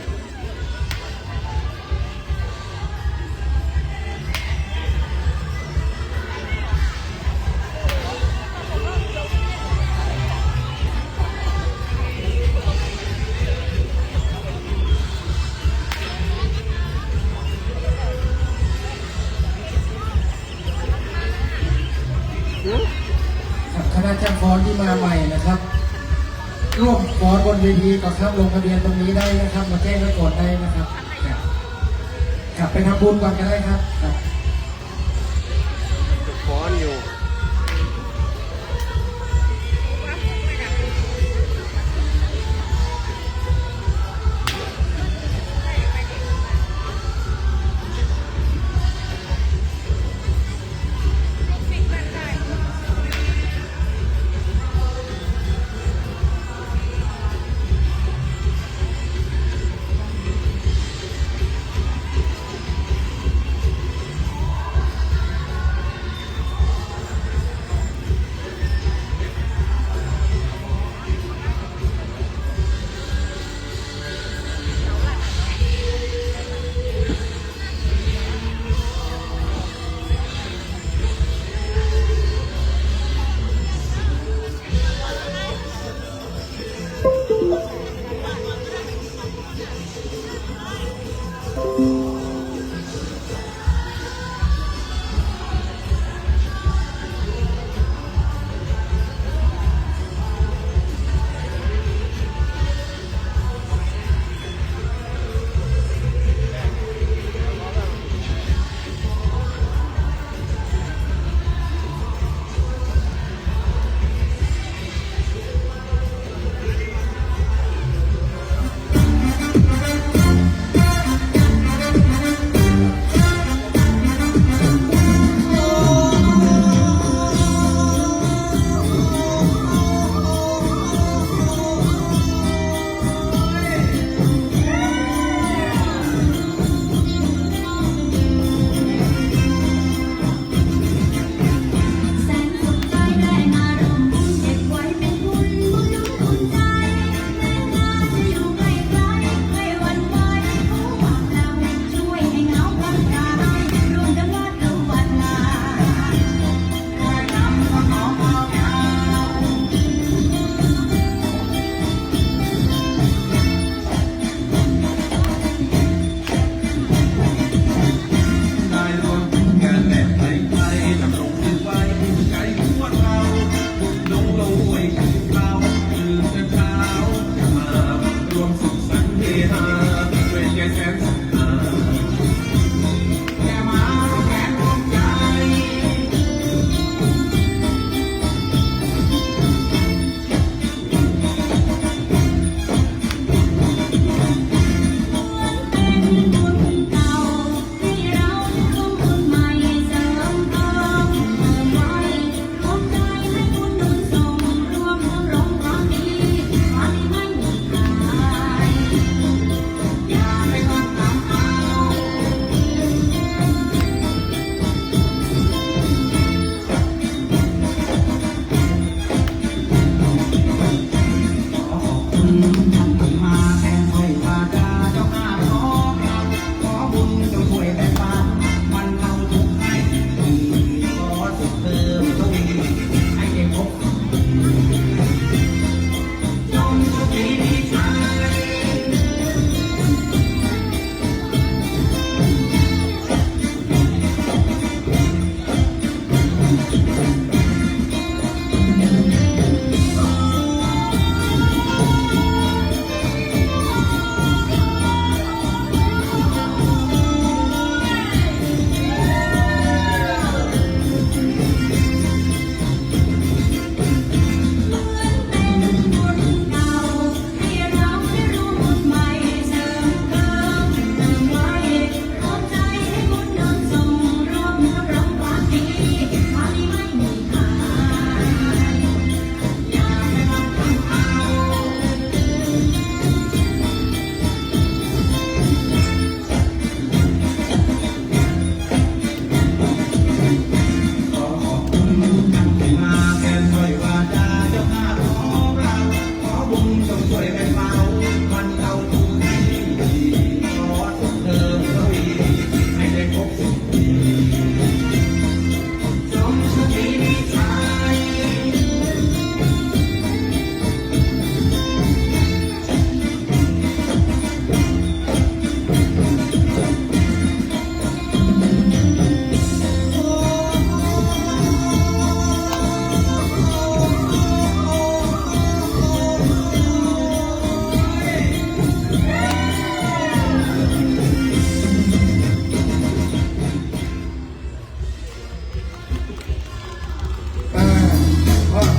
[SPEAKER 1] กับคณะจ้างฟ้อนที่มาใหม่นะครับร่วมฟ้อนบนเวทีก็ครับลงทะเบียนตรงนี้ได้นะครับมาแจ้งไว้ก่อนได้นะครับครับกลับไปทำบุญก่อนก็ได้ครับครับ
[SPEAKER 5] ฟ้อนอยู่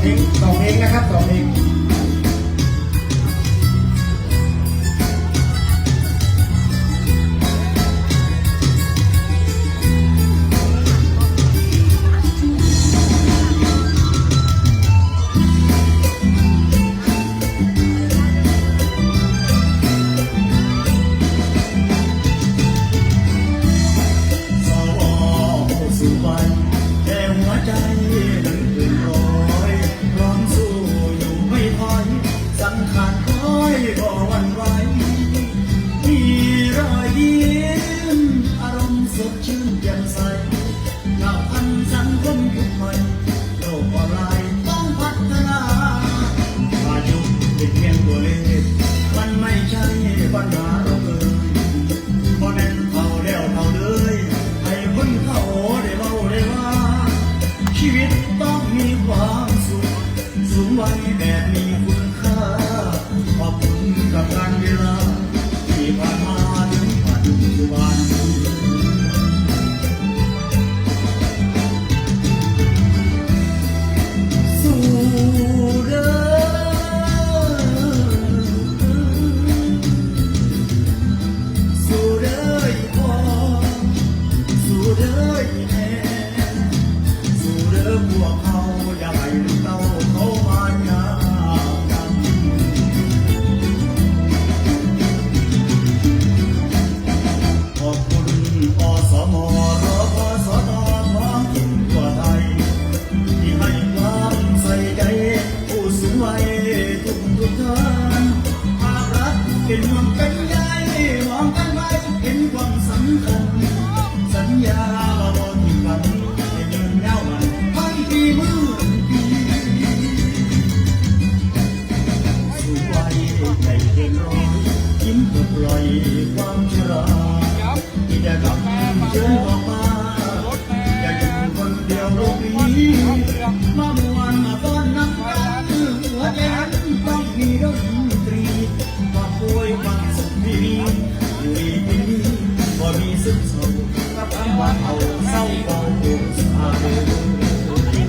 [SPEAKER 1] เพลงนะครับ2 เพลง
[SPEAKER 3] สวสู่ไปแต่หัวใจนั้นเกินร้อยพร้อมสู้อยู่ไม่ถอยสังขารคอยบ่หวั่นไหวมีรอยยิ้มอารมณ์สดชื่นแจ่มใสก้าวพันสังคมยุคใหม่โลกออนไลน์ต้องพัฒนาอายุเป็นเพียงตัวเลขมันไม่ใช่ปัญหาเราเลยเพราะนั้นเท่าแล้วเท่าเลยให้คนเขาได้เบาได้ว่าชีวิตต้องมีความสุขสูงวัยแบบมีคุณค่าขอบคุณกับการเวลาที่ผ่านมาถึงปัจจุบันสู่เด้อสู่เด้อพ่อสู่เด้อแม่สู่เด้อพวกเขาอย่าให้ลูกเต้าเขามายามกันขอบคุณอสมรพสตของถิ่นทั่วไทยที่ให้ความใส่ใจผู้สูงวัยทุกท่านภาครัฐเป็นห่วงเป็นใยมองกันไว้เห็นความสำคัญสัญญาว่าบ่ทิ้งกันให้ยืนยาวมันพันปีหมื่นปีสู่วัยใจเกินร้อยยิ้มเพื่อปล่อยความชราที่จะกลับเชิญออกมาอย่าอยู่คนเดียวโลกนี้มามวนมาต้อนนักกันหัวใจนั้นต้องมีดนตรีความป่วยความสุขที่มีอยู่ดีที่นี่บ่มีซึ้งเศร้ากับคำว่าเอาเศร้าเบาสาเดิน
[SPEAKER 4] เ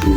[SPEAKER 4] เ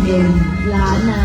[SPEAKER 4] เด่นล้านนา